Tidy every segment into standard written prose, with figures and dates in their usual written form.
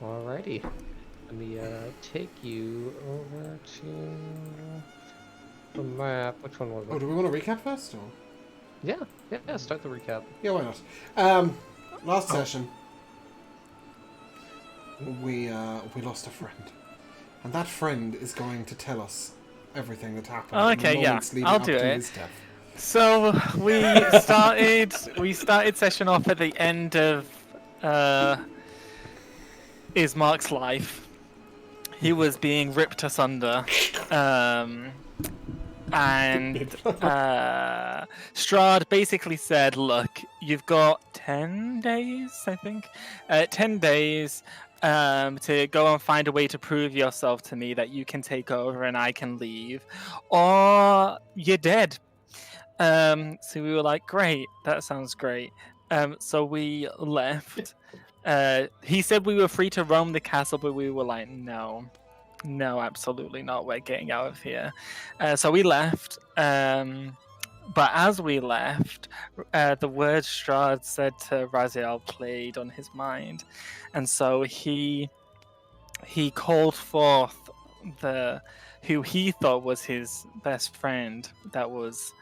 Alrighty. Let me take you over to the map. Which one was it? Oh, do we want to recap first? Or? Yeah, start the recap. Yeah, why not? Last session, we lost a friend. And that friend is going to tell us everything that happened in the Okay, yeah, moments leading I'll up do to it. his death. So we started session off at the end of Ismark's life. He was being ripped asunder, and Strahd basically said, "Look, you've got 10 days, I think, 10 days to go and find a way to prove yourself to me that you can take over and I can leave, or you're dead." So we were like, "Great, that sounds great." So we left. He said we were free to roam the castle, but we were like, no, absolutely not. We're getting out of here. So we left. But as we left, the word Strahd said to Raziel played on his mind, and so he called forth who he thought was his best friend that was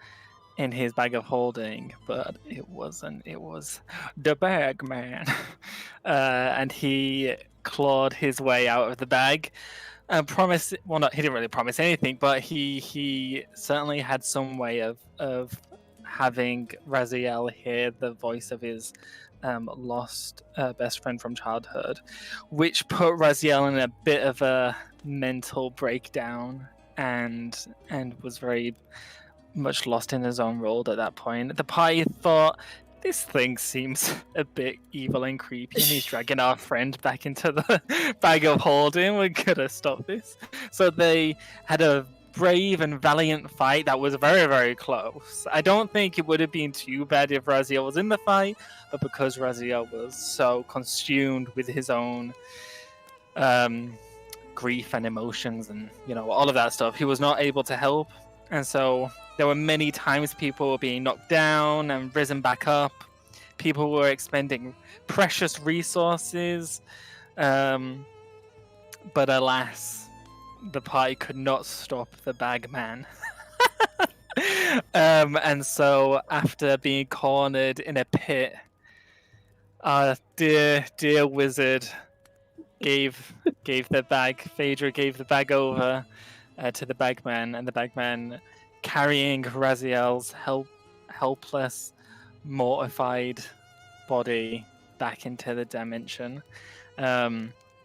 in his bag of holding, but it wasn't. It was the bag man. And he clawed his way out of the bag and promised, well, not, he didn't really promise anything, but he certainly had some way of having Raziel hear the voice of his lost best friend from childhood, which put Raziel in a bit of a mental breakdown and was very much lost in his own world at that point. The party thought, this thing seems a bit evil and creepy, and he's dragging our friend back into the bag of holding. We're gonna stop this. So they had a brave and valiant fight that was very, very close. I don't think it would have been too bad if Raziel was in the fight, but because Raziel was so consumed with his own grief and emotions and all of that stuff, he was not able to help. And so there were many times people were being knocked down and risen back up. People were expending precious resources. But alas, the party could not stop the bagman. And so after being cornered in a pit, our dear wizard gave the bag, Phaedra gave the bag over to the bagman, and the bagman, carrying Raziel's helpless, mortified body back into the dimension.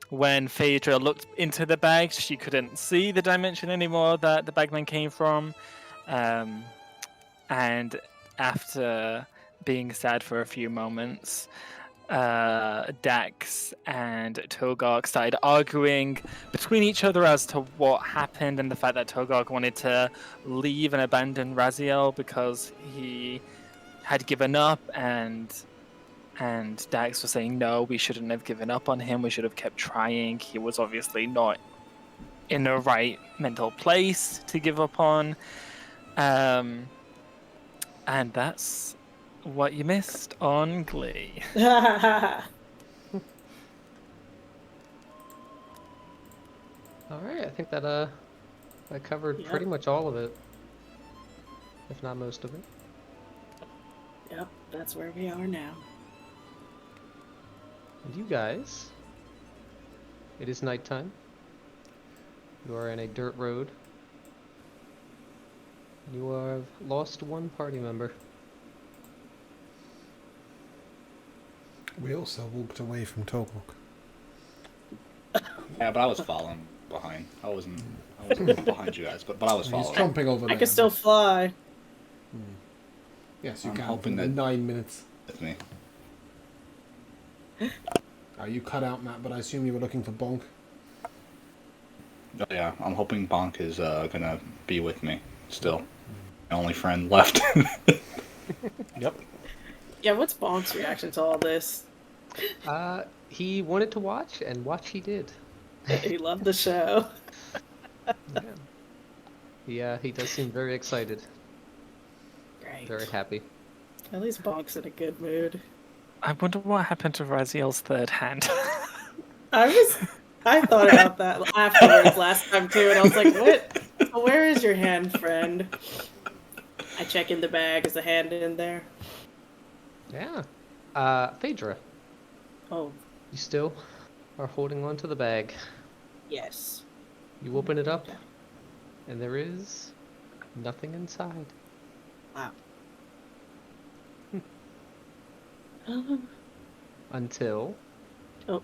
When Phaedra looked into the bag, she couldn't see the dimension anymore that the bagman came from. And after being sad for a few moments, Dax and Togarg started arguing between each other as to what happened, and the fact that Togarg wanted to leave and abandon Raziel because he had given up, and Dax was saying, no, we shouldn't have given up on him, we should have kept trying. He was obviously not in the right mental place to give up on. And that's what you missed on Glee. Alright, I think that covered pretty much all of it. If not most of it. Yep, that's where we are now. And you guys, it is nighttime. You are in a dirt road. You have lost one party member. We also walked away from Togok. Yeah, but I was following behind. I wasn't behind you guys, but I was following. He's jumping over there. I can still fly. Yes, you I'm can. hoping In that- 9 minutes. With me. You cut out, Matt, but I assume you were looking for Bonk. Oh, yeah, I'm hoping Bonk is gonna be with me still. My only friend left. Yep. Yeah, what's Bonk's reaction to all this? He wanted to watch, and watch he did. He loved the show. Yeah, he does seem very excited. Great. Very happy. At least Bonk's in a good mood. I wonder what happened to Raziel's third hand. I thought about that afterwards last time too, and I was like, what? Where is your hand, friend? I check in the bag. Is the hand in there? Yeah. Phaedra, Oh, you still are holding on to the bag. yes. You open it up, Okay. and there is nothing inside. Wow. Until Oh,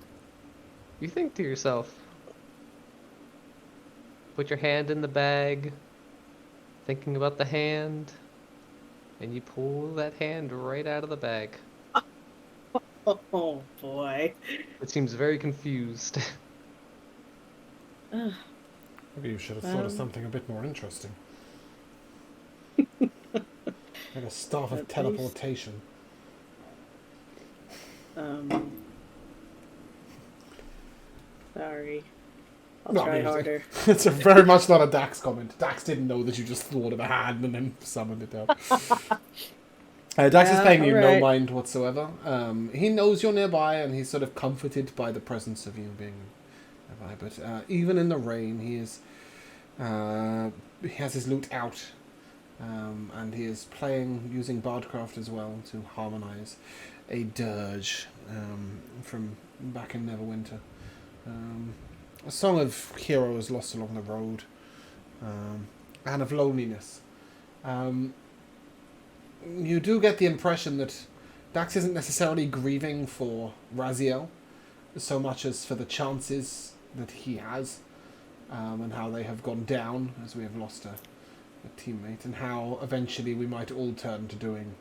you think to yourself, put your hand in the bag, thinking about the hand, and you pull that hand right out of the bag. oh boy. It seems very confused. Maybe you should have thought of Um, something a bit more interesting. Like a staff of at least, teleportation. sorry. I'll No, I try mean, harder. it's a very much not a Dax comment. Dax didn't know that you just thought of a hand and then summoned it out. Dax is paying you no alright. mind whatsoever. He knows you're nearby and he's sort of comforted by the presence of you being nearby. But even in the rain, he has his lute out. And he is playing using Bardcraft as well to harmonise a dirge from back in Neverwinter. A song of heroes lost along the road, and of loneliness. You do get the impression that Dax isn't necessarily grieving for Raziel so much as for the chances that he has, and how they have gone down as we have lost a teammate, and how eventually we might all turn to doing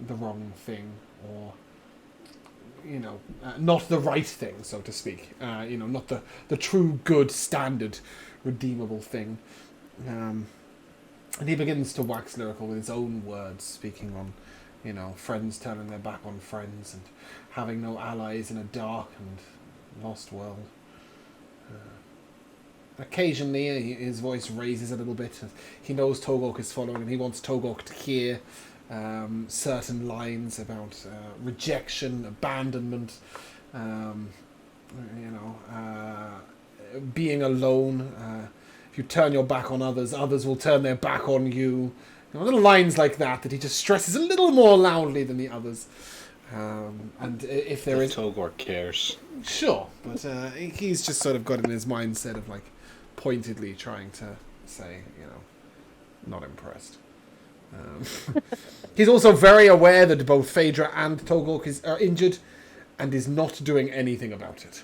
the wrong thing, or not the right thing, so to speak. Not the true good standard redeemable thing. And he begins to wax lyrical with his own words, speaking on, friends turning their back on friends and having no allies in a dark and lost world. Occasionally, his voice raises a little bit. He knows Togok is following, and he wants Togok to hear certain lines about rejection, abandonment, being alone. If you turn your back on others, others will turn their back on you. Little lines like that he just stresses a little more loudly than the others. And if there is... Togor cares. Sure, but he's just sort of got in his mindset of pointedly trying to say, not impressed. He's also very aware that both Phaedra and Togok are injured and is not doing anything about it.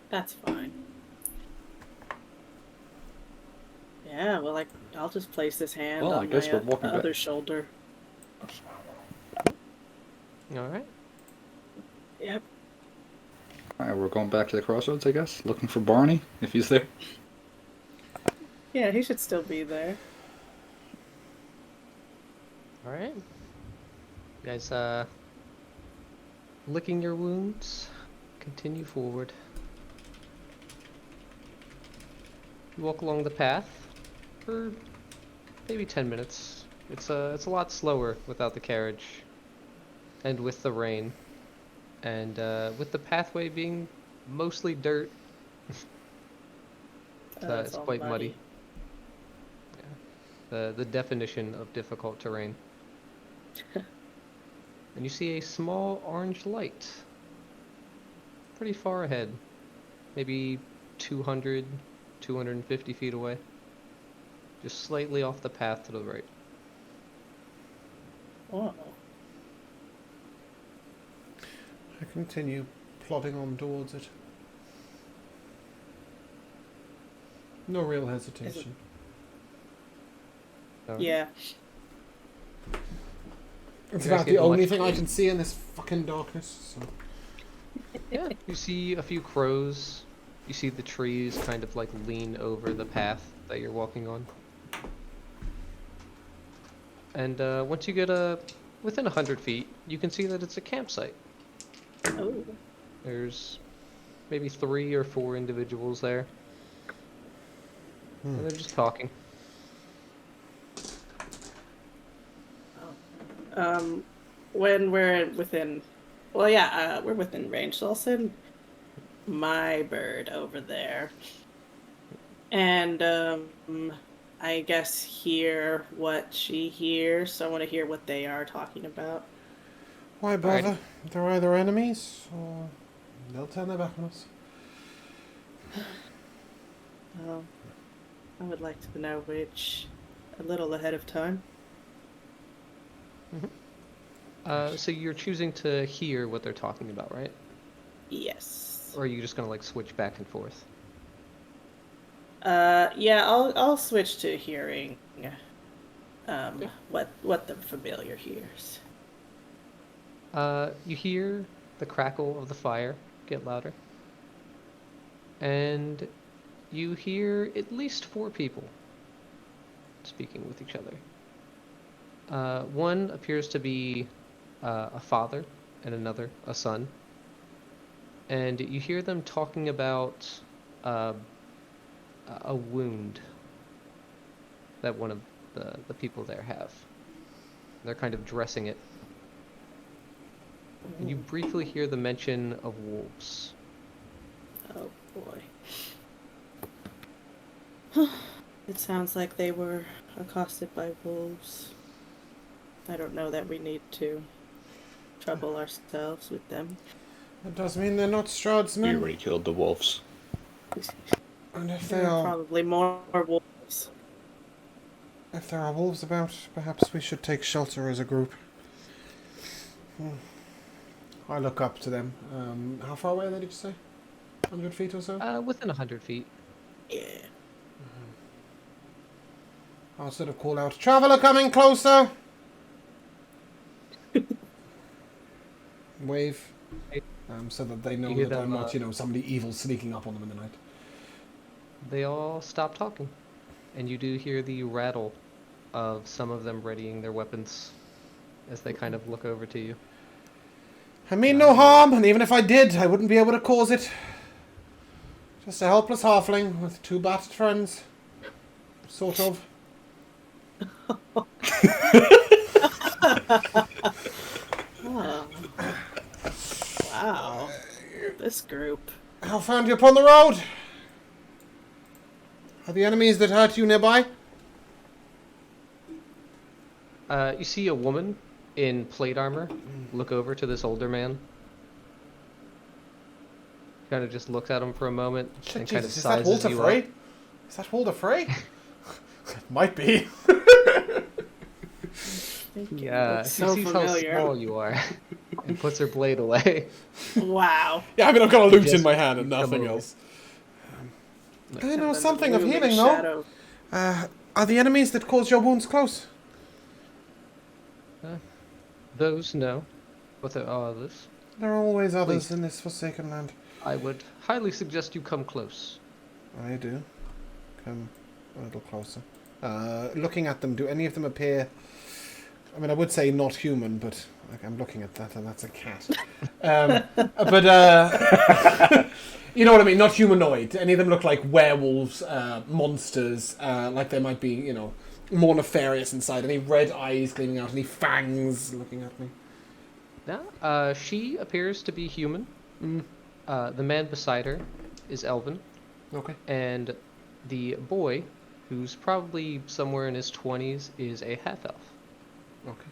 That's fine. Yeah, well, I'll just place this hand Well, I on guess my we're walking back. other shoulder. Alright. Yep. Alright, we're going back to the crossroads, I guess. Looking for Barney, if he's there. Yeah, he should still be there. Alright. You guys, licking your wounds. Continue forward. You walk along the path for maybe 10 minutes. It's a lot slower without the carriage. And with the rain. And with the pathway being mostly dirt. It's all quite muddy. Yeah. The definition of difficult terrain. And you see a small orange light. Pretty far ahead. Maybe 200, 250 feet away. Just slightly off the path to the right. Oh. I continue plodding on towards it. No real hesitation. Yeah. It's You guys about get the only much thing I food. can see in this fucking darkness. So. Yeah, you see a few crows. You see the trees kind of lean over the path that you're walking on. And once you get within 100 feet, you can see that it's a campsite. Oh. There's maybe 3 or 4 individuals there. And they're just talking. When we're within Well, yeah, we're within range, so I'll send my bird over there. And, I guess hear what she hears, so I want to hear what they are talking about. Why bother? They're either enemies or they'll turn their back on us. Well, I would like to know which a little ahead of time. So you're choosing to hear what they're talking about, right? Yes. Or are you just gonna like switch back and forth? Yeah, I'll switch to hearing Okay. what the familiar hears. You hear the crackle of the fire get louder. And you hear at least 4 people speaking with each other. One appears to be a father, and another a son. And you hear them talking about a wound that one of the people there have. They're kind of dressing it. And you briefly hear the mention of wolves. Oh boy. It sounds like they were accosted by wolves. I don't know that we need to trouble ourselves with them. That does mean they're not Strahd's We men. already killed the wolves. And if There they are are, probably more wolves. if there are wolves about, perhaps we should take shelter as a group. I look up to them. How far away are they, did you say? 100 feet or so? Within 100 feet. Yeah. I'll sort of call out, "Traveller coming closer!" Wave. So that they know You hear that I'm them, not, somebody evil sneaking up on them in the night. They all stop talking. And you do hear the rattle of some of them readying their weapons as they kind of look over to you. I mean no harm, and even if I did, I wouldn't be able to cause it. Just a helpless halfling with 2 battered friends. Sort of. Oh. Wow. This group. How found you upon the road? Are the enemies that hurt you nearby? You see a woman in plate armor look over to this older man. Kind of just looks at him for a moment Shit, and kind of Jesus, is that sizes Walter you Frey? up. Is that Walter Frey? Might be. Yeah, Looks she so sees familiar. how small you are and puts her blade away. Wow. Yeah, I mean, I've got a loot in Just my hand and come nothing over. else. I And know then something the of looming healing, though. shadow. Are the enemies that caused your wounds close? Those no, but there are others. There are always others Please. in this forsaken land. I would highly suggest you come close. I do. Come a little closer. Looking at them, do any of them appear... I mean, I would say not human, but I'm looking at that and that's a cat. You know what I mean? Not humanoid. Any of them look like werewolves, monsters, like they might be, more nefarious inside. Any red eyes gleaming out, any fangs looking at me. Now, she appears to be human. The man beside her is elven, Okay. and the boy, who's probably somewhere in his 20s, is a half-elf. Okay.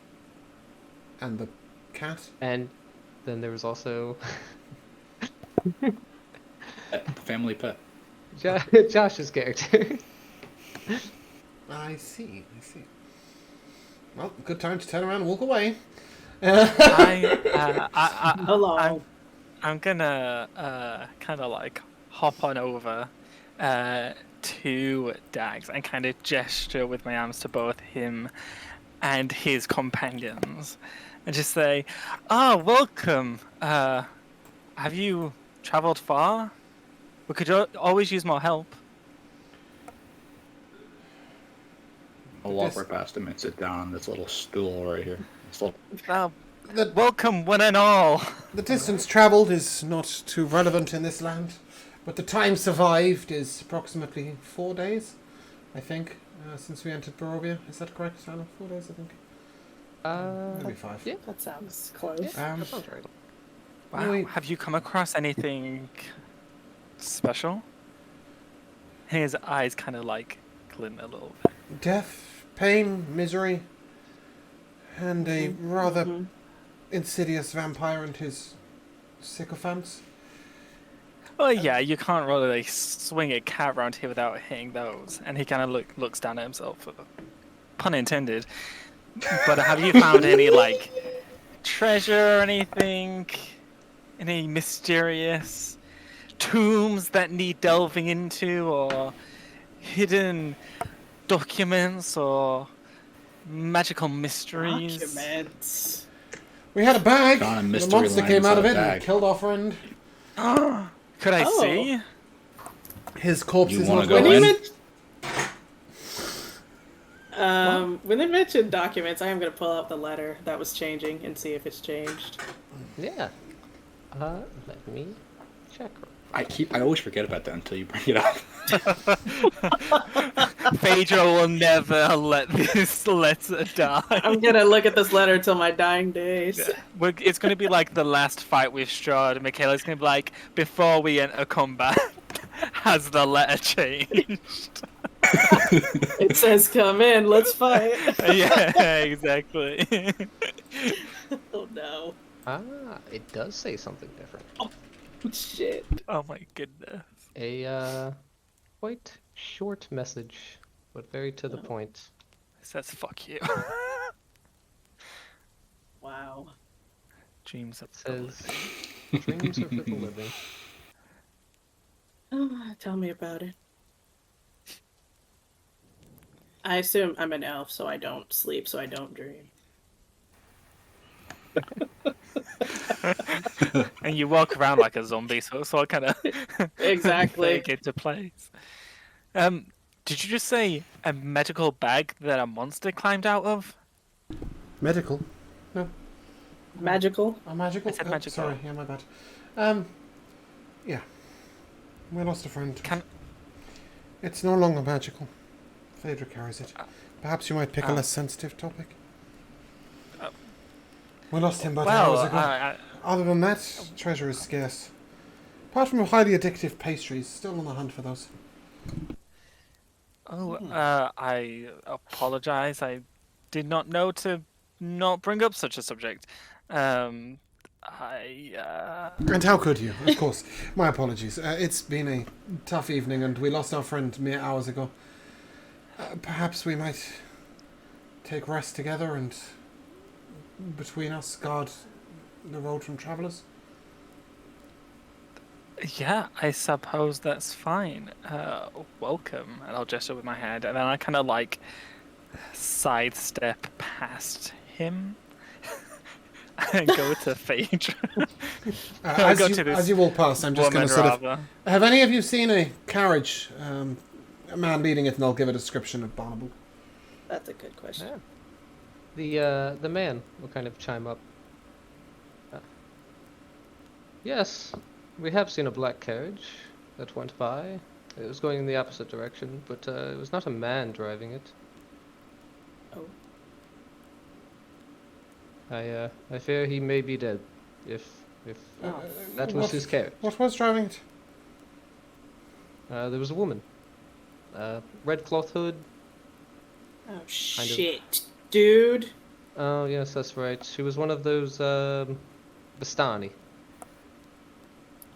And the cat? And then there was also Family pet. Josh's character. I see. Well, good time to turn around and walk away. Hello. I'm gonna kind of like hop on over to Dax and kind of gesture with my arms to both him and his companions and just say, welcome. Have you traveled far? We could always use more help. I'll walk right past him and sit down on this little stool right here. This little... Welcome, one and all. The distance travelled is not too relevant in this land, but the time survived is approximately 4 days, I think, since we entered Barovia. Is that correct, Anna? 4 days, I think. Maybe 5. Yeah, That sounds close. that sounds right. Wow. we- Have you come across anything special? His eyes kind of like glint a little bit. Death, pain, misery, and a rather Mhm. insidious vampire and his sycophants. Well, yeah, you can't really swing a cat around here without hitting those. And he kind of looks down at himself, pun intended. But have you found any like treasure or anything? Any mysterious tombs that need delving into, or hidden documents, or magical mysteries? Documents. We had a bag. Found a The mystery monster lying came out of inside it a and bag. killed our friend. Could I Oh. see? His corpse You is wanna not go When wet. you in? when they mentioned documents, I am gonna pull out the letter that was changing and see if it's changed. Yeah. Let me check. I always forget about that until you bring it up. Phaedra will never let this letter die. I'm gonna look at this letter till my dying days. It's going to be like the last fight with Strahd. Michaela's going to be like, before we enter combat, has the letter changed? It says, "Come in, let's fight." Yeah, exactly. Oh no! It does say something different. Shit. Oh my goodness. A quite short message, but very to the point. It says, fuck you. Wow. Dreams of It says, "Dreams are for the living." Tell me about it. I assume I'm an elf, so I don't sleep, so I don't dream. And you walk around like a zombie, so I kind of Exactly. take it to place. Did you just say a medical bag that a monster climbed out of? Medical? No. Magical. A magical? I said Oh, magical. sorry, yeah, my bad. Yeah. We lost a friend. Can It's no longer magical. Phaedra carries it. Perhaps you might pick a Oh. less sensitive topic. Oh. We lost him about well, hours ago. Other than that, treasure is scarce. Apart from highly addictive pastries, still on the hunt for those. I apologize. I did not know to not bring up such a subject. And how could you? Of course. My apologies. It's been a tough evening and we lost our friend mere hours ago. Perhaps we might take rest together and between us guard the road from travellers. Yeah, I suppose that's fine. Welcome. And I'll gesture with my hand, and then I kind of like sidestep past him and go to Phaedra. I'll go to this As you walk past, I'm just going to woman, sort of... rather. Have any of you seen a carriage? A man leading it, and I'll give a description of Barnacle. That's a good question. Yeah. The man will kind of chime up. Yes, we have seen a black carriage that went by. It was going in the opposite direction, but it was not a man driving it. Oh. I fear he may be dead, if that was his carriage. What was driving it? There was a woman. Red cloth hood. Oh shit, dude. Oh yes, that's right. She was one of those Bastani.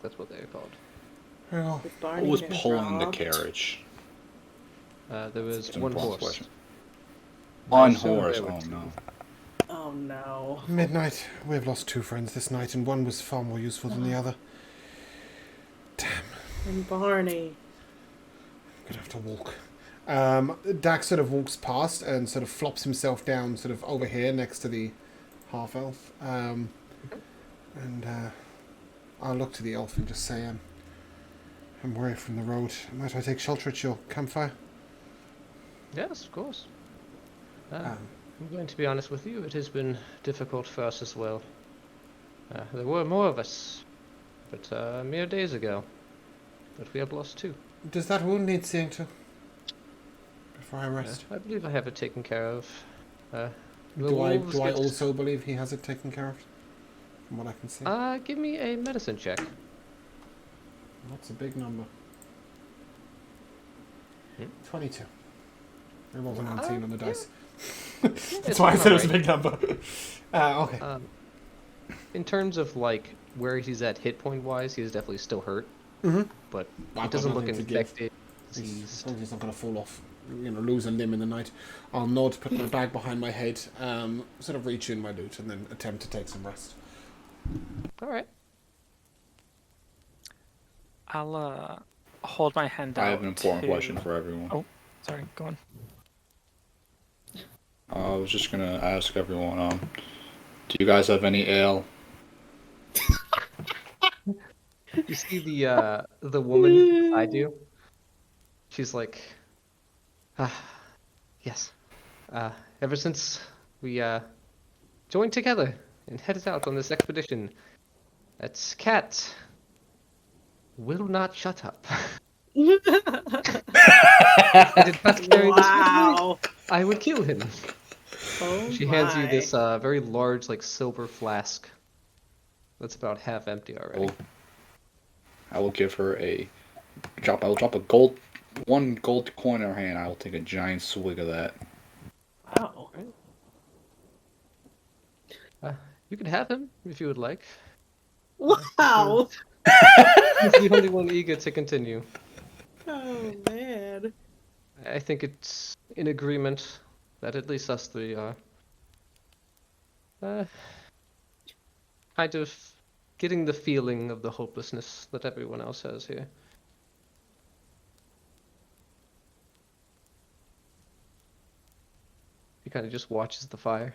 That's what they're called. Well, With Who Barney was getting pulling the robbed. carriage? There was It's an one important horse. question. One assume horse. there were Oh two. no. Oh no. midnight. We've lost two friends this night, and one was far more useful than the other. Damn. And Barney. I'm gonna have to walk. Dax sort of walks past and sort of flops himself down sort of over here next to the half-elf. And I'll look to the elf and just say, I'm away from the road. Might I take shelter at your campfire? Yes, of course. Um, I'm going to be honest with you, it has been difficult for us as well. There were more of us, but mere days ago. But we have lost two. Does that wound need seeing to? Before I rest. I believe I have it taken care of. The Do I wolves do I get- also believe he has it taken care of? from what I can see. Give me a medicine check. That's a big number. Hmm? 22. I rolled a 19 on the dice. It's That's why I said it was a alright. big number. Okay. In terms of like where he's at hit point wise, he's definitely still hurt, Mm-hmm. but he I've got doesn't look nothing to give. infected. As Diseased. long as he's not going to fall off, lose a limb in the night. I'll nod, put my bag behind my head, sort of retune my loot, and then attempt to take some rest. All right. I'll hold my hand out. I have an important to- question for everyone. Oh, sorry, go on. I was just gonna ask everyone, do you guys have any ale? You see the woman beside you? She's like, yes. Ever since we joined together and headed out on this expedition, that cat will not shut up. And if not carrying this with me, Wow. I would kill him. Oh She hands you my. this very large, like silver flask. That's about half empty already. I will give her I will drop one gold coin in her hand. I will take a giant swig of that. Wow. You can have him if you would like. Wow. He's the only one eager to continue. Oh man. I think it's in agreement that at least us three are kind of getting the feeling of the hopelessness that everyone else has here. He kind of just watches the fire.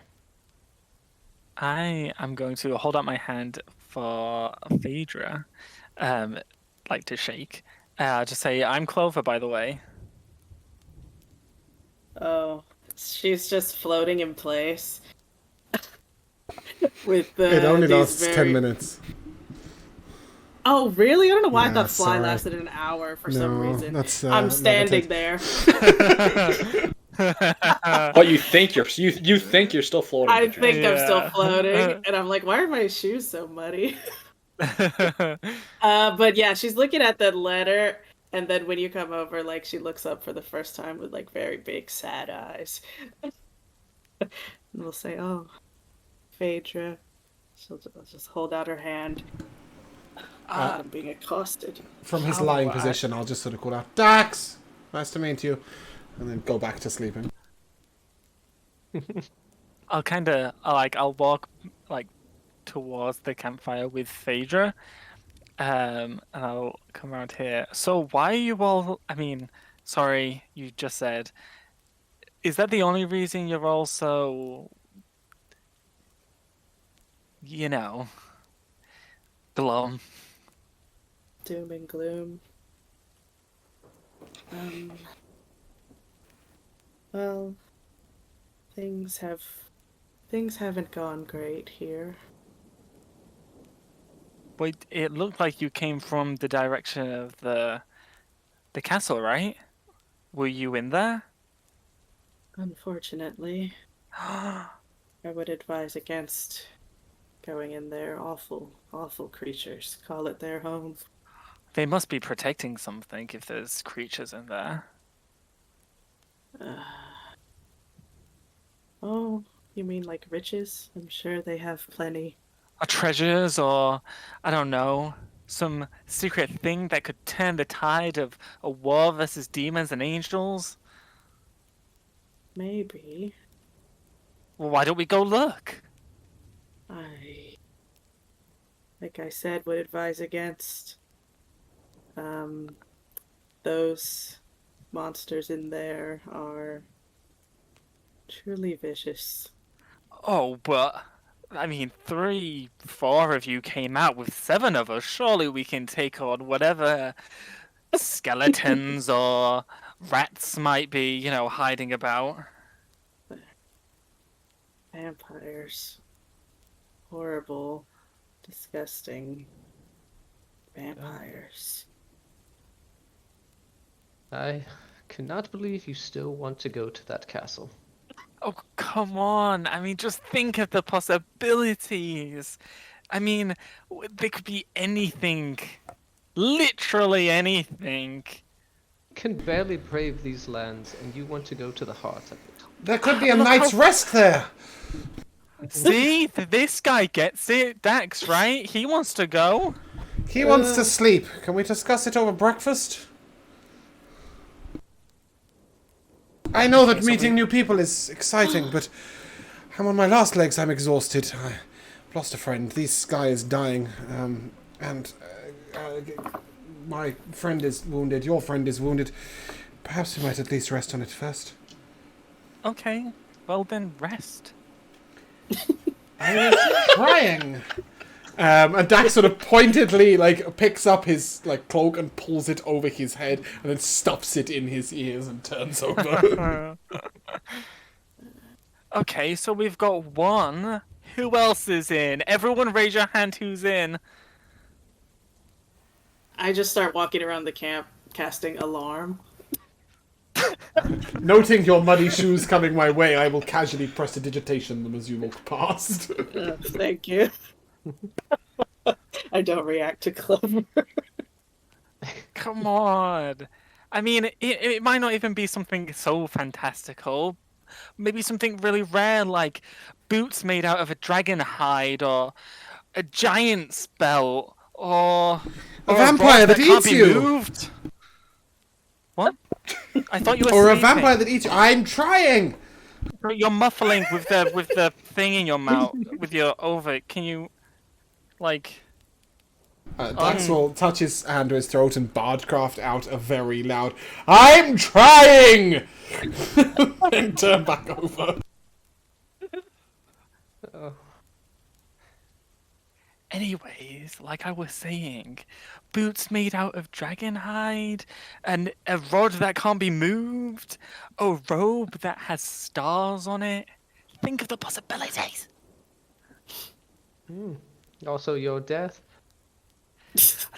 I am going to hold out my hand for Phaedra, like to shake. Just say, I'm Clover, by the way. Oh, she's just floating in place. With the. It only these lasts very... 10 minutes. Oh, really? I don't know why I Yeah, thought Fly sorry. lasted an hour for some reason. That's, I'm standing meditate. there. But you think you're still floating. I Patricia. think I'm still Yeah. floating, and I'm like, why are my shoes so muddy? But yeah, she's looking at the letter, and then when you come over, like, she looks up for the first time with like very big sad eyes. And we'll say, "Oh, Phaedra." She'll just hold out her hand. I'm being accosted. From his Oh, lying I- position, I'll just sort of call out, Dax! Nice to meet you. And then go back to sleeping. I'll kind of I'll walk like towards the campfire with Phaedra, and I'll come around here. So why are you all? I mean, sorry, you just said. Is that the only reason you're all so, glum? Doom and gloom. Well, things haven't gone great here. Wait, it looked like you came from the direction of the castle, right? Were you in there? Unfortunately, I would advise against going in there. Awful, awful creatures. Call it their home. They must be protecting something if there's creatures in there. Oh, you mean like riches? I'm sure they have plenty. Or treasures, or I don't know, some secret thing that could turn the tide of a war versus demons and angels. Maybe. Well, why don't we go look? Like I said, would advise against those monsters in there are truly vicious. Oh, but I mean, 3, 4 of you came out with 7 of us. Surely we can take on whatever skeletons or rats might be, hiding about. Vampires. Horrible, disgusting vampires. I cannot believe you still want to go to that castle. Oh, come on. I mean, just think of the possibilities. I mean, there could be anything. Literally anything. Can barely brave these lands, and you want to go to the heart of it. There could be a Look night's how- rest there. See? This guy gets it. Dax, right? He wants to go. He wants to sleep. Can we discuss it over breakfast? I know that meeting new people is exciting, but I'm on my last legs. I'm exhausted. I've lost a friend. This guy is dying, and my friend is wounded. Your friend is wounded. Perhaps we might at least rest on it first. Okay. Well then, rest. I was trying. And Dax sort of pointedly picks up his cloak and pulls it over his head, and then stuffs it in his ears and turns over. Okay, so we've got one. Who else is in? Everyone raise your hand who's in. I just start walking around the camp, casting alarm. Noting your muddy shoes coming my way, I will casually prestidigitation them as you walk past. Thank you. I don't react to clever. Come on. I mean, it might not even be something so fantastical. Maybe something really rare, like boots made out of a dragon hide, or a giant's belt, or A or vampire rock that can't eats be you. Moved. What? I thought you were Or a sleeping. vampire that eats you. I'm trying! You're muffling with the thing in your mouth, with your over. Can you, Dax will touch his hand to his throat and bardcraft out a very loud, I'm trying! And turn back over. Anyways, like I was saying, boots made out of dragon hide, and a rod that can't be moved, a robe that has stars on it. Think of the possibilities. Also, your death.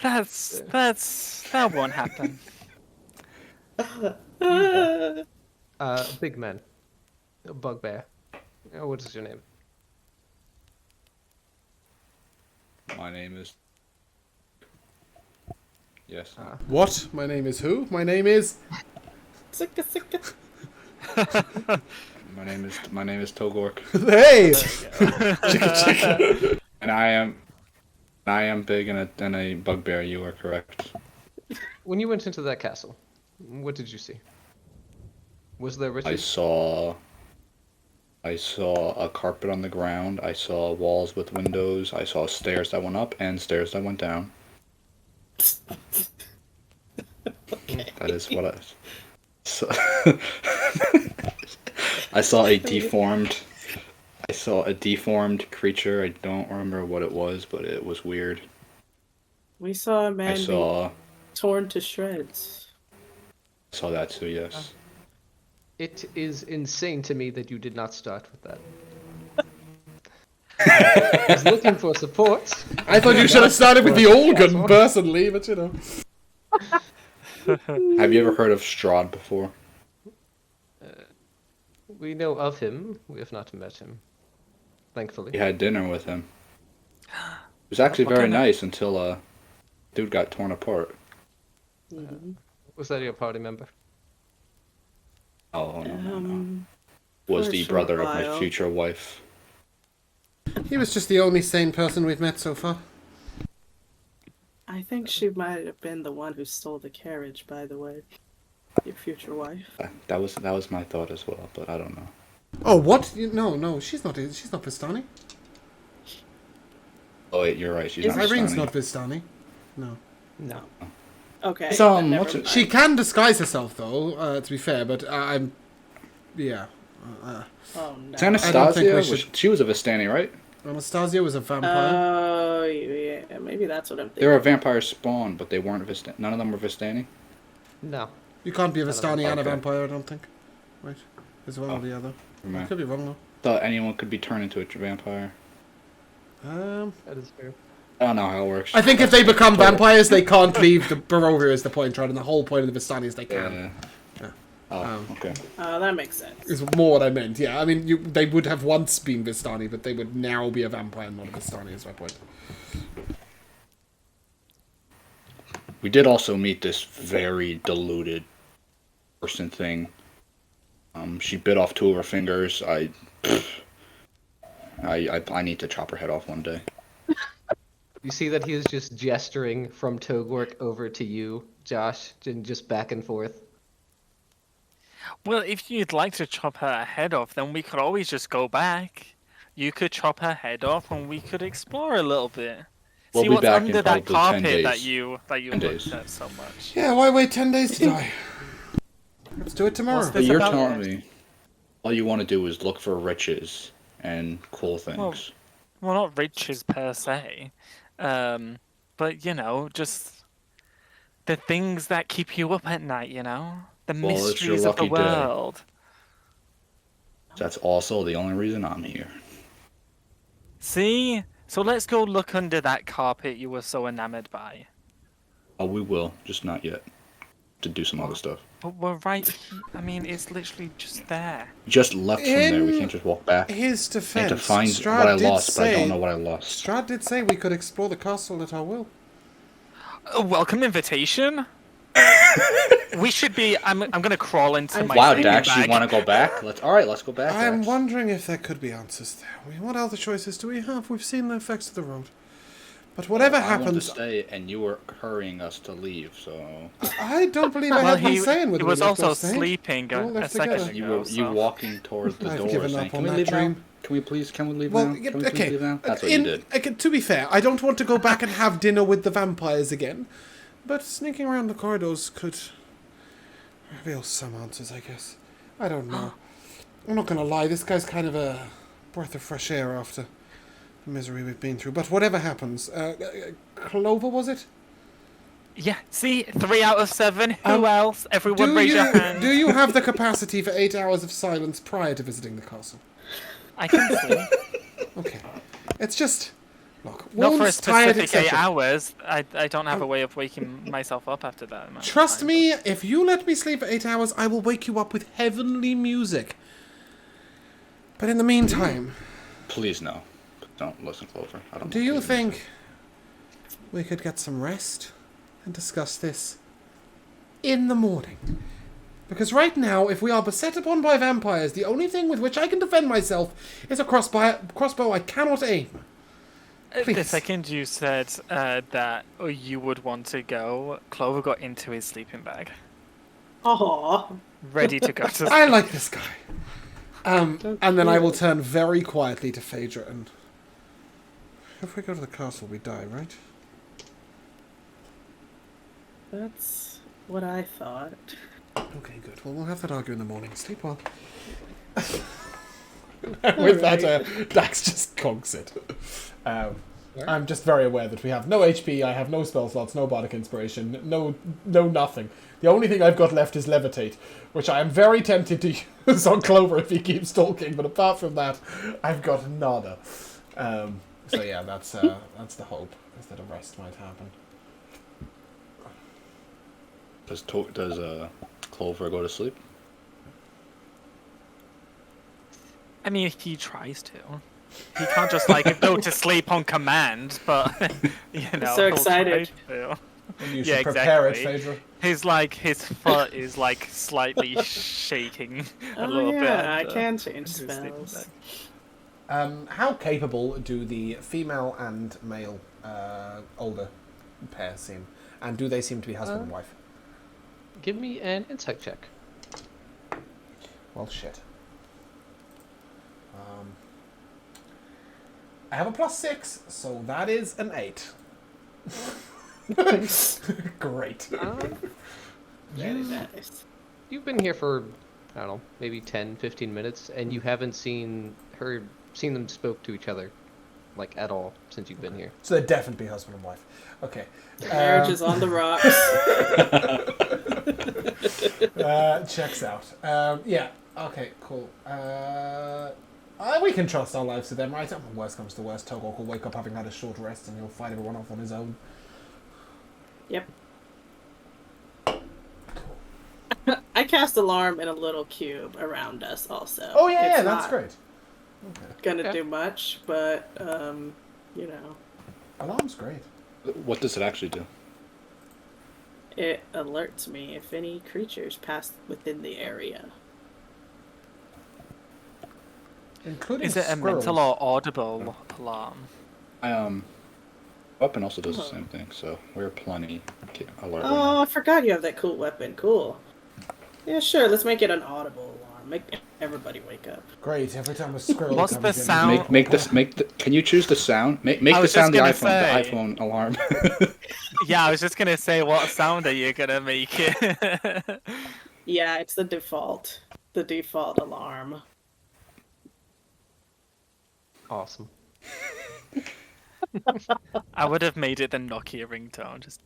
That won't happen. Big man. A bugbear. What is your name? My name is. Yes. What? My name is who? My name is... Sicka, sicka. My name is Togork, Hey! Chicka chicka. and I am big and a bugbear. You are correct. When you went into that castle, what did you see? Was there I riches? saw a carpet on the ground. I saw walls with windows. I saw stairs that went up and stairs that went down. That is what I. So, I saw a deformed creature. I don't remember what it was, but it was weird. We saw a man I saw torn to shreds. that too. Yes. It is insane to me that you did not start with that. I was looking for support. I thought you should have started with the organ, personally, but you know. Have you ever heard of Strahd before? We know of him. We have not met him. Thankfully. We had dinner with him. It was actually What very kind of- nice until dude got torn apart. Was that your party member? Oh no, no, no. For Was a the short brother of my while. future wife. He was just the only sane person we've met so far. I think she might have been the one who stole the carriage, by the way. Your future wife. That was my thought as well, but I don't know. Oh, what? No, she's not Vistani. Oh wait, you're right. She's Is not Irene's Vistani. not Vistani. No. No. Okay. So, then never what's it- mind. She can disguise herself, though, to be fair, but I'm... Yeah. Oh no. It's Anastasia. we should- She was a Vistani, right? Anastasia was a vampire. Oh, yeah, maybe that's what I'm thinking. They were a vampire spawn, but they weren't Vistani. None of them were Vistani. No. You can't be a Vistani and a Okay. vampire, I don't think. Right. As well, Oh. the other. I Never mind. could be wrong, though. Thought anyone could be turned into a vampire. That is fair. I don't know how it works. I think if they become Total. vampires, they can't leave the Barovia is the point, right? And the whole point of the Vistani is they can. Yeah. Oh, okay. Oh, that makes sense. Is more what I meant. Yeah, I mean, they would have once been Vistani, but they would now be a vampire, not a Vistani. Is my point. We did also meet this very deluded person thing. She bit off 2 of her fingers. I need to chop her head off one day. You see that he is just gesturing from Togork over to you, Josh, and just back and forth. Well, if you'd like to chop her head off, then we could always just go back. You could chop her head off, and we could explore a little bit. We'll See be what's back in under that probably 10 carpet that days. you 10 looked days. at so much. Yeah, why wait 10 days to die? Let's do it tomorrow. What's But this you're about telling it? me all you want to do is look for riches and cool things. Well, not riches per se, but just the things that keep you up at night. The Well, it's your mysteries of the lucky day. world. That's also the only reason I'm here. See, so let's go look under that carpet you were so enamored by. Oh, we will, just not yet. To do some other stuff. But we're right. I mean, it's literally just there. We just left from there. We In can't just walk back. His I need defense, to find Strahd what I did lost, but I say, don't know what I lost. Strahd did say we could explore the castle at our will. A welcome invitation. We should be. I'm gonna crawl into my Wow, sleeping Dax, you bag. want to go back? Let's go back. I'm Dax. wondering if there could be answers there. What other choices do we have? We've seen the effects of the road. But whatever I want to happens, stay, and you were hurrying us to leave, so I don't believe I Well, have been he saying whether was we left also or stayed. sleeping We all a left second together. ago. you walking towards the I've door given saying, up "Can on we that leave now? dream." Can we please leave Well, now? Can we please okay. leave now?" That's what you did. Okay, to be fair, I don't want to go back and have dinner with the vampires again, but sneaking around the corridors could reveal some answers, I guess. I don't know. I'm not gonna lie, this guy's kind of a breath of fresh air after the misery we've been through. But whatever happens, Clover, was it? Yeah. See, 3 out of 7. Who else? Everyone, Do raise your you hand. do you have the capacity for 8 hours of silence prior to visiting the castle? I can see. Okay, it's just look. Not for a wounds, tired, specific 8 etc. hours. I don't have a way of waking myself up after that amount of Trust time. me, if you let me sleep for 8 hours, I will wake you up with heavenly music. But in the meantime, Please no, don't listen, Clover. I don't. do want you to think we could get some rest and discuss this in the morning? Because right now, if we are beset upon by vampires, the only thing with which I can defend myself is a crossbow I cannot aim. The Please. second you said that you would want to go, Clover got into his sleeping bag, Oh, ready to go to sleep. I like this guy. And then I will turn very quietly to Phaedra and... If we go to the castle, we die, right? that's what I thought. Okay, good. Well, we'll have that argue in the morning. Sleep well. With that, Dax just conks it. I'm just very aware that we have no HP, I have no spell slots, no bardic inspiration, no nothing. The only thing I've got left is levitate, which I am very tempted to use on Clover if he keeps talking, but apart from that, I've got nada. So yeah, that's the hope, is that a rest might happen. Does Clover go to sleep? I mean, he tries to. He can't just go to sleep on command, but So he'll excited. try to. And you Yeah, should prepare exactly. it, Phaedra. His foot is slightly shaking a Oh little bit. yeah, I and, can change his sleeping spells. bag. How capable do the female and male older pair seem? And do they seem to be husband and wife? Give me an insight check. Well, shit. I have a +6, so that is an 8. Great. Very nice. You've been here for, I don't know, maybe 10, 15 minutes, and you haven't seen them spoke to each other, at all, since you've been here. So they're definitely husband and wife. Okay. Marriage is on the rocks. Checks out. Yeah. Okay, cool. We can trust our lives to them, right? Worst comes to worst, Togok will wake up having had a short rest and he'll fight everyone off on his own. Yep. I cast alarm in a little cube around us also. Oh yeah, It's yeah, that's not great. Okay. gonna Okay. do much, but you know, Alarm's great. What does it actually do? it alerts me if any creatures pass within the area. Including Is it a squirrels. mental or audible alarm? Weapon also does the Oh. same thing, so we're plenty alert. right Oh, I forgot you have that cool weapon. Cool. Yeah, sure. Let's make it an audible alarm. Make everybody wake up. Great. Every time a squirrel What's comes the in. sound? Make the. Can you choose the sound? Make I the was sound just the gonna iPhone say. alarm. Yeah, I was just gonna say, what sound are you gonna make it? Yeah, it's the default. The default alarm. Awesome. I would have made it the Nokia ringtone, just.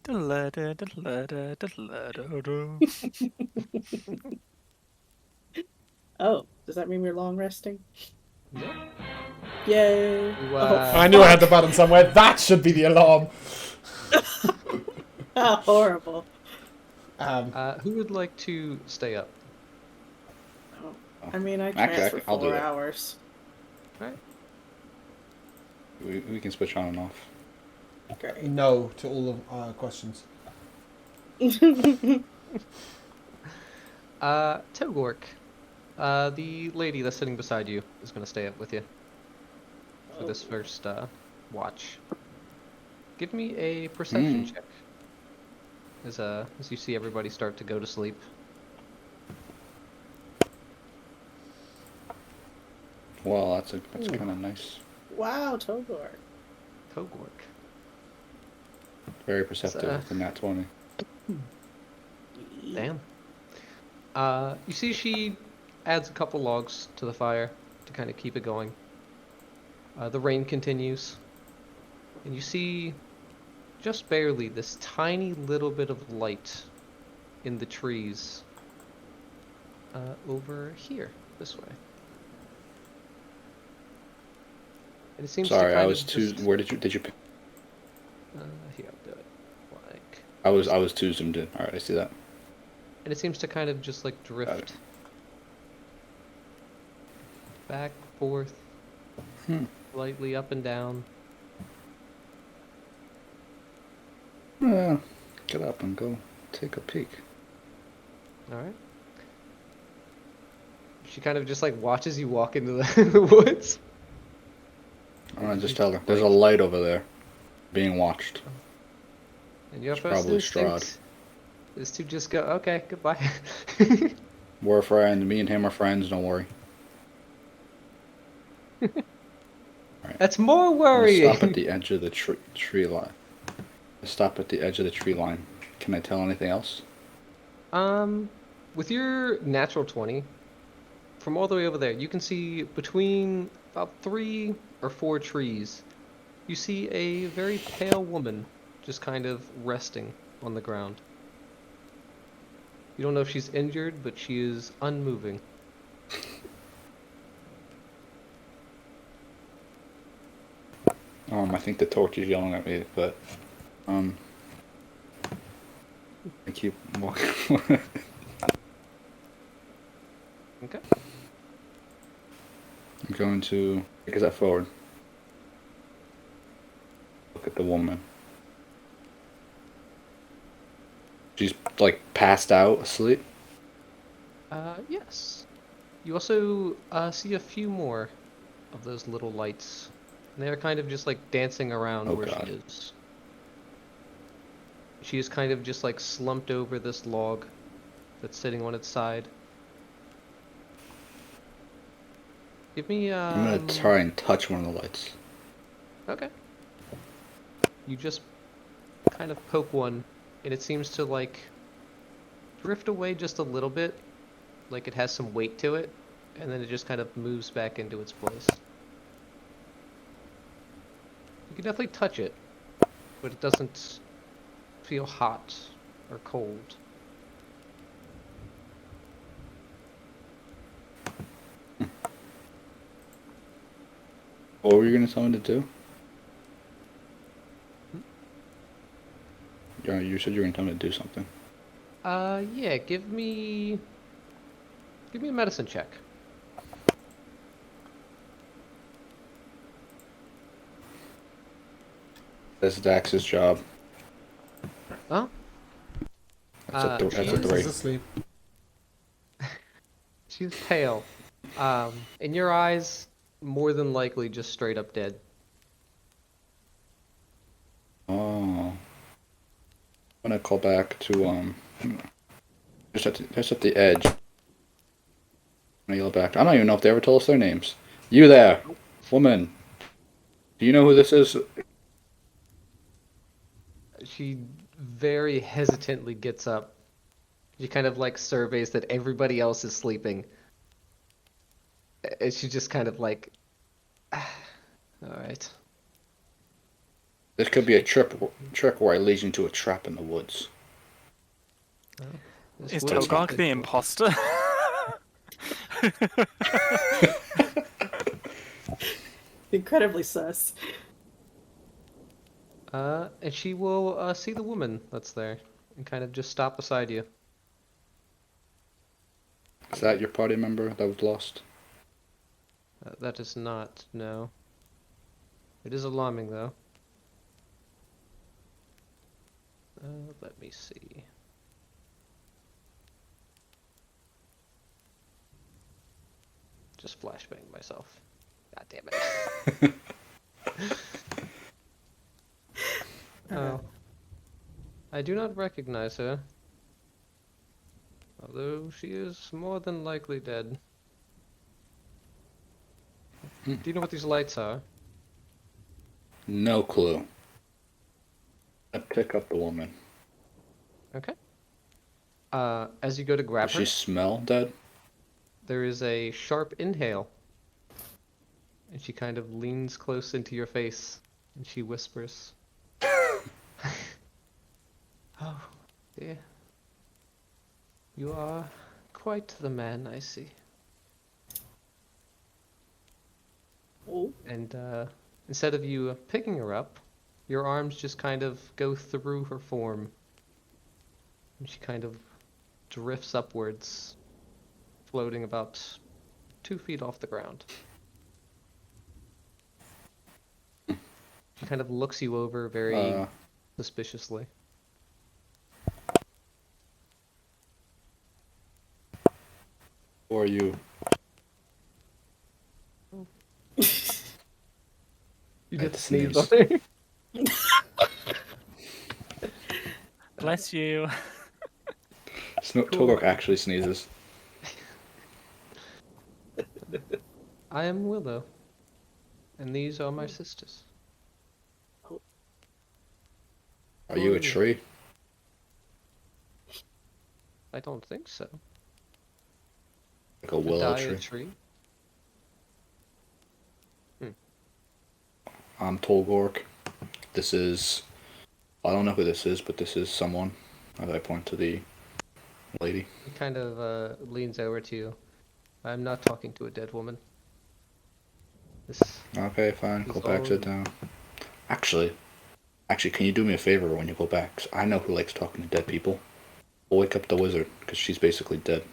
Oh, does that mean we're long resting? Nope. Yay! You, Oh, I knew I had the fuck. button somewhere. That should be the alarm. How horrible. Who would like to stay up? Oh, I mean, I Actually, trans for I'll do 4 that. hours. Right. We can switch on and off. Great. No to all of our questions. Togork. The lady that's sitting beside you is going to stay up with you for this first watch. Give me a perception check as you see everybody start to go to sleep. Well, that's kind of nice. Wow, Togor. Togork. Very perceptive with the nat 20. Damn. You see she adds a couple logs to the fire to kind of keep it going. The rain continues. And you see just barely this tiny little bit of light in the trees over here, this way. And it seems to Sorry, kind I was of too. just, Where did you pick? here, I'll do it. Like, I was too zoomed in. All right, I see that. and it seems to kind of just like drift back, forth, slightly up and down. Yeah, get up and go take a peek. All right. She kind of just like watches you walk into the woods. I'm gonna just tell her there's a light over there, being watched. And your It's first probably instinct is to just go, okay, goodbye. We're friends. Me and him are friends. Don't worry. That's more I'm gonna worrying. stop at the edge of the tree line. Stop at the edge of the tree line. Can I tell anything else? With your natural 20, from all the way over there, you can see between about 3 or 4 trees, you see a very pale woman just kind of resting on the ground. You don't know if she's injured, but she is unmoving. I think the torch is yelling at me, but I keep walking. Okay. I'm going to take a step forward. Look at the woman. She's like passed out, asleep. Yes. You also see a few more of those little lights. And they're kind of just like dancing around Oh, where God. she is. She is kind of just like slumped over this log that's sitting on its side. Give me I'm gonna try and touch one of the lights. Okay. You just kind of poke one, and it seems to like drift away just a little bit, like it has some weight to it, and then it just kind of moves back into its place. You can definitely touch it, but it doesn't feel hot or cold. What were you gonna tell me to do? Yeah, you said you were gonna tell me to do something. Yeah, give me Give me a medicine check. That's Dax's job. Oh, That's a she's- 3. He's asleep. she's pale. In your eyes, more than likely just straight up dead. Oh. I'm gonna call back to just at the edge. I'm gonna yell back. I don't even know if they ever told us their names. You there, woman. Do you know who this is? She very hesitantly gets up. She kind of like surveys that everybody else is sleeping. And she just kind of like, all right. This could be a trick where I lead you into a trap in the woods. This Is would be Togok good. the imposter? Incredibly sus. And she will see the woman that's there and kind of just stop beside you. Is that your party member that was lost? That is not, no. It is alarming though. Let me see. Just flashbang myself. God damn it. Oh. I do not recognize her. Although she is more than likely dead. Hmm. Do you know what these lights are? No clue. I pick up the woman. Okay. As you go to grab Does her, she smell dead? there is a sharp inhale. And she kind of leans close into your face and she whispers, "Oh, dear. You are quite the man, I see." Oh. And instead of you picking her up, your arms just kind of go through her form. And she kind of drifts upwards, floating about 2 feet off the ground. She kind of looks you over very suspiciously. Who are you? You I'd just sneeze on sneeze. her. Bless you. Togok actually sneezes. I am Willow, and these are my sisters. Are you a tree? I don't think so. Like a willow Dia tree? tree. I'm Tolgork. This is... I don't know who this is, but this is someone. As I point to the lady. He kind of leans over to you. I'm not talking to a dead woman. This Okay, fine. Go He's back, sit all- down. Actually, can you do me a favor when you go back? 'Cause I know who likes talking to dead people. We'll wake up the wizard, because she's basically dead.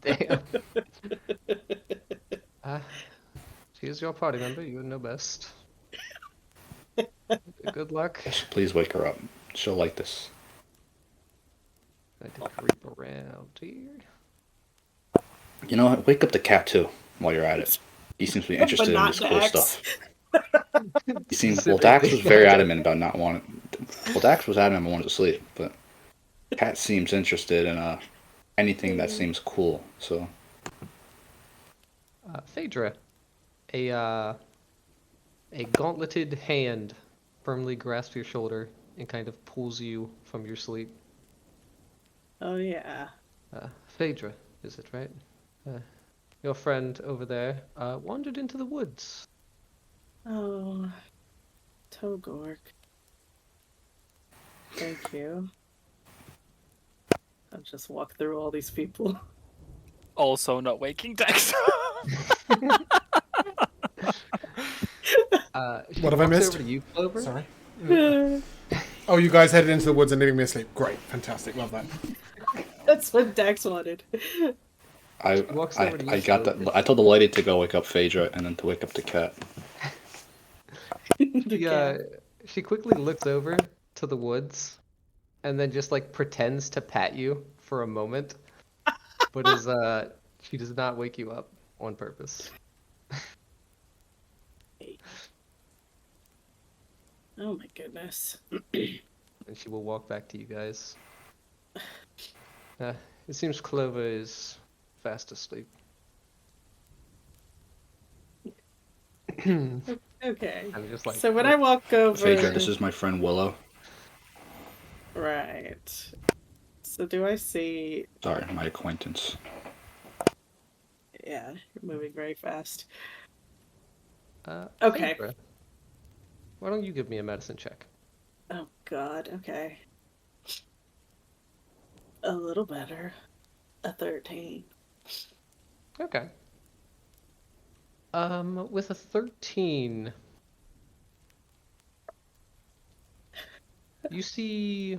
damn. She is your party member. You would know best. Good luck. Yes, please wake her up. She'll like this. I did creep around here. You know what? Wake up the cat, too, while you're at it. He seems to be interested in not this cool Dax. stuff. He seems... Well, Specifically Dax was very Dax. adamant about not wanting... Well, Dax was adamant about wanting to sleep, but... Cat seems interested in anything that seems cool, so... Phaedra, a gauntleted hand firmly grasps your shoulder and kind of pulls you from your sleep. Oh yeah. Phaedra, is it right? Your friend over there wandered into the woods. Oh, Togork. Thank you. I'll just walk through all these people. Also not waking Dex. She What have I walks missed? Over to you, Clover. Sorry. Oh, you guys headed into the woods and leaving me asleep. Great. Fantastic. Love that. That's what Dax wanted. I walks I, over to I you, got Silver. that. I told the lady to go wake up Phaedra and then to wake up the cat. The She, cat. she quickly looks over to the woods and then just like pretends to pat you for a moment, but she does not wake you up on purpose. Oh my goodness. And she will walk back to you guys. It seems Clover is fast asleep. And Okay. just like So when I walk Phaedra, over, this is my friend Willow. right. So do I see? Sorry, my acquaintance. Yeah, you're moving very fast. uh, Okay. Phaedra, why don't you give me a medicine check? Oh God. Okay. A little better. A 13. Okay. With a 13, you see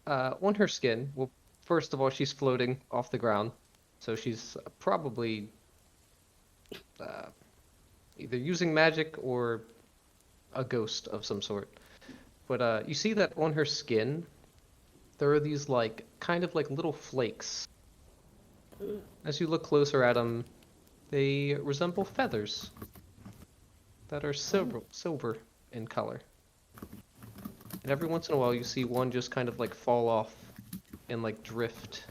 on her skin, well, first of all, she's floating off the ground, so she's probably uh, either using magic or a ghost of some sort. But you see that on her skin, there are these like kind of like little flakes. As you look closer at them, they resemble feathers that are silver in color. And every once in a while, you see one just kind of like fall off and like drift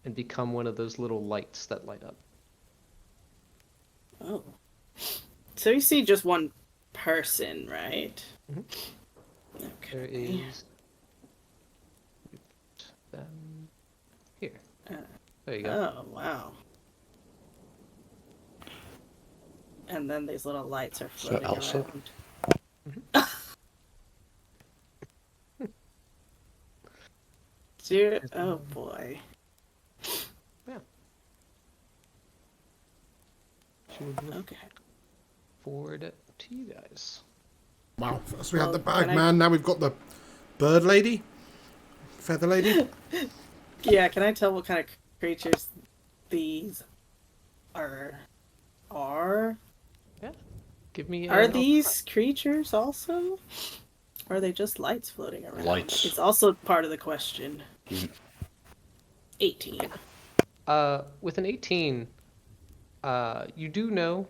and become one of those little lights that light up. Oh. So you see just one person, right? Mhm. There Okay. is here. Uh, There you go. Oh, wow. And then these little lights are Is that floating Elsa? around. Dude, oh boy. Yeah. She will move Okay. forward to you guys. Wow, first we had Well, the can I- bagman, now we've got the bird lady? Feather lady? Yeah, can I tell what kind of creatures these are? Are? Yeah. Give me Are an these creatures also? Or are they just lights floating around? Lights. It's also part of the question. Mm. 18. With an 18, you do know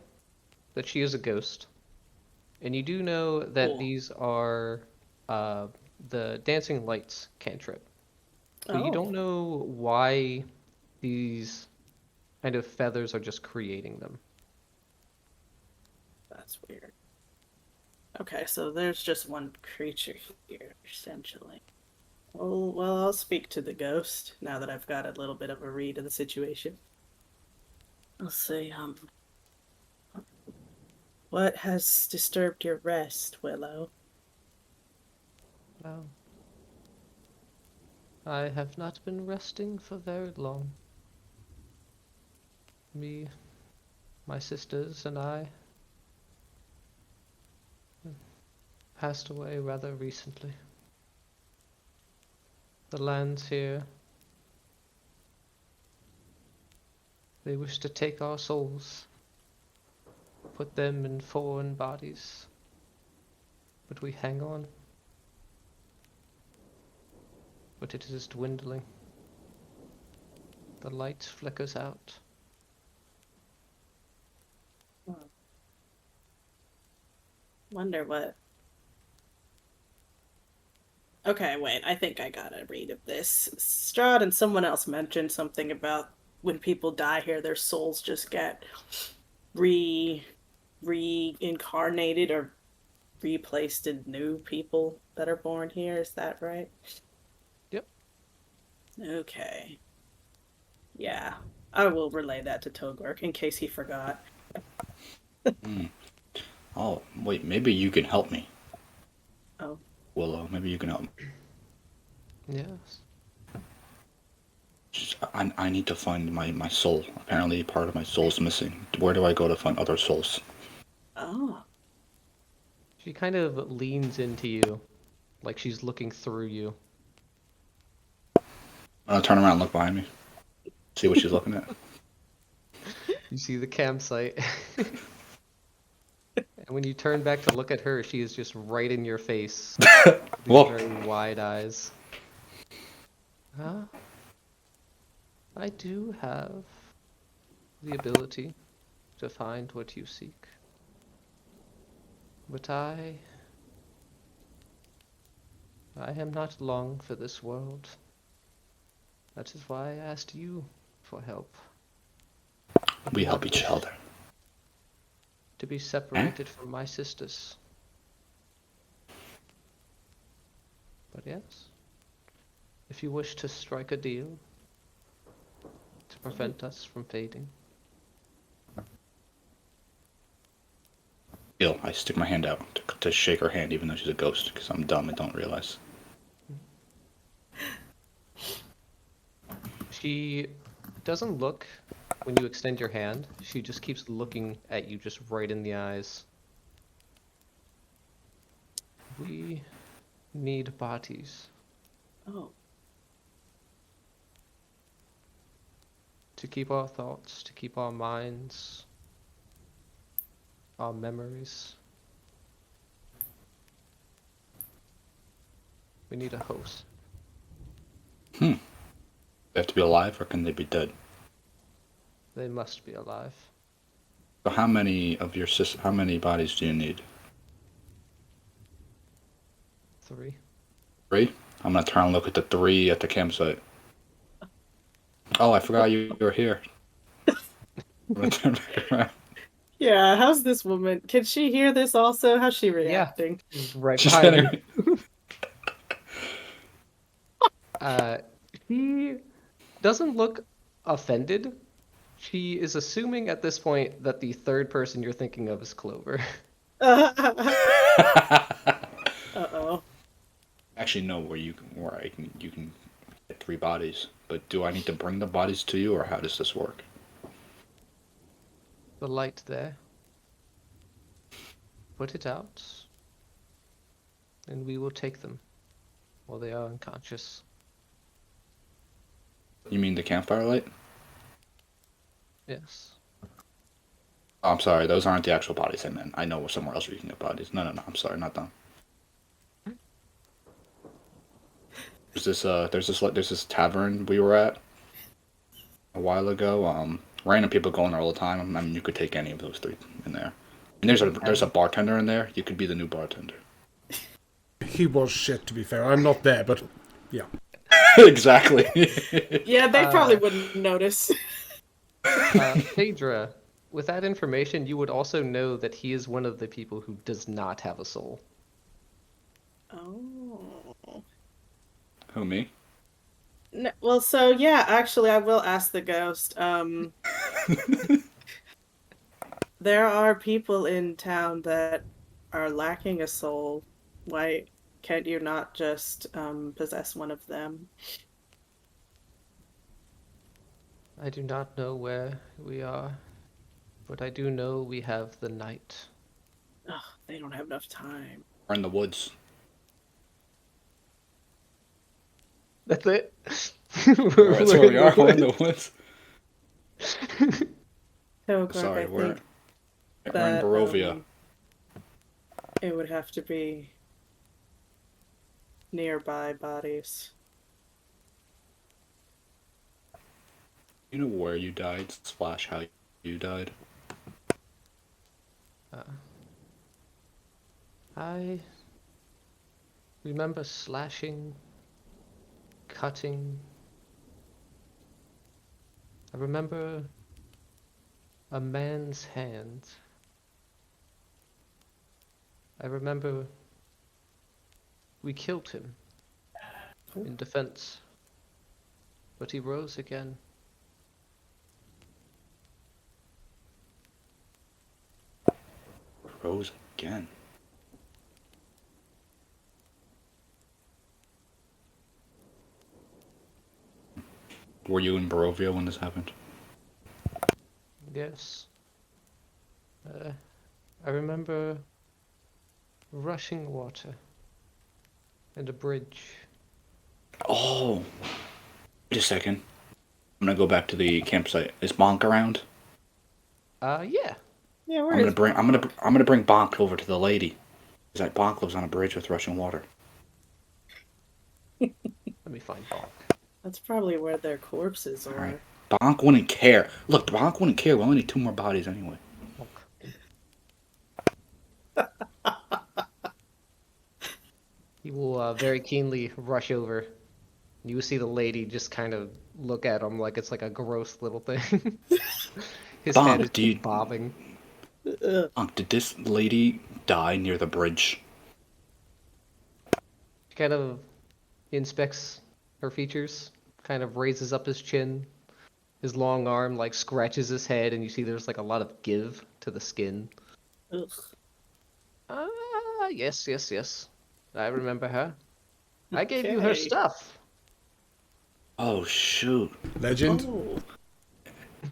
that she is a ghost, and you do know that Cool. these are the dancing lights cantrip. But you don't Oh, know why these kind of feathers are just creating them. that's weird. Okay, so there's just one creature here, essentially. Well, I'll speak to the ghost now that I've got a little bit of a read of the situation. I'll say, what has disturbed your rest, Willow? Well, I have not been resting for very long. Me, my sisters, and I passed away rather recently. The lands here, they wish to take our souls, put them in foreign bodies, but we hang on. But it is dwindling. The light flickers out. Wonder what. Okay, wait, I think I got a read of this. Strahd and someone else mentioned something about when people die here, their souls just get reincarnated or replaced in new people that are born here. Is that right? Yep. Okay. Yeah. I will relay that to Togork in case he forgot. Oh, wait, maybe you can help me. Oh. Willow, maybe you can help me. Yes. I need to find my soul. Apparently part of my soul is missing. Where do I go to find other souls? Oh. She kind of leans into you, like she's looking through you. I'll turn around and look behind me. See what she's looking at. You see the campsite. And when you turn back to look at her, she is just right in your face. These Whoa. very wide eyes. Huh? I do have the ability to find what you seek. But I am not long for this world. That is why I asked you for help. We help each other. To be separated from my sisters. But yes, if you wish to strike a deal to prevent us from fading. Deal. I stick my hand out to shake her hand, even though she's a ghost, because I'm dumb and don't realize. She doesn't look when you extend your hand. She just keeps looking at you just right in the eyes. We need bodies Oh. to keep our thoughts, to keep our minds, our memories. We need a host. They have to be alive, or can they be dead? They must be alive. So how many of your how many bodies do you need? 3. 3? I'm gonna try and look at the 3 at the campsite. Oh, I forgot you were here. I'm gonna turn back around. Yeah, how's this woman? Can she hear this also? How's she reacting? Right She's behind you. standing- She doesn't look offended. She is assuming at this point that the third person you're thinking of is Clover. Uh-oh. Actually, no. You can get 3 bodies, but do I need to bring the bodies to you, or how does this work? The light there. Put it out, and we will take them while they are unconscious. You mean the campfire light? Yes. Oh, I'm sorry. Those aren't the actual bodies I meant. I know somewhere else where you can get bodies. No. I'm sorry. Not them. There's this tavern we were at a while ago. Random people go in there all the time. I mean, you could take any of those 3 in there. And there's a bartender in there. You could be the new bartender. He was shit, to be fair. I'm not there, but yeah. Exactly. Yeah, they probably wouldn't notice. Phaedra, with that information, you would also know that he is one of the people who does not have a soul. Oh. Who, me? No, well, so yeah, actually, I will ask the ghost. There are people in town that are lacking a soul. Why can't you not just possess one of them? I do not know where we are, but I do know we have the night. Ugh, they don't have enough time. We're in the woods. That's it? That's where we are. We're in the woods. So, Greg, Sorry, I we're think in that Barovia. it would have to be nearby bodies. You know where you died / how you died? I remember slashing, cutting. I remember a man's hand. I remember we killed him in defense, but he rose again. Rose again. Were you in Barovia when this happened? Yes. I remember rushing water and a bridge. Oh, Wait a second. I'm gonna go back to the campsite. Is Bonk around? Yeah. Yeah, where I'm gonna is bring. Bonk? I'm gonna bring Bonk over to the lady. Cause that Bonk lives on a bridge with rushing water. Let me find Bonk. That's probably where their corpses are. All right. Bonk wouldn't care. Look, Bonk wouldn't care. We only need 2 more bodies anyway. He will very keenly rush over. You will see the lady just kind of look at him like it's like a gross little thing. His head is just bobbing. Bonk, did this lady die near the bridge? He kind of inspects her features, kind of raises up his chin. His long arm like scratches his head, and you see there's like a lot of give to the skin. Ugh. Yes. I remember her. I gave you her Okay. stuff. Oh shoot! Legend. Oh.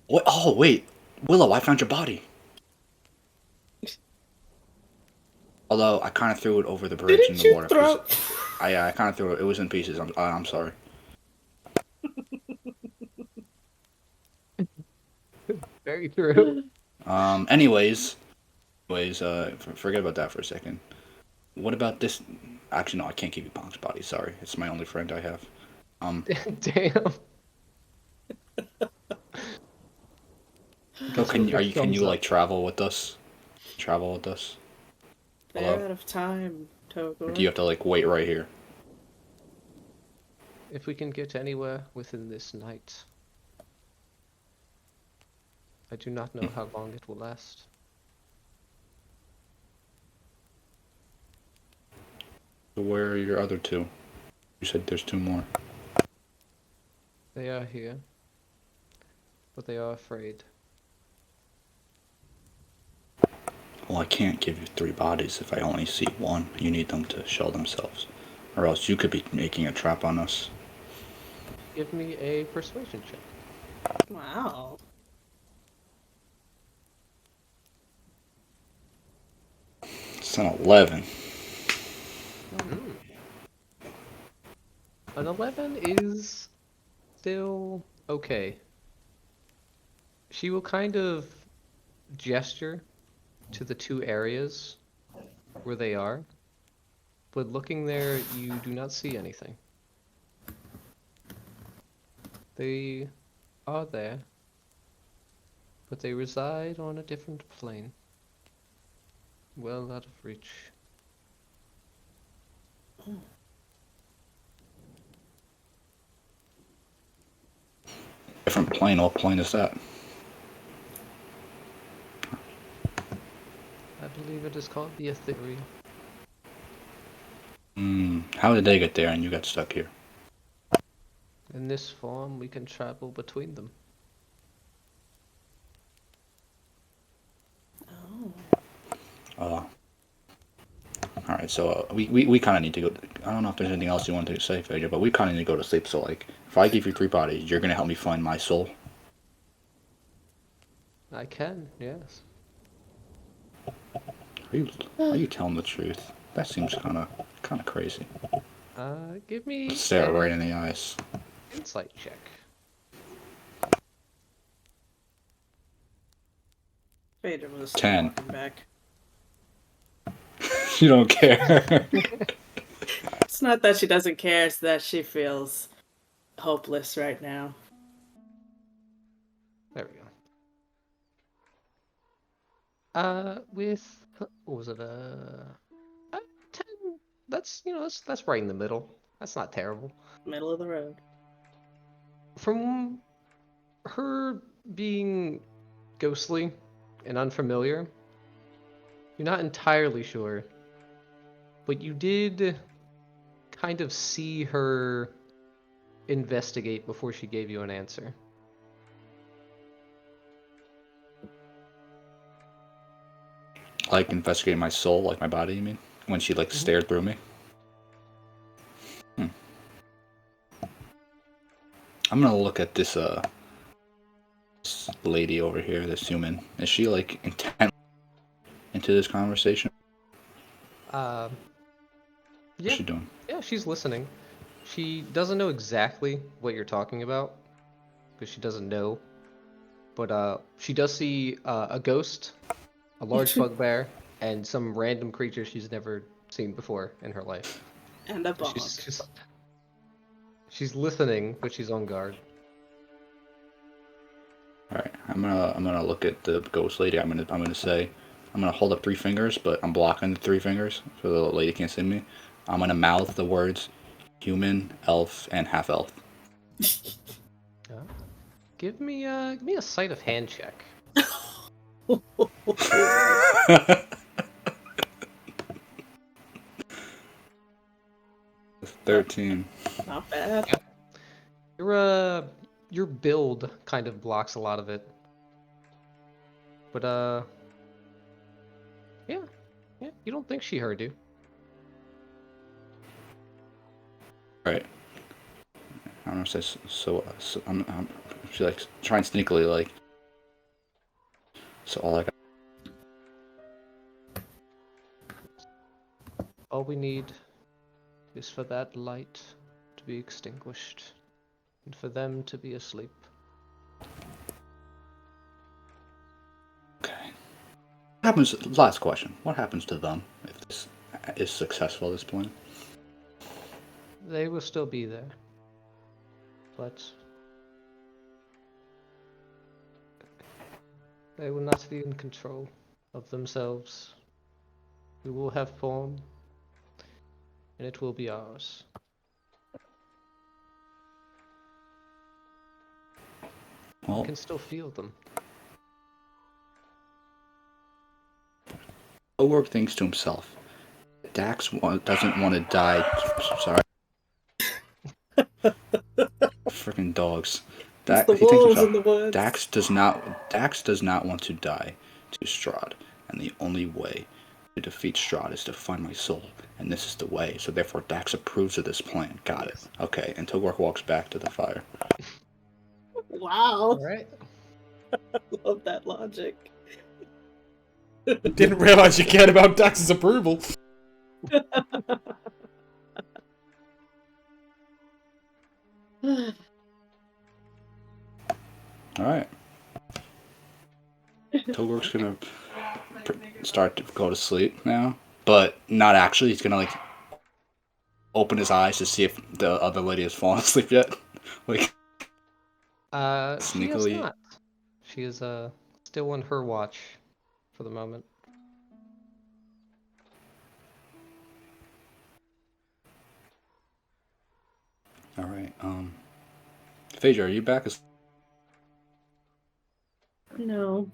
What? Oh wait, Willow, I found your body. Although I kind of threw it over the bridge in Didn't the you water. throw? I kind of threw it. It was in pieces. I'm sorry. Very true. Anyways, forget about that for a second. What about this? Actually, no, I can't give you Bonk's body. Sorry, it's my only friend I have. Damn. Oh, can you Thumbs up. like travel with us? Travel with us? They're Hello? out of time, Or Togor. do you have to like wait right here? If we can get anywhere within this night. I do not know how long it will last. So where are your other 2? You said there's 2 more. They are here, but they are afraid. Well, I can't give you 3 bodies if I only see 1. You need them to show themselves, or else you could be making a trap on us. Give me a persuasion check. Wow. It's an 11. An 11 is still okay. She will kind of gesture to the 2 areas where they are, but looking there, you do not see anything. They are there, but they reside on a different plane. Well out of reach. Different plane. What plane is that? I believe it is called the Ethereal. How did they get there and you got stuck here? In this form, we can travel between them. Oh. Alright, so we kind of need to go. I don't know if there's anything else you want to say, Phaedra, but we kind of need to go to sleep. So, like, if I give you 3 bodies, you're going to help me find my soul? I can, yes. Are you telling the truth? That seems kind of crazy. Give me Stare an right in the eyes. insight check. Vader was 10. walking back. You don't care. It's not that she doesn't care, it's that she feels hopeless right now. There we go. With what was it? 10. That's that's right in the middle. That's not terrible. Middle of the road. From her being ghostly and unfamiliar, you're not entirely sure, but you did kind of see her investigate before she gave you an answer. Like investigating my soul, like my body, you mean? When she like stared through me? I'm gonna look at this this lady over here, this human. Is she like intent into this conversation? Yeah. What's she doing? Yeah, she's listening. She doesn't know exactly what you're talking about, because she doesn't know. But she does see a ghost, a large bugbear, and some random creature she's never seen before in her life. And a So bog. she's listening, but she's on guard. All right, I'm gonna look at the ghost lady. I'm gonna hold up 3 fingers, but I'm blocking the 3 fingers so the lady can't see me. I'm gonna mouth the words human, elf, and half elf. Give me a sleight of hand check. 13. Not bad. Your build kind of blocks a lot of it. But yeah, you don't think she heard you. Right. I don't know if that's so she like trying sneakily like. So all I got. All we need is for that light to be extinguished, and for them to be asleep. Okay. What happens? Last question. What happens to them if this is successful? This plan. They will still be there, but they will not be in control of themselves. We will have form, and it will be ours. Well, You can still feel them. Ogorg thinks to himself, doesn't want to die. Sorry. Freaking dogs. It's the He thinks to wolves himself, in the woods. Dax does not want to die to Strahd, and the only way to defeat Strahd is to find my soul, and this is the way. So therefore, Dax approves of this plan. Got it. Okay. And Togork walks back to the fire. Wow. All right. Love that logic. Didn't realize you cared about Dax's approval. All right. Togork's gonna start to go to sleep now, but not actually. He's gonna like open his eyes to see if the other lady has fallen asleep yet. Like She has sneakily. not. She is still on her watch for the moment. All right. Phaedra, are you back? No.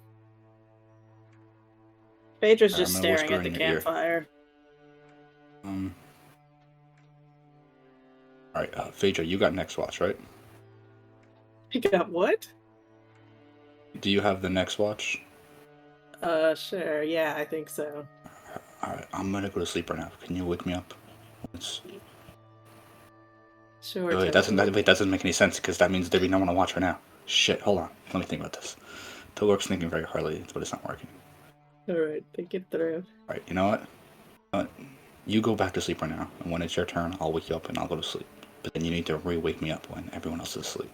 Phaedra's just I'm gonna staring whisper at the in your ear. campfire. All right, Phaedra, you got next watch, right? You got what? Do you have the next watch? Sure. Yeah, I think so. All right, I'm gonna go to sleep right now. Can you wake me up? Sure. Wait, that doesn't make any sense because that means there'd be no one to watch right now. Shit, hold on. Let me think about this. Togork's thinking very hardly, but it's not working. Alright, think it through. All right, you know what? You go back to sleep right now, and when it's your turn, I'll wake you up and I'll go to sleep. But then you need to re-wake me up when everyone else is asleep.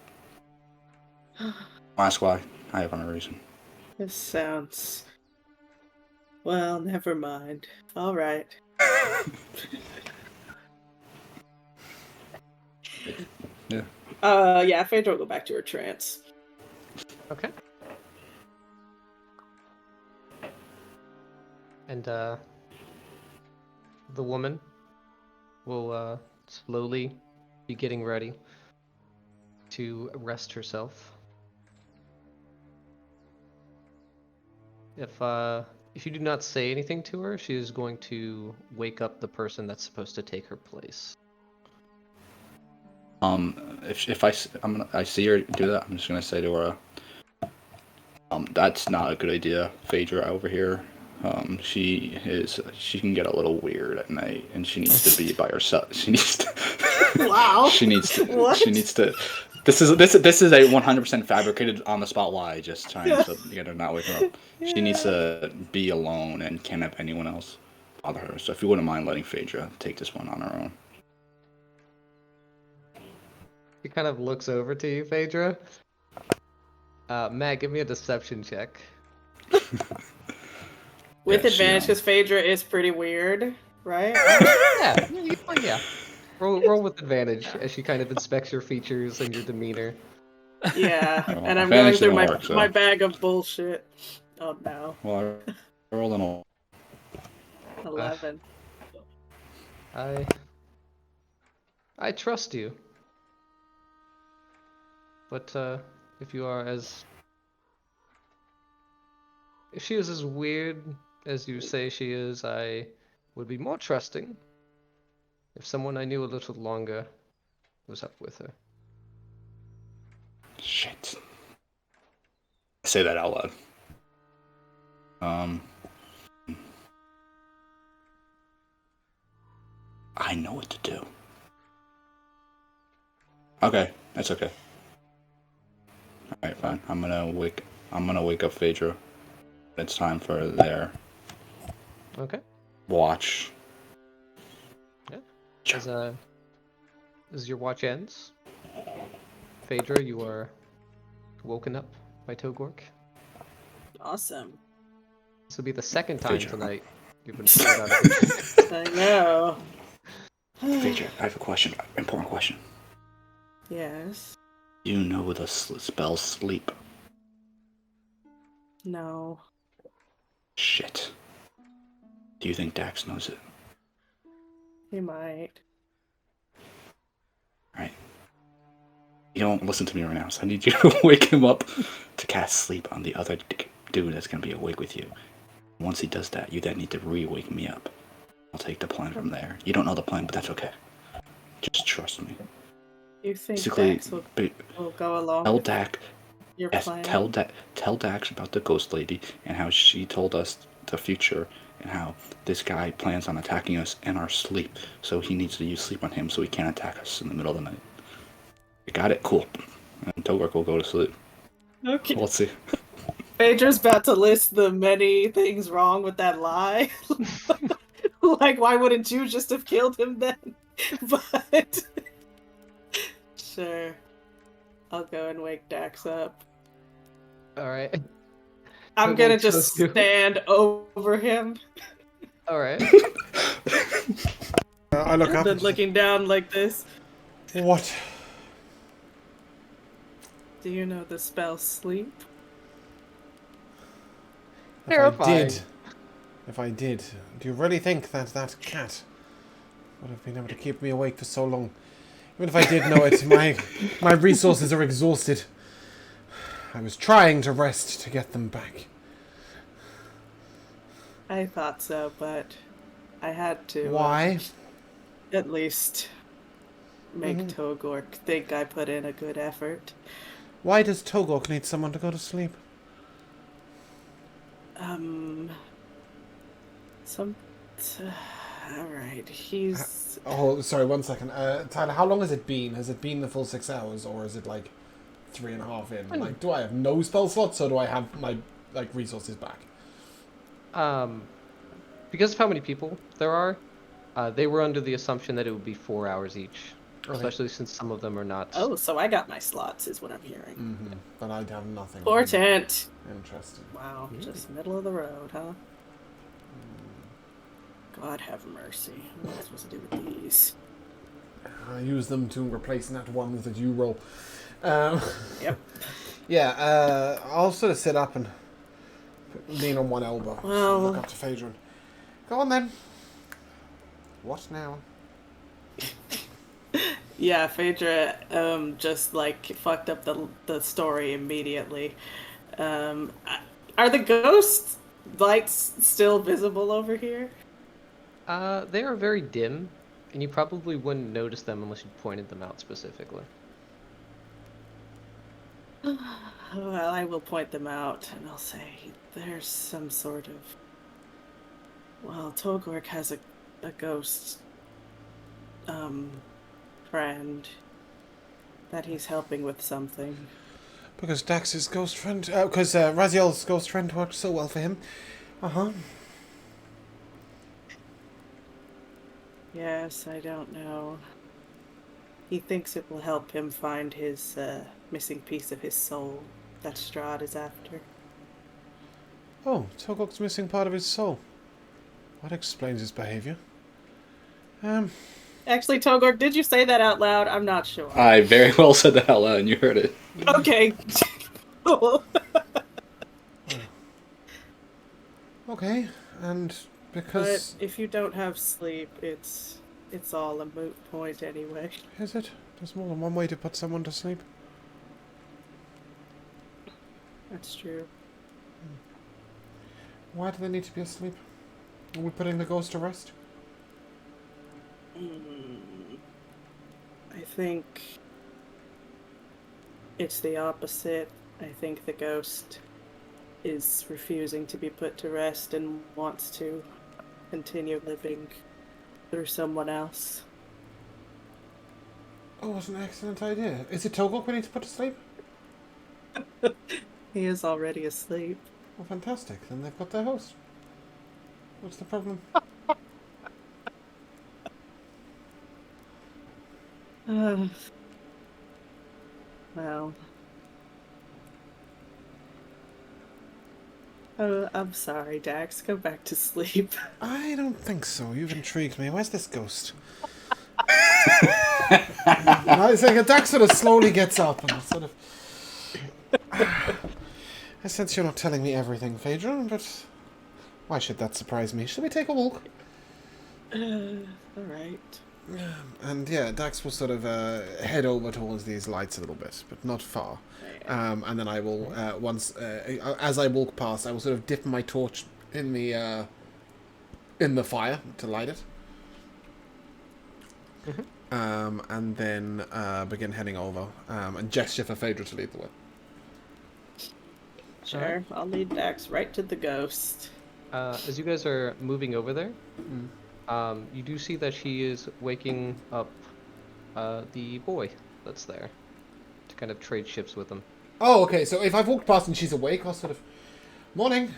Ask why. I have no reason. This sounds... Well, never mind. Alright. Yeah. Yeah, Phaedra will go back to her trance. Okay. And the woman will slowly be getting ready to rest herself. If you do not say anything to her, she is going to wake up the person that's supposed to take her place. If I see her do that, I'm just gonna say to her, that's not a good idea, Phaedra over here. She can get a little weird at night, and she needs to be by herself. She needs to. Wow. She needs to. What? She needs to. This is a 100% fabricated on the spot lie, just trying to get her not wake her up. Yeah. She needs to be alone and can't have anyone else bother her. So if you wouldn't mind letting Phaedra take this one on her own. He kind of looks over to you, Phaedra. Matt, give me a deception check. With Yeah, advantage, because Phaedra is pretty weird, right? Yeah. Roll with advantage as she kind of inspects your features and your demeanor. Yeah, Well, and I'm going advantage through didn't my work, so. my bag of bullshit. Oh no, Well, I rolled an 11. I trust you. But if you are as if she is as weird as you say she is, I would be more trusting if someone I knew a little longer was up with her. Shit. I say that out loud. I know what to do. Okay, that's okay. Alright, fine. I'm gonna wake up Phaedra. It's time for their Okay. watch. Yeah. As your watch ends, Phaedra, you are woken up by Togork. Awesome. This will be the second time Phaedra. tonight you've been pulled out of your sleep. I know. Phaedra, I have a question. Important question. Yes. You know the spell sleep. No. Shit. Do you think Dax knows it? He might. Right. You don't listen to me right now, so I need you to wake him up to cast sleep on the other dude that's gonna be awake with you. Once he does that, you then need to re-wake me up. I'll take the plan from there. You don't know the plan, but that's okay. Just trust me. You think Basically, Dax will go along tell with Dax. your Yes, plan? tell Dax about the ghost lady and how she told us the future and how this guy plans on attacking us in our sleep. So he needs to use sleep on him so he can't attack us in the middle of the night. You got it? Cool. And Togork will go to sleep. Okay. Let's see. Phaedra's about to list the many things wrong with that lie. Like, why wouldn't you just have killed him then? But sure. I'll go and wake Dax up. Alright. I'm Togork gonna tells just you. stand over him. Alright. I look up. Then And looking down like this. what? Do you know the spell sleep? Terrifying. If I did, do you really think that that cat would have been able to keep me awake for so long? Even if I did know it, my resources are exhausted. I was trying to rest to get them back. I thought so, but I had to Why? at least make Togork think I put in a good effort. Why does Togork need someone to go to sleep? Alright, he's... Oh, sorry, 1 second. Tyler, how long has it been? Has it been the full 6 hours, or is it like 3.5 in? Like, do I have no spell slots, or do I have my resources back? Because of how many people there are, they were under the assumption that it would be 4 hours each. Okay. Especially since some of them are not. Oh, so I got my slots, is what I'm hearing. Mm-hmm. But I'd have nothing. Important! Interesting. Wow, just middle of the road, huh? God have mercy. What am I supposed to do with these? I use them to replace nat ones that you roll. Yep. Yeah, I'll sort of sit up and lean on one elbow. Well... Look up to Phaedra. Go on then. What now? Yeah, Phaedra just like fucked up the story immediately. Are the ghost lights still visible over here? They are very dim, and you probably wouldn't notice them unless you pointed them out specifically. Well, I will point them out, and I'll say there's some sort of... Well, Togork has a ghost friend that he's helping with something. Because Dax's ghost friend... Because Raziel's ghost friend worked so well for him. Uh-huh. Yes, I don't know. He thinks it will help him find his missing piece of his soul that Strahd is after. Oh, Togok's missing part of his soul. That explains his behavior. Actually, Togok, did you say that out loud? I'm not sure. I very well said that out loud, and you heard it. Okay. Cool. Okay, and But because... if you don't have sleep, it's all a moot point anyway. Is it? There's more than one way to put someone to sleep. That's true. Why do they need to be asleep? Are we putting the ghost to rest? I think it's the opposite. I think the ghost is refusing to be put to rest and wants to continue living through someone else. Oh, that's an excellent idea. Is it Togok we need to put to sleep? He is already asleep. Oh, fantastic. Then they've got their host. What's the problem? Well. Oh, I'm sorry, Dax. Go back to sleep. I don't think so. You've intrigued me. Where's this ghost? I think Dax sort of slowly gets up and sort of... I sense you're not telling me everything, Phaedra, but why should that surprise me? Shall we take a walk? Alright. And yeah, Dax will sort of head over towards these lights a little bit, but not far. And then I will, as I walk past, I will sort of dip my torch in the fire to light it. And then begin heading over and gesture for Phaedra to lead the way. Sure, I'll lead Dax right to the ghost. As you guys are moving over there, you do see that she is waking up the boy that's there to kind of trade shifts with him. Oh, okay, so if I've walked past and she's awake, I'll sort of... Morning!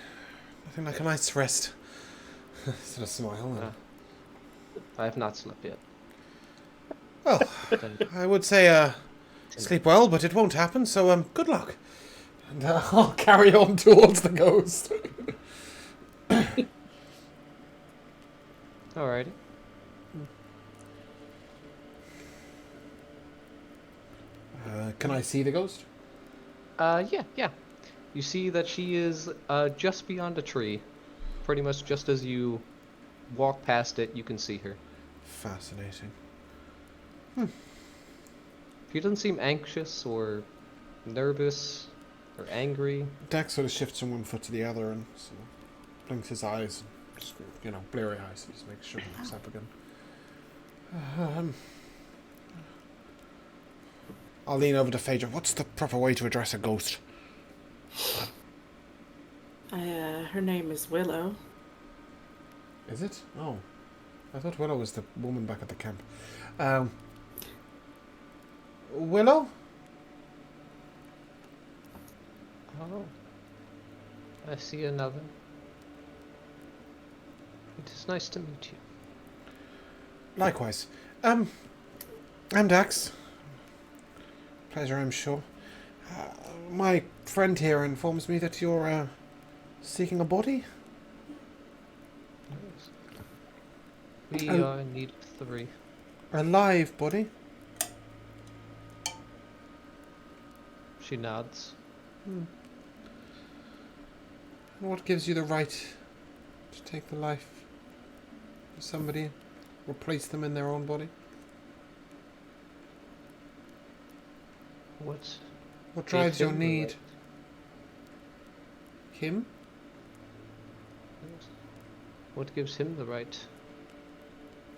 Nothing like a night's rest. Sort of smile. And... I have not slept yet. Well, I would say sleep well, but it won't happen, so good luck. And I'll carry on towards the ghost. Alrighty. Can I see the ghost? Yeah. You see that she is just beyond a tree. Pretty much just as you walk past it, you can see her. Fascinating. She doesn't seem anxious or nervous or angry. Dax sort of shifts from one foot to the other and sort of blinks his eyes. Just, bleary eyes. Just make sure he looks up again. I'll lean over to Phaedra. What's the proper way to address a ghost? Her name is Willow. Is it? Oh. I thought Willow was the woman back at the camp. Willow? Oh. I see another. It is nice to meet you. Likewise. I'm Dax. Pleasure, I'm sure. My friend here informs me that you're seeking a body? We are in need of 3. A live body? She nods. And what gives you the right to take the life of somebody and replace them in their own body? What drives your him the need? right? Him? What gives him the right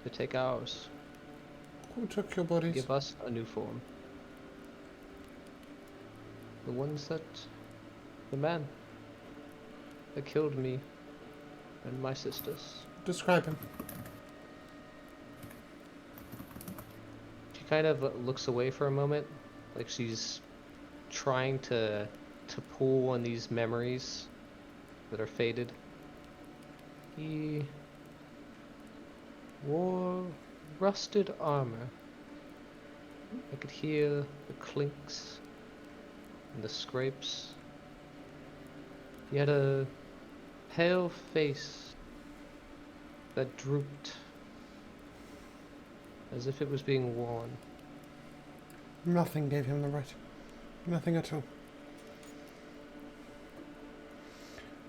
to take ours? Who took your bodies? Give us a new form. The ones that... The man that killed me and my sisters. Describe him. She kind of looks away for a moment, like she's trying to pull on these memories that are faded. He wore rusted armor I could hear the clinks and the scrapes. He had a pale face that drooped as if it was being worn. Nothing gave him the right. Nothing at all.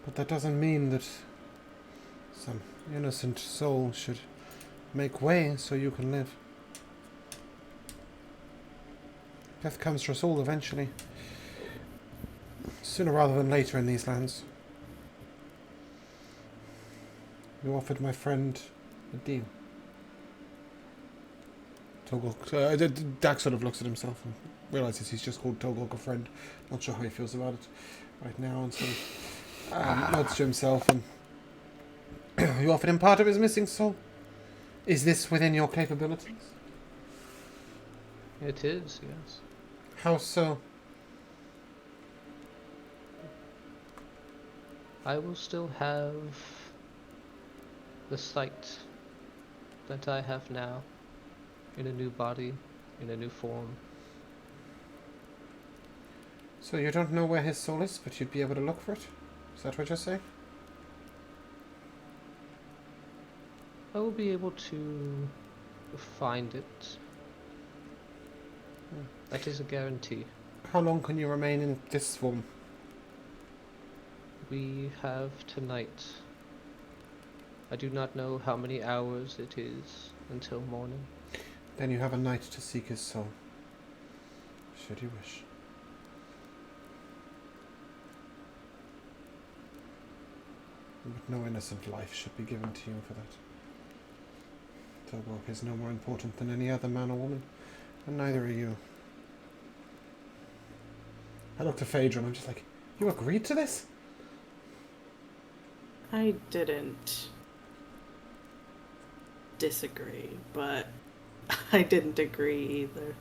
But that doesn't mean that some innocent soul should make way so you can live. Death comes for us all eventually. Sooner rather than later in these lands. You offered my friend a deal. Togok, Dax sort of looks at himself and realizes he's just called Togok a friend. Not sure how he feels about it right now, and so nods to himself and you offered him part of his missing soul. Is this within your capabilities? It is, yes. How so? I will still have the sight that I have now, in a new body, in a new form. So you don't know where his soul is, but you'd be able to look for it? Is that what you're saying? I will be able to find it. That is a guarantee. How long can you remain in this form? We have tonight. I do not know how many hours it is until morning. Then you have a night to seek his soul. Should you wish. But no innocent life should be given to you for that. Togok is no more important than any other man or woman, and neither are you. I look to Phaedra and I'm just like, you agreed to this? I didn't disagree, but I didn't agree either.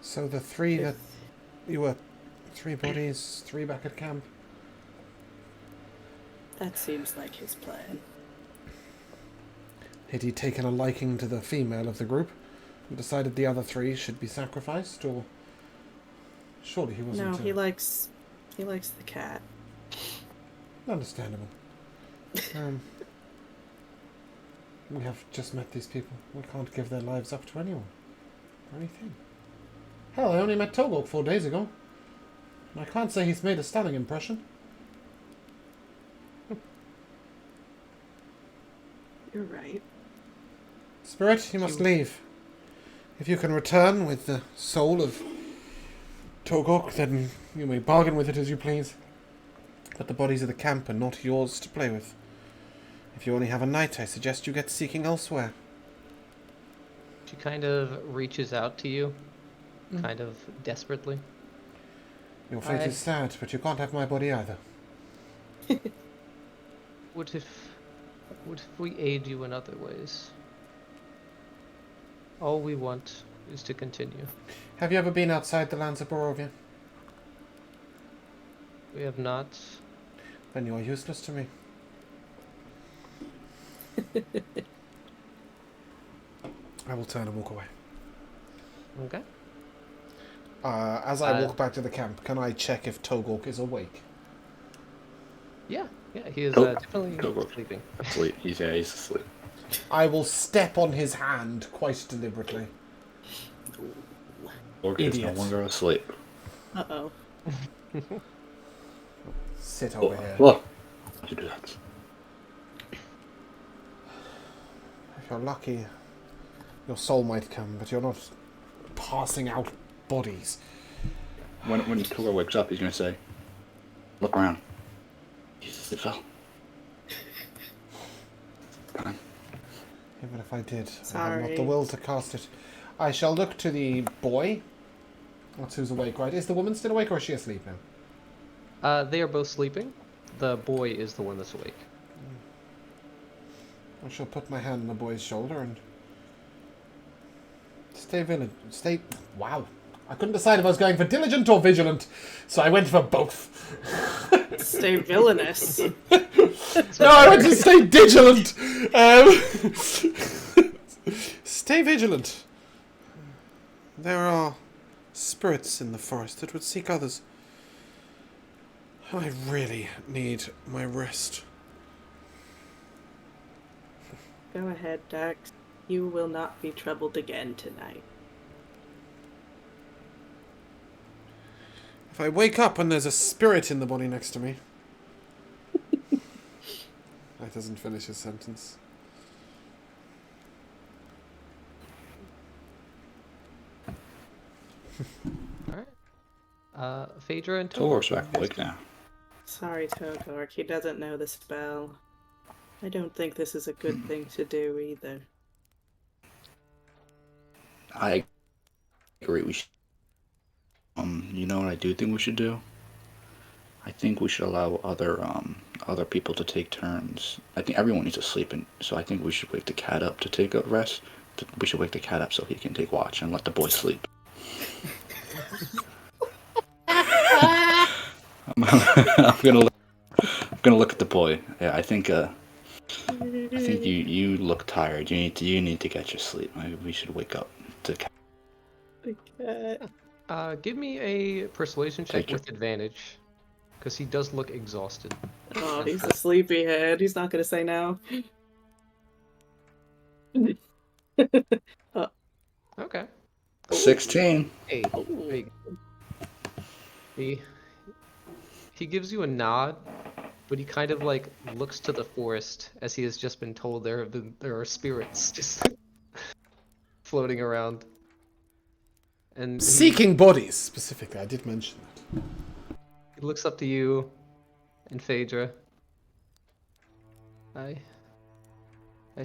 So the three that you were, 3 bodies, 3 back at camp. That seems like his plan. Had he taken a liking to the female of the group and decided the other 3 should be sacrificed, or surely he wasn't? No, he likes the cat. Understandable. We have just met these people. We can't give their lives up to anyone or anything. Hell, I only met Togok 4 days ago. And I can't say he's made a stunning impression. You're right. Spirit, you must leave. If you can return with the soul of Togok, then you may bargain with it as you please. But the bodies of the camp are not yours to play with. If you only have a night, I suggest you get seeking elsewhere. She kind of reaches out to you, kind of desperately. Your fate is sad, but you can't have my body either. What if we aid you in other ways? All we want is to continue. Have you ever been outside the lands of Barovia? We have not. Then you are useless to me. I will turn and walk away. Okay. As I walk back to the camp, can I check if Togok is awake? Yeah, he is Nope. definitely sleeping. Asleep. He's asleep. I will step on his hand quite deliberately. Orc is no Idiot. longer asleep. Uh-oh. Sit over here. Look. You do that. If you're lucky, your soul might come, but you're not passing out bodies. When Togor wakes up, he's gonna say, "Look around. Jesus, it fell." Even if I did, I have Sorry. not the will to cast it. I shall look to the boy. That's who's awake, right? Is the woman still awake, or is she asleep now? They are both sleeping. The boy is the one that's awake. I shall put my hand on the boy's shoulder and Wow. I couldn't decide if I was going for diligent or vigilant, so I went for both. Stay villainous. No, I went to stay vigilant. Stay vigilant. There are spirits in the forest that would seek others. I really need my rest. Go ahead, Dax. You will not be troubled again tonight. If I wake up and there's a spirit in the body next to me... That doesn't finish his sentence. Alright. Phaedra and Tor's Togor. back awake now. Sorry, Togork. He doesn't know the spell. I don't think this is a good thing to do either. I agree. We should. You know what I do think we should do? I think we should allow other people to take turns. I think everyone needs to sleep, and so I think we should wake the cat up to take a rest. We should wake the cat up so he can take watch and let the boy sleep. I'm gonna look at the boy. Yeah, I think you look tired. You need to get your sleep. We should wake up the cat. Give me a persuasion check Take your- with advantage, because he does look exhausted. Oh, he's a sleepyhead. He's not gonna say no. Okay. 16. Hey, hey. He gives you a nod, but he kind of like looks to the forest as he has just been told there are spirits just floating around. And Seeking bodies, specifically. I did mention that. he looks up to you and Phaedra. I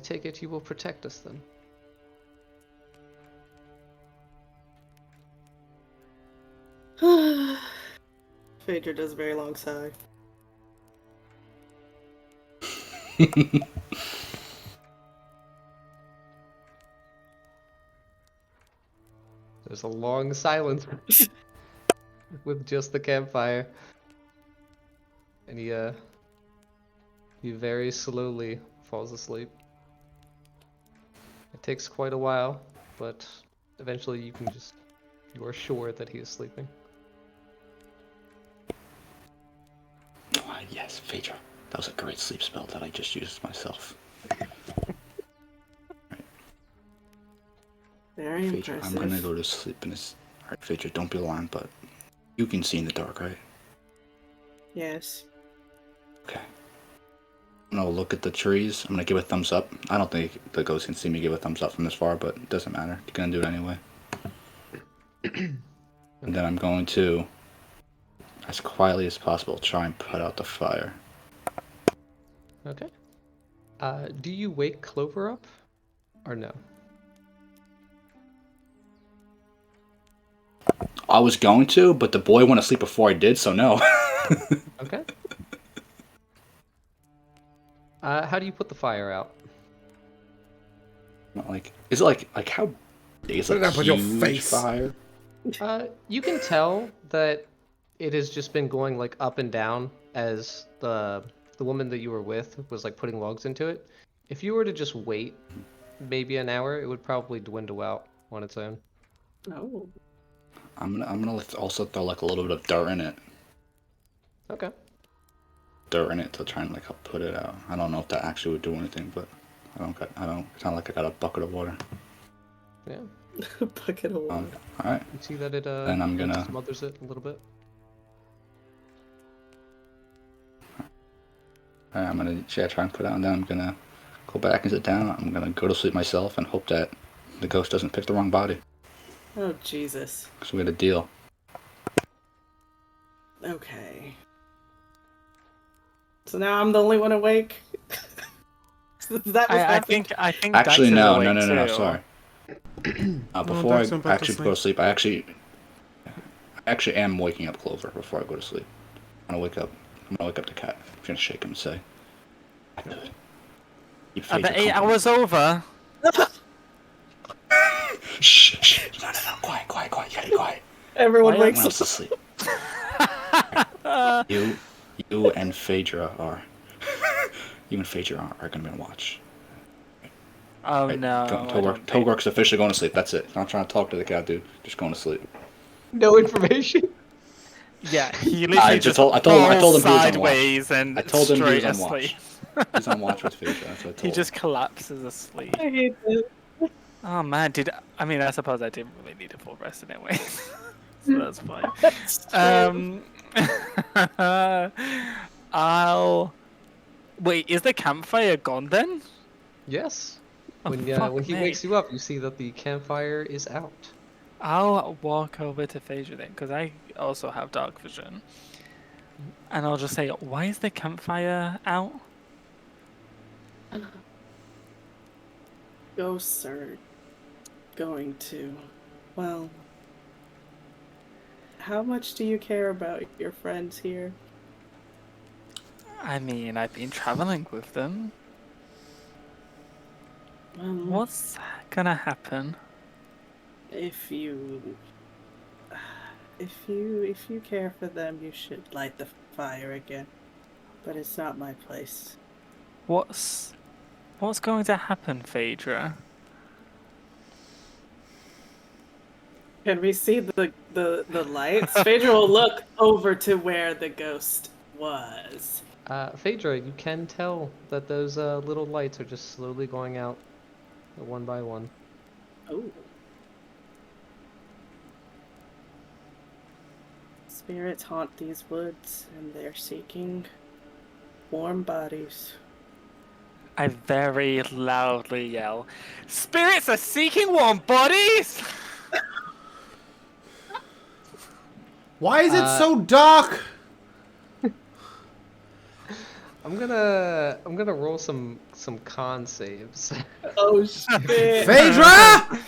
take it you will protect us then. Phaedra does a very long sigh. There's a long silence with just the campfire. And he very slowly falls asleep. It takes quite a while, but eventually you are sure that he is sleeping. Yes, Phaedra. That was a great sleep spell that I just used myself. Very Phaedra, impressive. I'm gonna go to sleep in this. Alright, Phaedra, don't be alarmed, but you can see in the dark, right? Yes. Okay. I'm gonna look at the trees. I'm gonna give a thumbs up. I don't think the ghost can see me give a thumbs up from this far, but it doesn't matter. You're gonna do it anyway. And then I'm going to, as quietly as possible, try and put out the fire. Okay. Do you wake Clover up? Or no? I was going to, but the boy went to sleep before I did, so no. Okay. How do you put the fire out? Like, is it like how big is Put it? it up with your Huge face. Fire? You can tell that it has just been going like up and down as the woman that you were with was like putting logs into it. If you were to just wait maybe an hour, it would probably dwindle out on its own. Oh. I'm gonna also throw like a little bit of dirt in it. Okay. Dirt in it to try and like help put it out. I don't know if that actually would do anything, but I don't. It's not like I got a bucket of water. Yeah. Bucket of water. All right. You see that it Then I'm gonna- smothers it a little bit. Alright, I'm gonna try and put it out, and then I'm gonna go back and sit down. I'm gonna go to sleep myself and hope that the ghost doesn't pick the wrong body. Oh, Jesus. Cause we had a deal. Okay. So now I'm the only one awake? Is that what's I happening? think Actually, Dax is no, awake no. too. Sorry. Before Dax went I back to actually go to sleep, I actually am waking up Clover before I go to sleep. I'm gonna wake up the cat. I'm gonna shake him and say, "I knew it." Keep Are Phaedra the 8 company." hours over? Shh. No. Quiet. You gotta be quiet. Everyone Why wakes Everyone else up. is asleep. You and Phaedra are. You and Phaedra are gonna be on watch. Oh Right, no. Togork's officially going to sleep. That's it. Not trying to talk to the cat, dude. Just going to sleep. No information. Yeah, he I literally just just told him he was on watch. sideways and I told him he straight was on asleep. watch. He's on watch with Phaedra. That's what I told He him. just collapses asleep. I hate this. Oh man, I suppose I didn't really need a full rest anyway. So that's fine. I'll wait, is the campfire gone then? Yes. Oh, When fuck when he me. wakes you up, you see that the campfire is out. I'll walk over to Phaedra then, because I also have dark vision. And I'll just say, why is the campfire out? Ghosts are going to. Well, how much do you care about your friends here? I mean, I've been traveling with them. What's gonna happen? If you care for them, you should light the fire again. But it's not my place. What's going to happen, Phaedra? Can we see the lights? Phaedra will look over to where the ghost was. Phaedra, you can tell that those little lights are just slowly going out, one by one. Oh. Spirits haunt these woods, and they're seeking warm bodies. I very loudly yell, "Spirits are seeking warm bodies!" Why is it so dark? I'm gonna roll some con saves. Oh shit! Phaedra!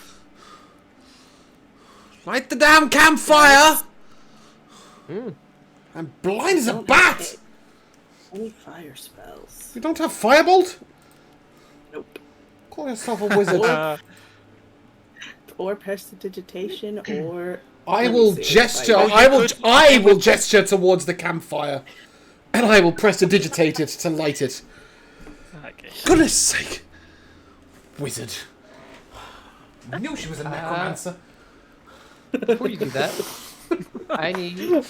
Light the damn campfire! I'm blind as a bat! Any fire spells? You don't have firebolt? Nope. Call yourself a wizard. Or prestidigitation, or I let me will see if gesture. I- I will gesture towards the campfire, and I will prestidigitate it to light it. Okay. Goodness sake, wizard! I knew she was a necromancer. Before you do that, I need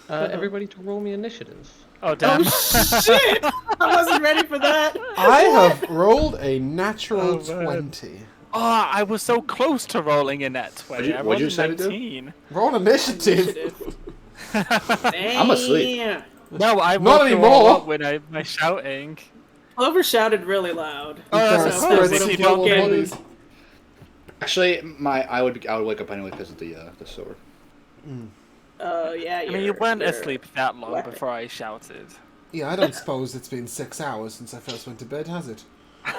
everybody to roll me initiative. Oh damn! Oh shit! I wasn't ready for that. I have rolled a natural Oh, man. 20. Oh, I was so close to rolling a net 20. I What'd rolled you a say to do? 19. Roll initiative. I'm asleep. Damn. No, I Not woke you all anymore. up when I was shouting. Clover shouted really loud. Oh, There that's are So cool. spirits If of you warm don't get- bodies. Actually, I would wake up anyway because of the sword. Yeah. I mean, you weren't your asleep that long weapon. before I shouted. Yeah, I don't suppose it's been 6 hours since I first went to bed, has it?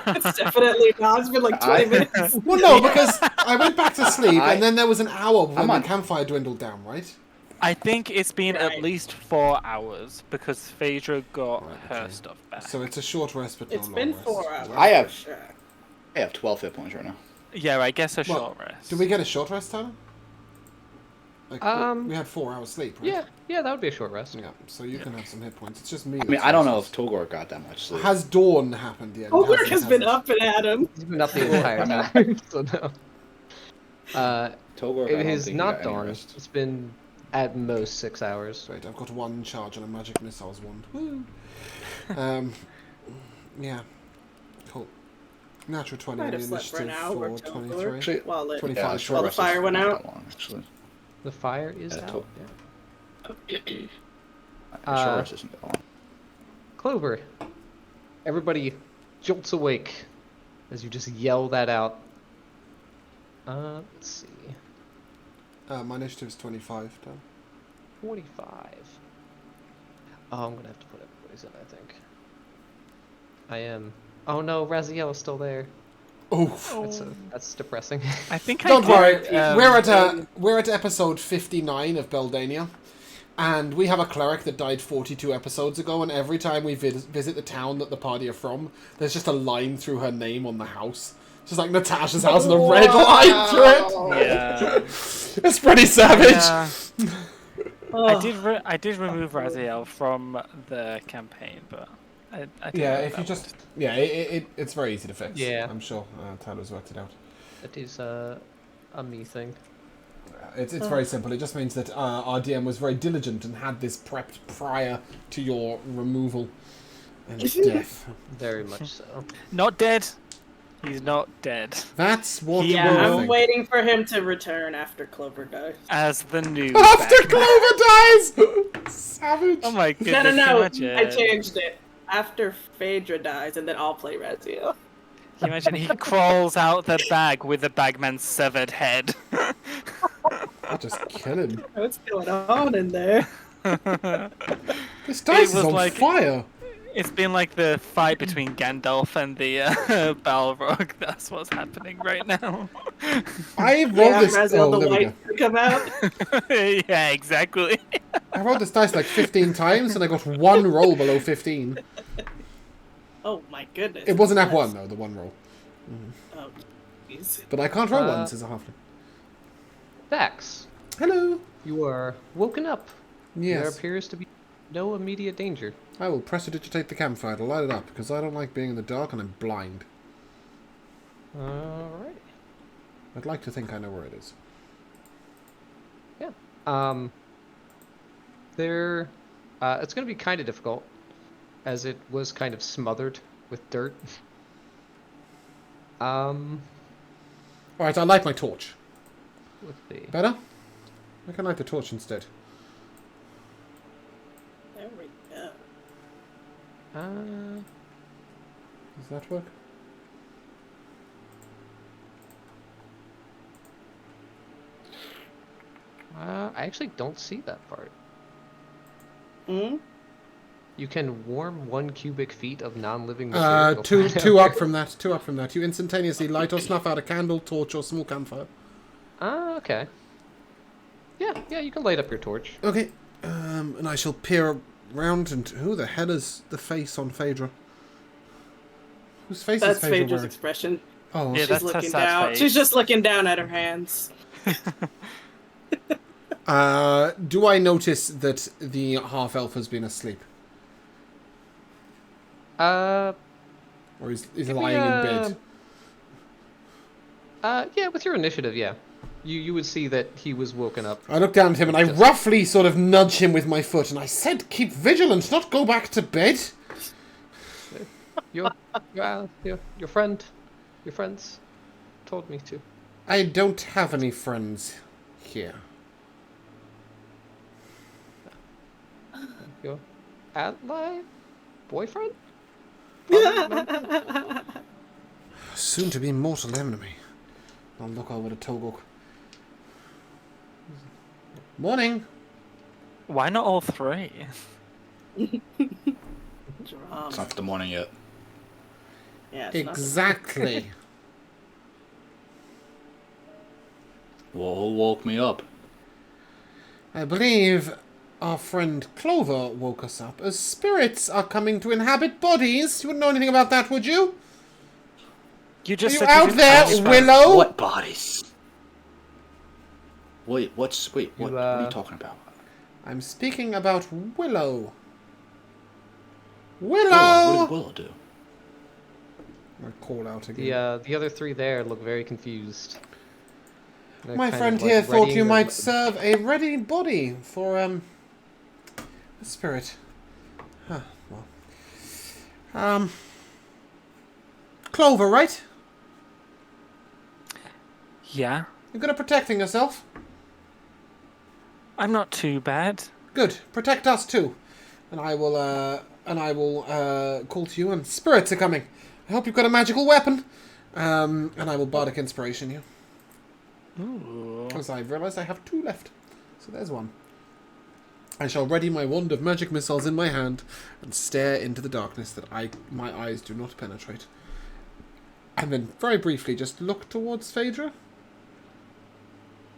It's definitely not. It's been like 20 minutes. Well, no, because I went back to sleep, I- and then there was an hour when I'm the on- campfire dwindled down, right? I think it's been Right. at least 4 hours because Phaedra got her okay. stuff back. So it's a short rest, but no It's long been rest. 4 hours. I have- for sure. I have 12 hit points right now. Yeah, I guess a Well, short rest. Did we get a short rest, Tyler? Like, we had 4 hours sleep, right? Yeah, that would be a short rest. Yeah, so you can have some hit points. It's just me. I mean, I don't know if Togor got that much sleep. Has dawn happened yet? It Ogric hasn't, has been has it? up and at him. He's been up the entire time, so no. Togor, I It don't is think he not got any dawn. rest. It's been at most 6 hours. Right, I've got 1 charge on a magic missiles wand. Woo! Yeah. Cool. Natural 20 Might on the have slept for an initiative hour. for Till 23. Actually, While it, 25. Yeah, the short the rest fire is went not out? that long, actually. The fire is Yeah, out. Yeah. The short rest isn't that long. Clover, everybody jolts awake as you just yell that out. Let's see. My initiative is 25, Dan. 45. Oh, I'm gonna have to put everybody's in, I think. I am. Oh no, Raziel is still there. Oof. That's depressing. I think Don't I worry, did, we're at episode 59 of Beldania, and we have a cleric that died 42 episodes ago, and every time we visit the town that the party are from, there's just a line through her name on the house. Just like Natasha's house and a red line through it. Yeah. It's pretty savage. Yeah. Oh, I did remove Raziel from the campaign, but I don't Yeah, know if you that just... one. Yeah, it's very easy to fix. Yeah. I'm sure Tyler's worked it out. That is a me thing. It's very simple. It just means that our DM was very diligent and had this prepped prior to your removal and death. Very much so. Not dead. He's not dead. That's what Yeah, we I'm think. waiting for him to return after Clover dies. As the new. After Batman. Clover dies! Savage! Oh my goodness! No. Imagine. I changed it. After Phaedra dies, and then I'll play Razio. Can you imagine he crawls out the bag with the bagman's severed head. I'll just kill him. What's going on in there? This dice is was on like- fire! It's been like the fight between Gandalf and the Balrog. That's what's happening right now. I rolled Yeah, this... Razio Oh, the there we go. White to come out. Yeah, exactly. I rolled this dice like 15 times and I got one roll below 15. Oh my goodness. It wasn't at one though, the one roll. Oh, jeez. But I can't roll Uh, once as a halfling. Dax, Hello! you are woken up. There Yes. appears to be no immediate danger. I will prestidigitate the campfire to light it up because I don't like being in the dark and I'm blind. Alright. I'd like to think I know where it is. Yeah. It's going to be kind of difficult, as it was kind of smothered with dirt. Alright, I light my torch. With the Better? I can light the torch instead. There we go. Does that work? I actually don't see that part. Hmm? You can warm 1 cubic feet of non-living material. Two up from that. Two up from that. You instantaneously light or snuff out a candle, torch, or small campfire. Ah, okay. Yeah, you can light up your torch. Okay. And I shall peer around and... Who the hell is the face on Phaedra? Whose face That's is Phaedra Phaedra's wearing? expression. Oh, Yeah, She's that's looking Tessa's down. face. She's just looking down at her hands. do I notice that the half-elf has been asleep? Or he's Give me lying in bed? Yeah, with your initiative, yeah. You would see that he was woken up. I look down at him and I Just- roughly sort of nudge him with my foot and I said keep vigilant, not go back to bed. Your friends told me to. I don't have any friends here. Your ally? Boyfriend? Soon to be mortal enemy. I'll look over to Togok. Morning. Why not all three? Drama. It's not the morning yet. Yeah, it's not- Exactly. Well, who woke me up? I believe our friend Clover woke us up. As spirits are coming to inhabit bodies. You wouldn't know anything about that, would you? You Are just you said out didn't there, have Willow? What bodies? Wait, what are you talking about? I'm speaking about Willow. Willow, Willow! what did Willow do? I call out again. The other three there look very confused. They're My kind of, friend like, here thought readying you their might weapons. serve a ready body for, a spirit. Huh, well. Clover, right? Yeah, You're good at protecting yourself? I'm not too bad. Good. Protect us too. And I will call to you, and spirits are coming. I hope you've got a magical weapon. And I will bardic inspiration you. Ooh. As I've realised I have 2 left. So there's 1. I shall ready my wand of magic missiles in my hand and stare into the darkness that my eyes do not penetrate. And then very briefly just look towards Phaedra.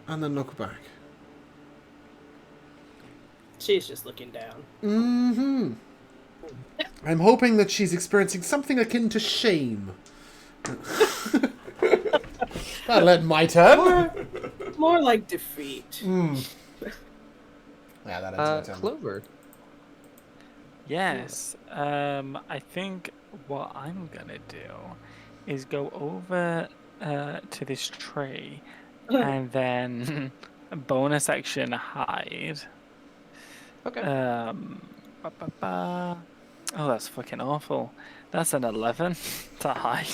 And then look back. She's just looking down. Mm-hmm. I'm hoping that she's experiencing something akin to shame. That'll end my turn. More like defeat. Yeah, that ends my turn. Clover. Yes. I think what I'm gonna do is go over to this tree and then bonus action hide. Okay. Ba, ba, ba. Oh, that's fucking awful. That's an 11 to hide.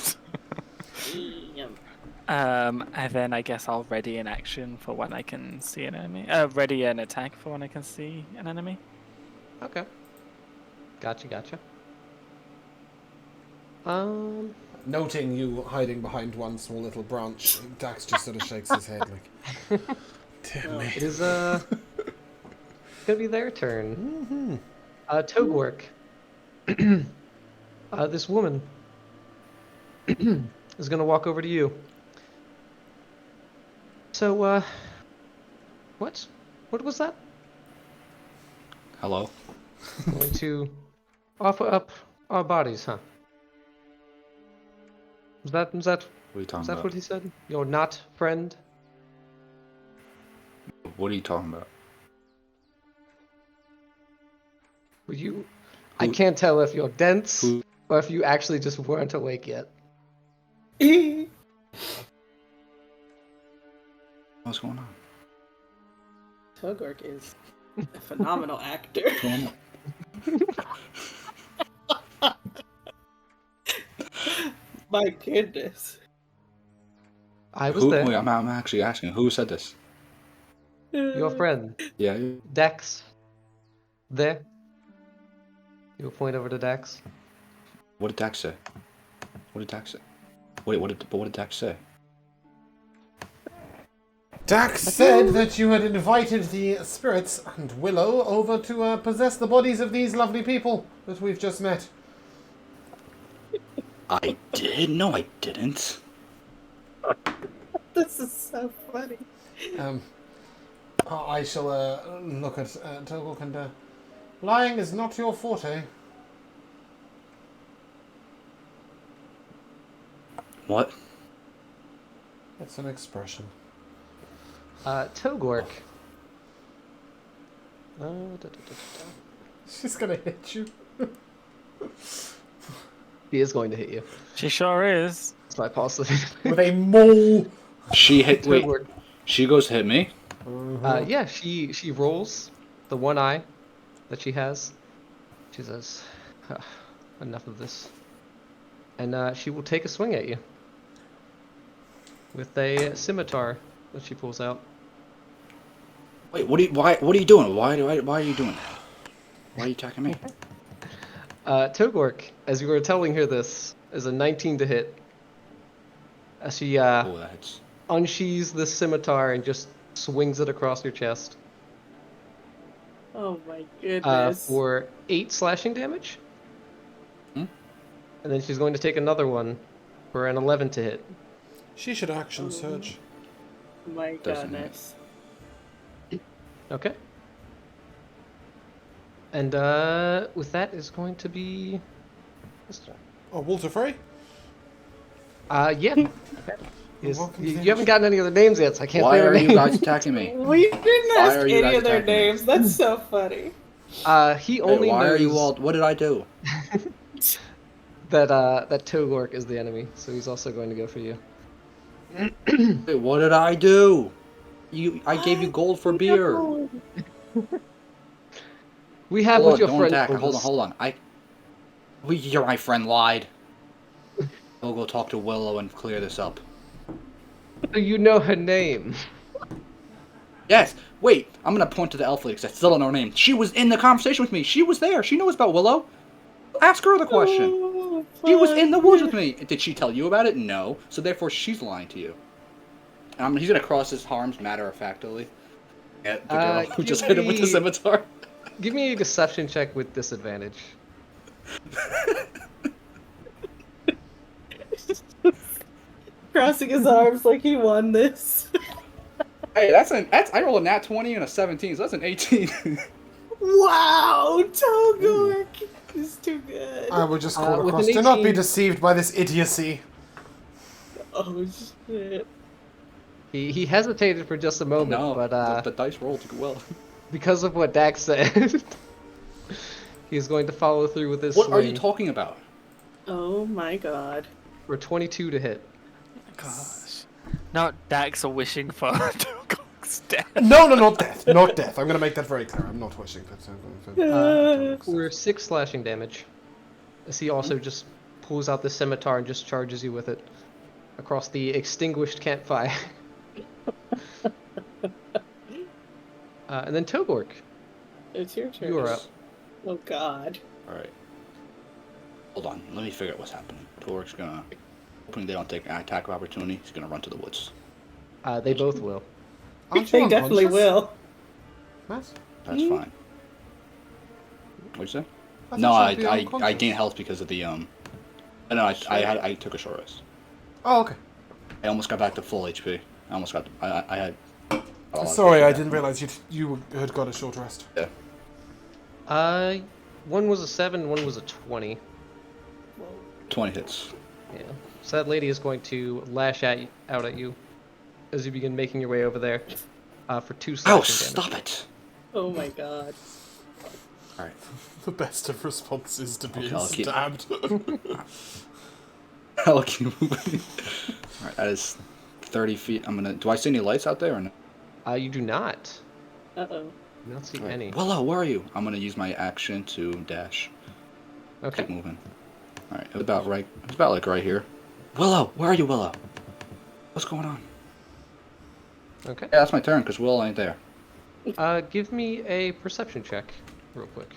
Damn. And then I guess I'll ready an action for when I can see an enemy. Ready an attack for when I can see an enemy. Okay. Gotcha. Noting you hiding behind one small little branch, Dax just sort of shakes his head like, damn me. It is gonna be their turn. Togwork. This woman is gonna walk over to you. So, what? What was that? Hello? Going to offer up our bodies, huh? Was that What are you talking is that about? what he said? You're not friend? What are you talking about? Were you? I can't tell if you're dense Who? or if you actually just weren't awake yet. What's going on? Togork is a phenomenal actor. What's going on? My goodness. I was there. Wait, I'm actually asking, who said this? Your friend, Yeah. Dax. There. You will point over to Dax. What did Dax say? What did Dax say? Wait, what did Dax say? Dax said that you had invited the spirits and Willow over to possess the bodies of these lovely people that we've just met. I did? No, I didn't. This is so funny. I shall look at Togok and lying is not your forte. What? It's an expression. Togork. She's gonna hit you. He is going to hit you. She sure is. It's my pulse. With a mole. She hit. Wait. Togork. She goes to hit me. Yeah, she rolls the one eye that she has. She says, enough of this. And she will take a swing at you. With a scimitar that she pulls out. Wait, what are you doing? Why are you doing that? Why are you attacking me? Togork, as you were telling her this, is a 19 to hit. As she Oh, that's... unsheathes the scimitar and just swings it across your chest. Oh my goodness. For 8 slashing damage. Hmm? And then she's going to take another one for an 11 to hit. She should action surge. My Doesn't goodness. Okay. And with that is going to be this turn. Oh, Walter Frey? Yeah. Yes. Welcome to You the haven't gotten any of the names yet, so I can't Why say their are you names. guys attacking me? We didn't Why ask are you any guys of their attacking me? names. That's so funny. He Wait, only why knows are you all... What did I do? that Togork is the enemy, so he's also going to go for you. Wait, what did I do? I gave you gold for beer. We have Hold what on, your don't friend attack. told us. Hold on. My friend lied. We'll go talk to Willow and clear this up. So you know her name. Yes. Wait, I'm gonna point to the elf lady because I still don't know her name. She was in the conversation with me. She was there. She knows about Willow. Ask her the question. Oh, She was in the woods with fuck. me. Did she tell you about it? No. So therefore, she's lying to you. He's gonna cross his arms matter-of-factly. Yeah, the girl who give just hit him with the me- scimitar. Give me a deception check with disadvantage. Crossing his arms like he won this. Hey, I rolled a nat 20 and a 17, so that's an 18. Wow, Togork is too good. I will just call with across. an Do not be 18. deceived by this idiocy. Oh shit. He hesitated for just a moment, No, but the dice rolled well. because of what Dax said, He's going to follow through with his What swing are you talking about? Oh my god. for 22 to hit. Gosh. Not Dax wishing for Togok's death. No, not death. Not death. I'm going to make that very clear. I'm not wishing that. For 6 slashing damage. As he also just pulls out the scimitar and just charges you with it across the extinguished campfire. And then Togork, It's your turn. you are up. Oh god. Alright. Hold on. Let me figure out what's happening. Torik's gonna... Hoping they don't take an attack of opportunity, he's gonna run to the woods. They both will. Aren't you They definitely unconscious? will. Matt? That's fine. What'd you say? I No, thought you'd be I unconscious. gained health because of the No, I took a short rest. Oh, okay. I almost got back to full HP. I almost got. I had. Sorry, I didn't realize you had got a short rest. Yeah. One was a 7, one was a 20. 20 hits. Yeah. So that lady is going to lash out at you as you begin making your way over there for 2 slashing Oh, damage. stop it! Oh my god. All right. The best of responses to being I'll keep- stabbed. I'll keep moving. All right, that is 30 feet. I'm gonna. Do I see any lights out there or no? You do not. Uh-oh. You don't see All right. any. Willow, where are you? I'm gonna use my action to dash. Okay. Keep moving. All right. It's about right. It's about like right here. Willow, where are you, Willow? What's going on? Okay. Yeah, that's my turn because Willow ain't there. Give me a perception check, real quick.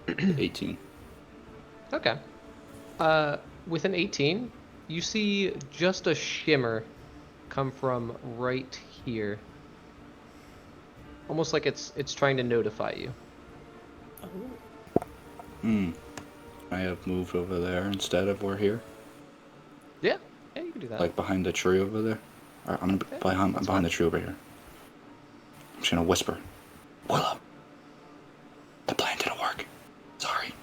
Mm. 18. Okay. With an 18, you see just a shimmer come from right here. Almost like it's trying to notify you. Oh. Hmm. I have moved over there instead of we're here. Yeah, you can do that. Like behind the tree over there. All right, I'm gonna be behind the tree over here. I'm just gonna whisper. Willow. The plan didn't work. Sorry.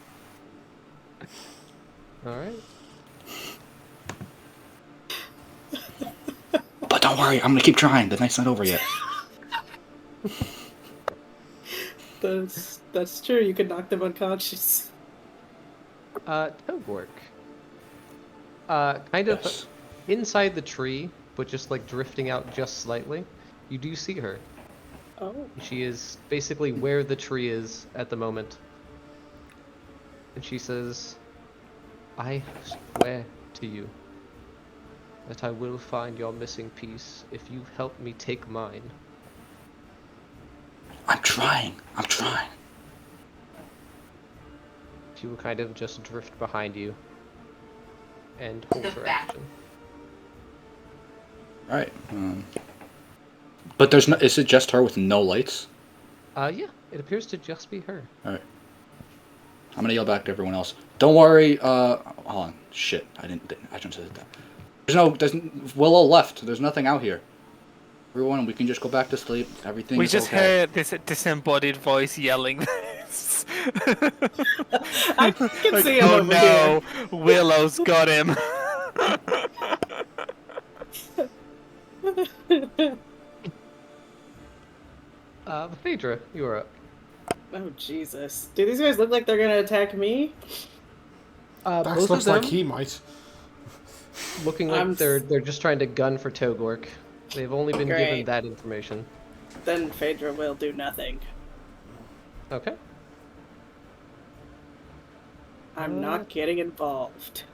Alright. But don't worry, I'm gonna keep trying. The night's not over yet. That's true. You could knock them unconscious. Togork. Kind of Yes. inside the tree, but just like drifting out just slightly. You do see her. Oh. She is basically where the tree is at the moment. And she says, I swear to you that I will find your missing piece if you help me take mine. I'm trying. She will kind of just drift behind you and hold her action. Alright. But there's no. Is it just her with no lights? Yeah, it appears to just be her. Alright. I'm gonna yell back to everyone else. Don't worry. Hold on. Shit. I shouldn't say that. There's Willow left. There's nothing out here. Everyone, we can just go back to sleep. Everything We is just okay. heard this disembodied voice yelling this. I can see him Oh over no, Willow's got him. here. Phaedra, you are up. Oh Jesus! Do these guys look like they're gonna attack me? Both Dax of looks them like he might. looking like I'm they're just trying to gun for Togork. They've only been given Great. that information. Then Phaedra will do nothing. Okay. I'm not getting involved.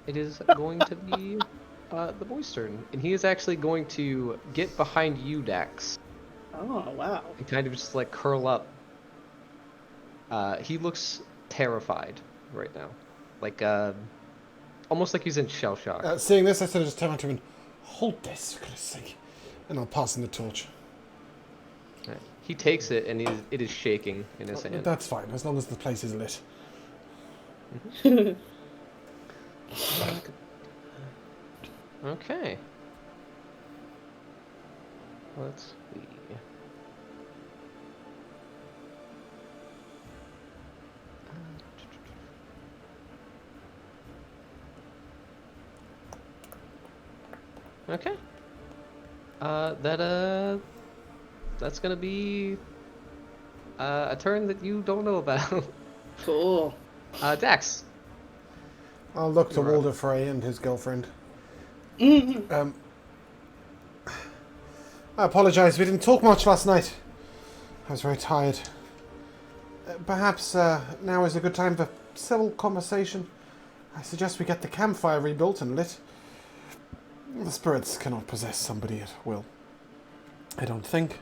It is going to be the boy's turn, and he is actually going to get behind you, Dax, Oh wow! and kind of just like curl up. He looks terrified right now, like almost like he's in shell shock. Seeing this, I sort of just turn around to him and hold this, for goodness sake. And I'll pass him the torch. Right. He takes it, and it is shaking in his hand. That's fine, as long as the place is lit. Okay. Let's see. Okay. That's gonna be a turn that you don't know about. Cool. Dax. I'll look to You're up. Walder Frey and his girlfriend. Mhm. I apologise, we didn't talk much last night. I was very tired. Perhaps now is a good time for civil conversation. I suggest we get the campfire rebuilt and lit. The spirits cannot possess somebody at will. I don't think.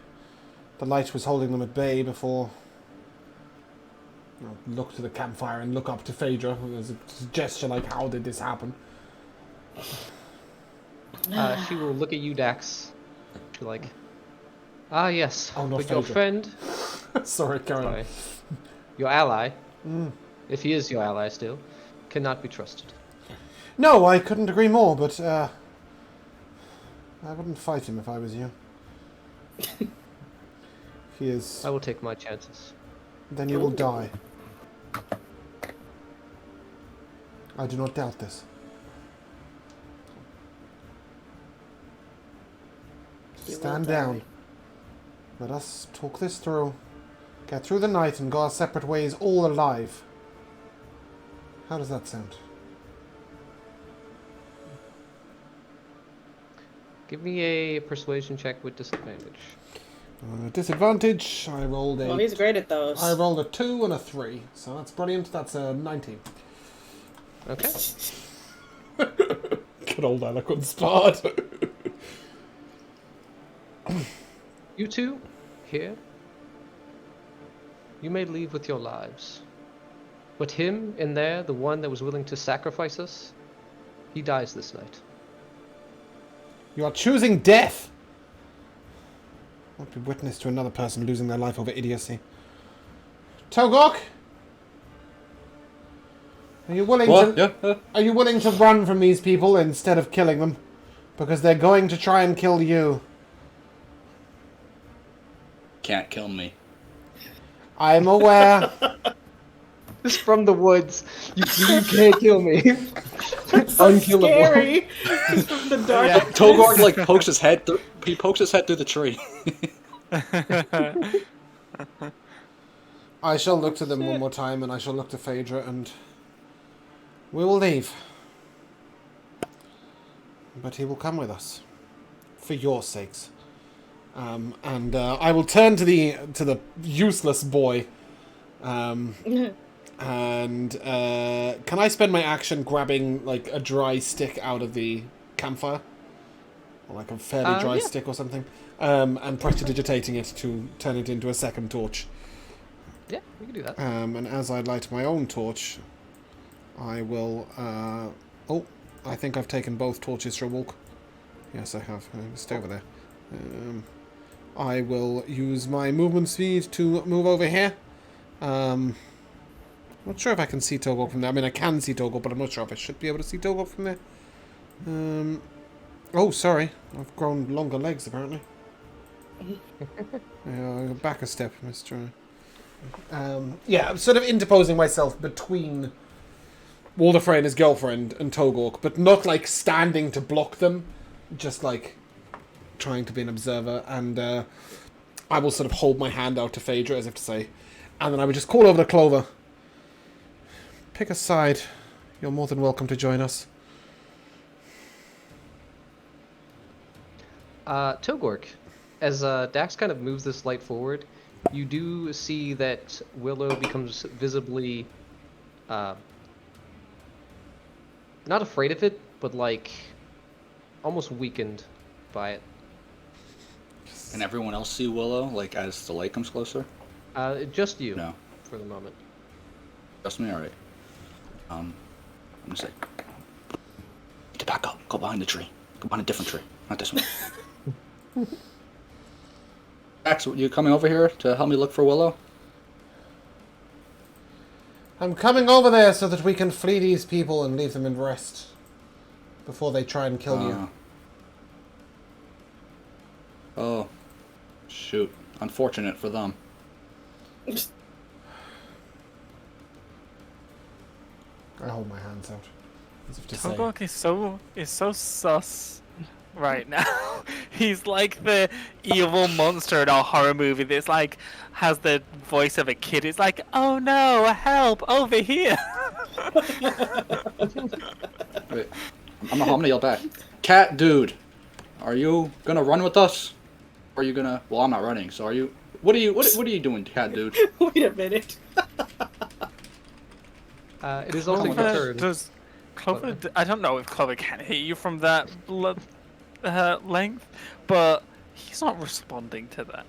The light was holding them at bay before. I'll look to the campfire and look up to Phaedra. There's a gesture like, how did this happen? She will look at you, Dax. Be like, ah, yes, Oh, not but your Phaedra. friend, Sorry, carry on. sorry, your ally, if he is your ally still, cannot be trusted. No, I couldn't agree more, but I wouldn't fight him if I was you. He is. I will take my chances. Then you will die. I do not doubt this. You will Stand die. down. Let us talk this through. Get through the night and go our separate ways, all alive. How does that sound? Give me a persuasion check with disadvantage. Disadvantage. I rolled Well, he's great at those. I rolled a 2 and a 3, so that's brilliant. That's a 19. Okay. Good old eloquence part. You two, here, you may leave with your lives. But him in there, the one that was willing to sacrifice us, he dies this night. You are choosing death. Not be witness to another person losing their life over idiocy. Togok, are you willing to? Yeah. Are you willing to run from these people instead of killing them? Because they're going to try and kill you. Can't kill me. I'm aware. Just from the woods. You can't kill me. so Unkillable. scary. Just from the dark. Yeah. Togor like pokes his head. He pokes his head through the tree. I shall look to them one more time, and I shall look to Phaedra, and we will leave. But he will come with us, for your sakes. And I will turn to the useless boy. And can I spend my action grabbing like a dry stick out of the campfire, or like a fairly dry yeah. stick or something, and prestidigitating it to turn it into a second torch? Yeah, we can do that. And as I light my own torch, I will. Oh, I think I've taken both torches for a walk. Yes, I have. Stay over there. I will use my movement speed to move over here. I'm not sure if I can see Togor from there. I mean, I can see Togor, but I'm not sure if I should be able to see Togor from there. Oh, sorry. I've grown longer legs, apparently. Back a step, Mr. Yeah, I'm sort of interposing myself between Walder Frey and his girlfriend and Togor, but not like standing to block them, just like trying to be an observer. And I will sort of hold my hand out to Phaedra as if to say, and then I would just call over to Clover. Pick a side. You're more than welcome to join us. Togork, as Dax kind of moves this light forward, you do see that Willow becomes visibly not afraid of it, but like almost weakened by it. Can everyone else see Willow, like, as the light comes closer? Just you, No. for the moment. Just me? Alright. Let me say. To back up. Go behind the tree. Go behind a different tree. Not this one. Max, you coming over here to help me look for Willow? I'm coming over there so that we can flee these people and leave them in rest before they try and kill you. Oh. Shoot. Unfortunate for them. I hold my hands out, as if to say. Togok is so sus right now. He's like the evil monster in a horror movie that's like has the voice of a kid. It's like, oh no, help over here. Wait, I'm gonna yell back. Cat dude, are you gonna run with us? Or are you gonna? Well, I'm not running. So are you? What are you doing, cat dude? Wait a minute. It is also your turn. Does Clover? I don't know if Clover can hit you from that blood length, but he's not responding to that.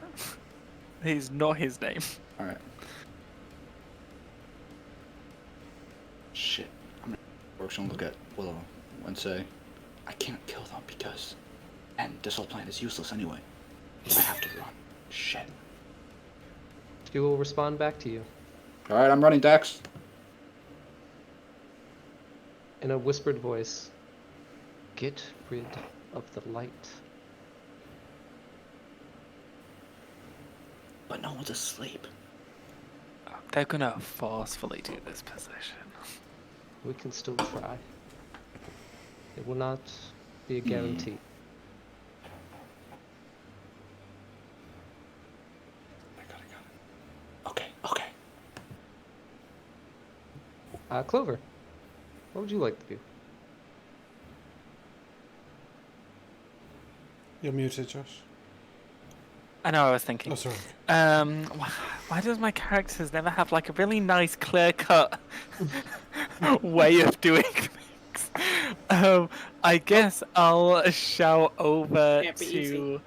He's not his name. All right. Shit. We're just gonna look at Willow and say, I can't kill them because, and this whole plan is useless anyway. I have to run. Shit. She will respond back to you All right, I'm running, Dax. in a whispered voice. Get rid of the light. But no one's asleep. They're gonna forcefully do this position. We can still try. It will not be a guarantee. I got it. Okay. Clover, what would you like to do? You're muted, Josh. I know. I was thinking. Oh, sorry. Why does my characters never have like a really nice, clear-cut way of doing things? I guess I'll shout over Can't be to easy.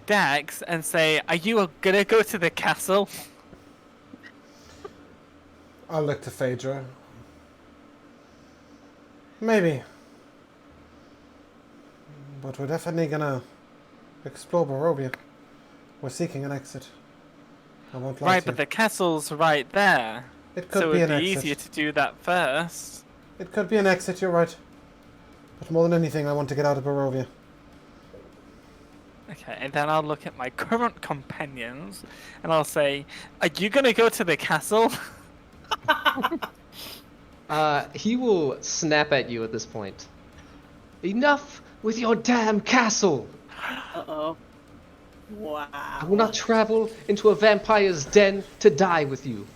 Dax and say, "Are you gonna go to the castle?" I'll look to Phaedra. Maybe. But we're definitely gonna explore Barovia. We're seeking an exit. I won't lie Right, to but you. the castle's right there, It could so be it'd an be exit. easier to do that first. It could be an exit, you're right. But more than anything, I want to get out of Barovia. Okay, and then I'll look at my current companions, and I'll say, "Are you gonna go to the castle?" He will snap at you at this point. Enough with your damn castle! Uh-oh. Wow. I will not travel into a vampire's den to die with you.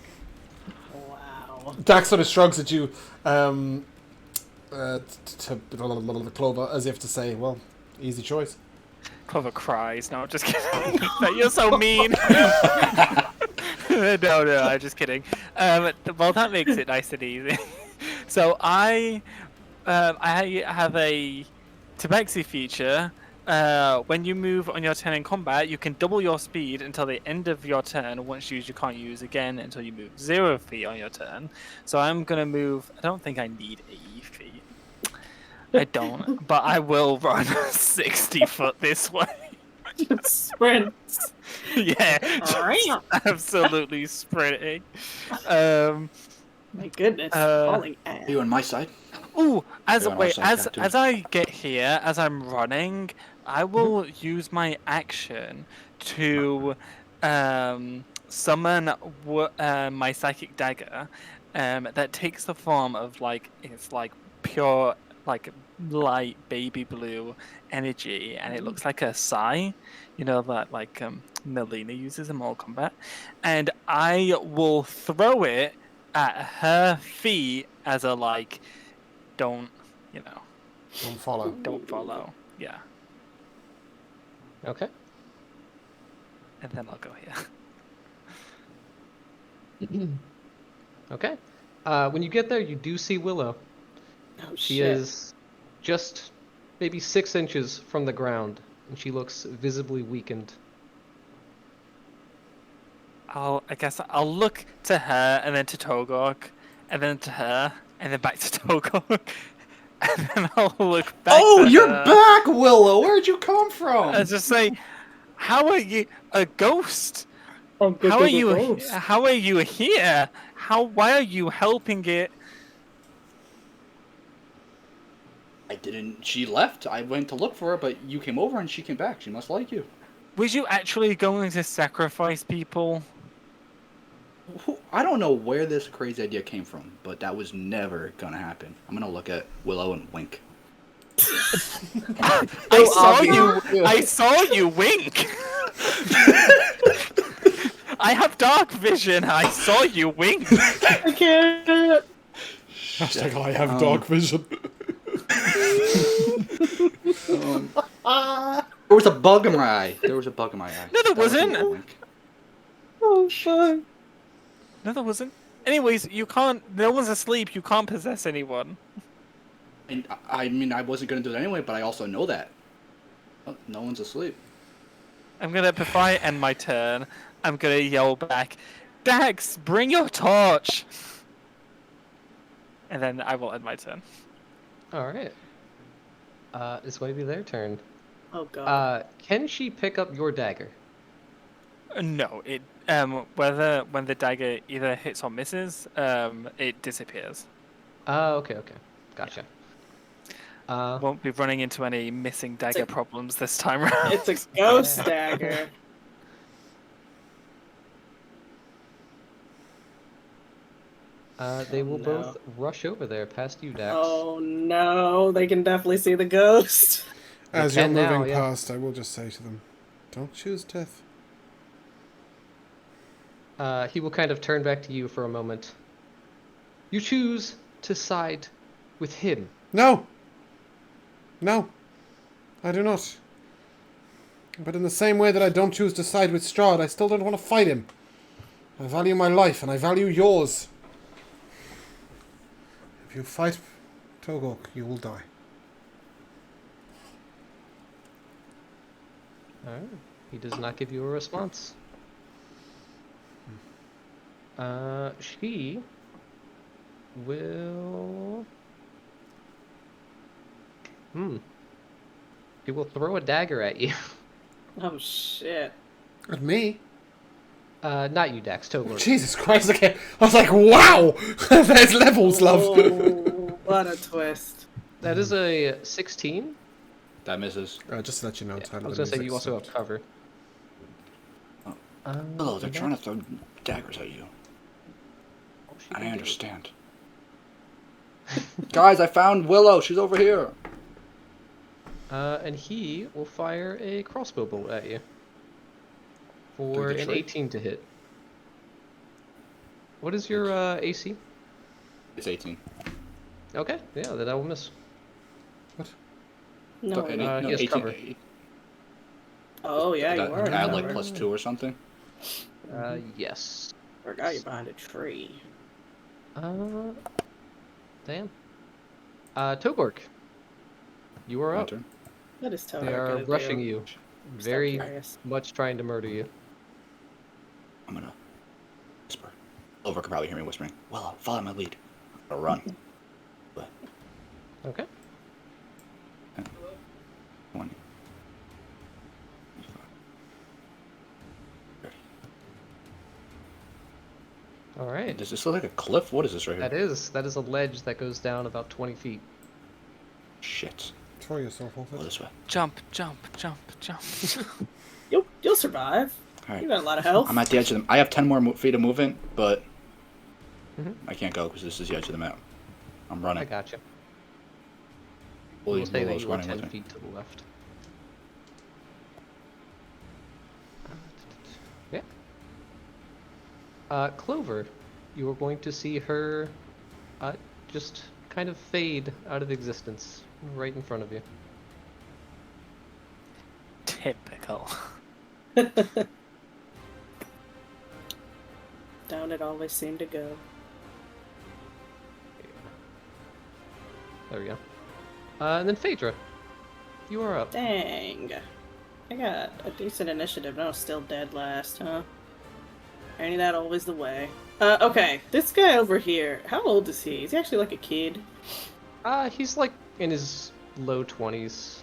Wow. Dax sort of shrugs at you, to Clover, as if to say, well, easy choice. Clover cries. No, I'm just kidding. You're so mean. No, I'm just kidding. Well, that makes it nice and easy. So I have a tabaxi feature. When you move on your turn in combat, you can double your speed until the end of your turn. Once used, you can't use again until you move 0 feet on your turn. So I'm gonna move. I don't think I need 80 feet. I don't, but I will run 60 foot this way. Sprints. Yeah, just absolutely sprinting. My goodness. Falling ass. Are you on my side? Ooh, You're on our side, Cat dude. as I get here, as I'm running, I will use my action to summon my psychic dagger that takes the form of it's pure light baby blue energy, and it looks like a sai, that Melina uses in Mortal Kombat, and I will throw it at her feet as a don't follow. Yeah. Okay. And then I'll go here. Okay. When you get there, you do see Willow. Oh, She shit. is just maybe 6 inches from the ground, and she looks visibly weakened. I guess I'll look to her, and then to Togok, and then to her, and then back to Togok, and then I'll look back Oh, to you're her. back, Willow! Where'd you come from? And just say, how are you a ghost? Oh, How are you? How are you here? Why are you helping it? I didn't. She left. I went to look for her, but you came over and she came back. She must like you. Was you actually going to sacrifice people? I don't know where this crazy idea came from, but that was never gonna happen. I'm gonna look at Willow and wink. I saw you wink. I have dark vision. I saw you wink. I can't. Hashtag I have dark vision. There was a bug in my eye. There was a bug in my eye. No, there That wasn't wasn't. a wink. Oh, fuck. No, there wasn't. Anyways, you can't. No one's asleep. You can't possess anyone. And I mean, I wasn't gonna do it anyway, but I also know that. Oh, no one's asleep. Before I end my turn, I'm gonna yell back, Dax, bring your torch! And then I will end my turn. Alright. It's going to be their turn. Oh, God. Can she pick up your dagger? No, it whether when the dagger either hits or misses, it disappears. Okay. Gotcha. Won't be running into any missing dagger problems this time around. It's a ghost dagger. They will no. both rush over there past you, Dax. Oh, no. They can definitely see the ghost. As you're can now, moving yeah. past, I will just say to them, don't choose death. He will kind of turn back to you for a moment. You choose to side with him. No! No. I do not. But in the same way that I don't choose to side with Strahd, I still don't want to fight him. I value my life, and I value yours. If you fight Togok, you will die. Alright. He does not give you a response. She will... He will throw a dagger at you. Oh, shit. At me? Not you, Dax. Togor. Jesus Christ, okay. I was like, wow! There's levels, love. Oh, what a twist. That is a 16. That misses. Just to let you know, Yeah, Tyler. I was going to say you also have cover. Oh. Hello, they're trying to throw daggers at you. I understand. Guys, I found Willow. She's over here. And he will fire a crossbow bolt at you. For an 18 to hit. What is your AC? It's 18. Okay, yeah, then I will miss. No, he has 18. cover. Oh, yeah, you That are. add like +2 or something. Yes. Forgot you're behind a tree. Damn. Togork. You are My up. turn. That is totally They are rushing you. Very curious. much trying to murder you. I'm gonna whisper. Silver could probably hear me whispering. Willow, follow my lead. I'm gonna run. But Okay. 20. 30. Alright. Does this look like a cliff? What is this right here? That is a ledge that goes down about 20 feet. Shit. Throw yourself off Go it. this way. Jump, jump, jump, jump. You'll survive. Alright. You got a lot of health. I'm at the edge of them. I have 10 more feet of movement, but Mm-hmm. I can't go because this is the edge of the map. I'm I running. gotcha. Holy We'll say that Willow's you were running 10 with me. feet to the left. Yeah. Clover, you are going to see her just kind of fade out of existence right in front of you. Typical. Down it always seemed to go. There we go. And then Phaedra, you are up. Dang. I got a decent initiative, and I was still dead last, huh? Ain't that always the way? Okay, this guy over here, how old is he? Is he actually like a kid? He's like in his low 20s.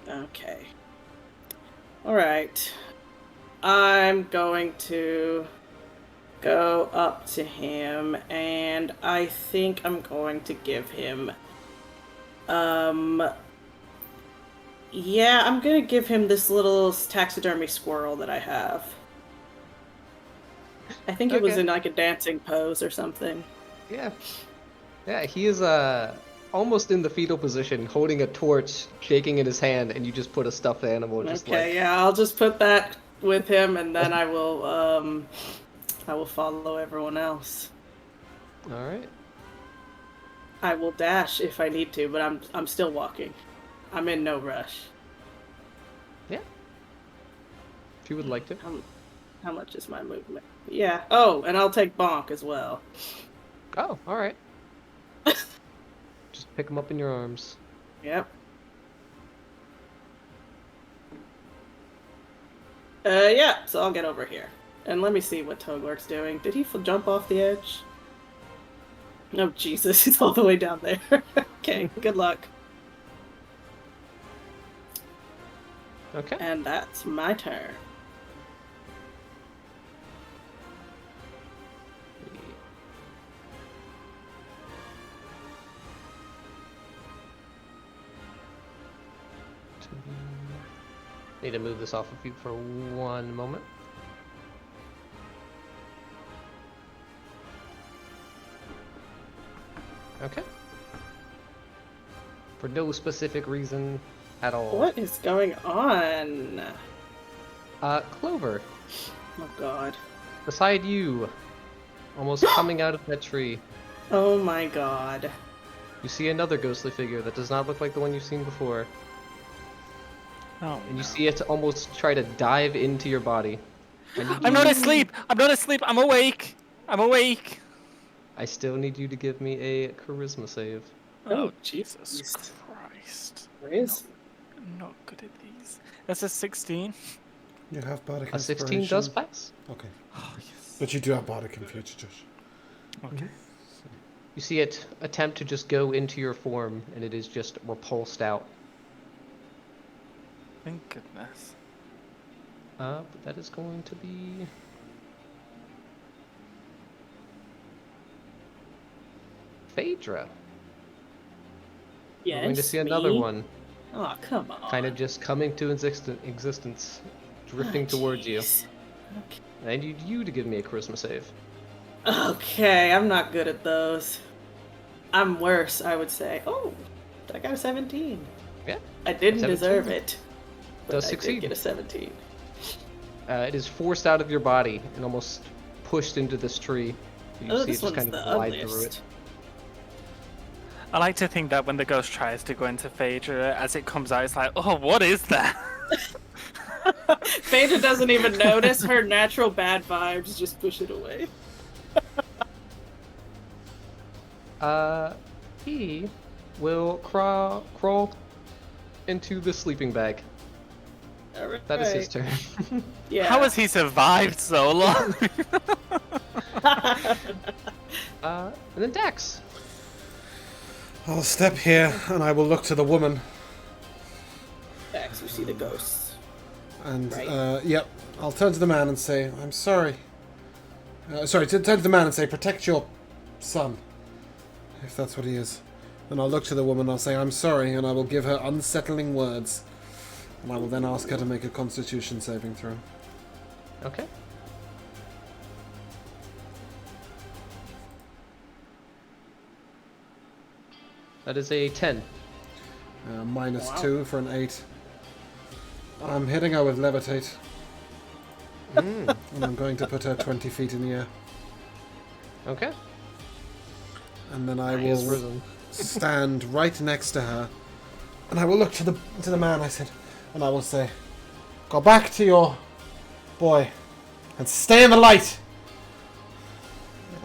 Okay. Alright. I'm going to go up to him, and I think I'm going to give him... Yeah, I'm gonna give him this little taxidermy squirrel that I have. I think it was Okay. in like a dancing pose or something. Yeah. Yeah, he is almost in the fetal position, holding a torch, shaking in his hand, and you just put a stuffed animal just Okay, like... yeah, I'll just put that with him, and then I will follow everyone else. Alright. I will dash if I need to, but I'm still walking. I'm in no rush. Yeah. If you would like to. How much is my movement? Yeah. Oh, and I'll take bonk as well. Oh, alright. Just pick him up in your arms. Yep. Yeah, so I'll get over here. And let me see what Togort's doing. Did he jump off the edge? Oh, Jesus, he's all the way down there. Okay, good luck. Okay. And that's my turn. Need to move this off of you for one moment. Okay. For no specific reason at all. What is going on? Clover, Oh, God. beside you, almost coming out of that tree, Oh, my God. you see another ghostly figure that does not look like the one you've seen before. Oh, And you see it almost try to dive into your body. I'm not asleep! I'm not asleep! I'm awake! I'm awake! I still need you to give me a charisma save. Oh, Oh, Jesus jeez. Christ. Riz? I'm not good at these. That's a 16. You have bardic A 16 does inspiration. pass. Okay. Oh, yes. But you do have bardic in future, Josh. Okay. You see it attempt to just go into your form, and it is just repulsed out. Thank goodness. But that is going to be... Phaedra. Yes, We're going to see another me? one, Oh, come on. kind of just coming to existence, drifting towards you. Jeez. I need you to give me a charisma save. Okay, I'm not good at those. I'm worse, I would say. Oh, I got a 17. Yeah. I didn't 17. deserve it. But Does I succeed. did get a 17. It is forced out of your body and almost pushed into this tree. You Oh, see it this just one's kind the of glide through ugliest. it. I like to think that when the ghost tries to go into Phaedra, as it comes out, it's like, oh, what is that? Phaedra doesn't even notice. Her natural bad vibes just push it away. He will crawl into the sleeping bag. Alright. That is his turn. Yeah. How has he survived so long? And then Dax. I'll step here and I will look to the woman. Dax, you see the ghosts. And, Right. yep, I'll turn to the man and say, I'm sorry. Turn to the man and say, protect your son. If that's what he is. And I'll look to the woman and I'll say, I'm sorry, and I will give her unsettling words. And I will then ask her to make a constitution saving throw. Okay. That is a 10. Minus Wow. 2 for an 8. I'm hitting her with levitate. And I'm going to put her 20 feet in the air. Okay. And then I He is will risen. stand right next to her. And I will look to the man, I said, and I will say, go back to your boy and stay in the light.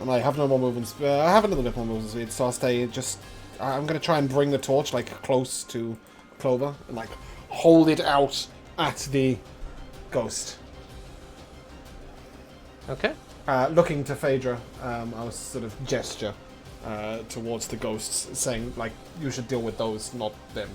And I have no more movements. I have a little bit more movement speed, so I'll stay just... I'm going to try and bring the torch, like, close to Clover, and, like, hold it out at the ghost. Okay. Looking to Phaedra, I was sort of gesture towards the ghosts, saying, like, you should deal with those, not them.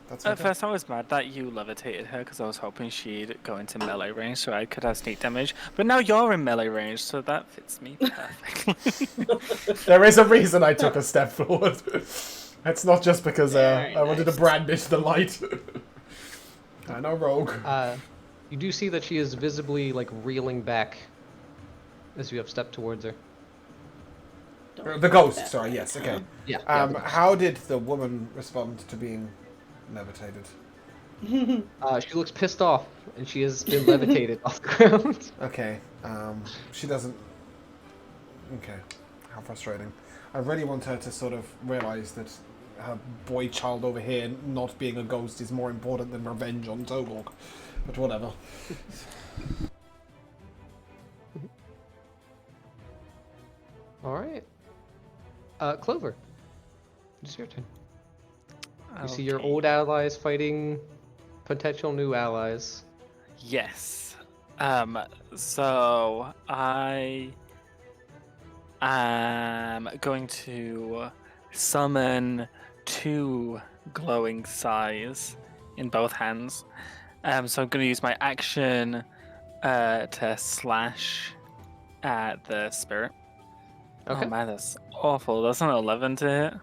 That's At okay. first, I was mad that you levitated her because I was hoping she'd go into melee range so I could have sneak damage. But now you're in melee range, so that fits me perfectly. There is a reason I took a step forward. It's not just because Very I wanted to nice. brandish the light. I know, rogue. You do see that she is visibly, like, reeling back as you have stepped towards her. Don't The put ghost, that sorry, right yes, now. okay. Yeah. How did the woman respond to being levitated? She looks pissed off, and she has been levitated off the ground. Okay, she doesn't... Okay, how frustrating. I really want her to sort of realise that her boy child over here not being a ghost is more important than revenge on Togorg. But whatever. All right. Clover, it's your turn. You see your Okay. old allies fighting potential new allies. Yes. So I am going to summon 2 glowing sighs in both hands. So I'm going to use my action to slash at the spirit. Okay. Oh man, that's awful. That's an 11 to hit.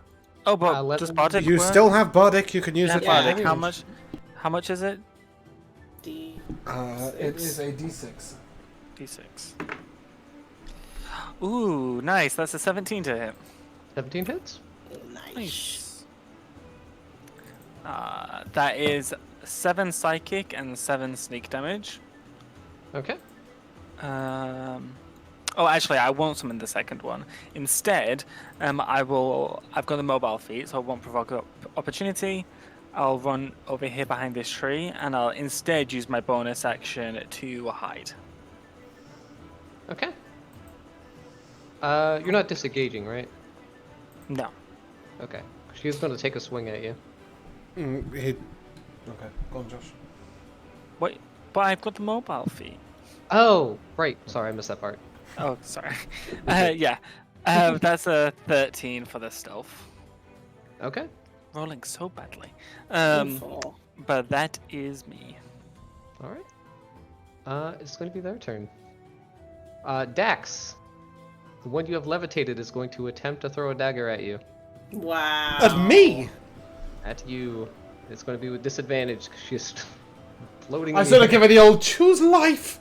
Oh, but 11. does Bardic You work? still have Bardic, you can use Yeah, it for Bardic. How damage. much? How much is it? It is a d6. D6. Ooh, nice. That's a 17 to hit. 17 hits. Nice. That is 7 psychic and 7 sneak damage. Okay. Oh, actually, I won't summon the second one. Instead, I've got the mobile feat, so I won't provoke opportunity. I'll run over here behind this tree, and I'll instead use my bonus action to hide. Okay. You're not disengaging, right? No. Okay. She's going to take a swing at you. Okay, go on, Josh. Wait, but I've got the mobile feat. Oh, right. Sorry, I missed that part. Oh, sorry. Yeah. That's a 13 for the stealth. Okay. Rolling so badly. Painful. But that is me. All right. It's going to be their turn. Dax, the one you have levitated is going to attempt to throw a dagger at you. Wow. At me! At you. It's going to be with disadvantage because she's floating. I in sort the of give her the old choose life!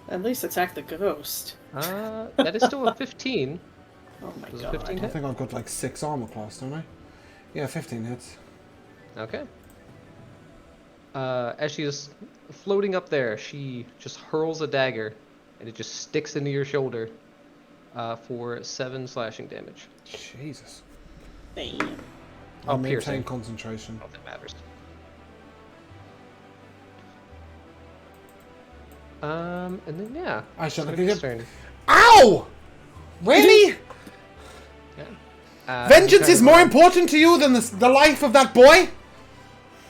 At least attack the ghost. That is still a 15. Oh my Does god. 15 I hit? think I've got like 6 armor class, don't I? Yeah, 15 hits. Okay. As she is floating up there, she just hurls a dagger, and it just sticks into your shoulder for 7 slashing damage. Jesus. Damn. Oh, I maintain piercing. concentration. Not that matters. And then yeah. I shall it's look at Sophie's turn. Ow! Really? Yeah. Vengeance is more important to you than the life of that boy?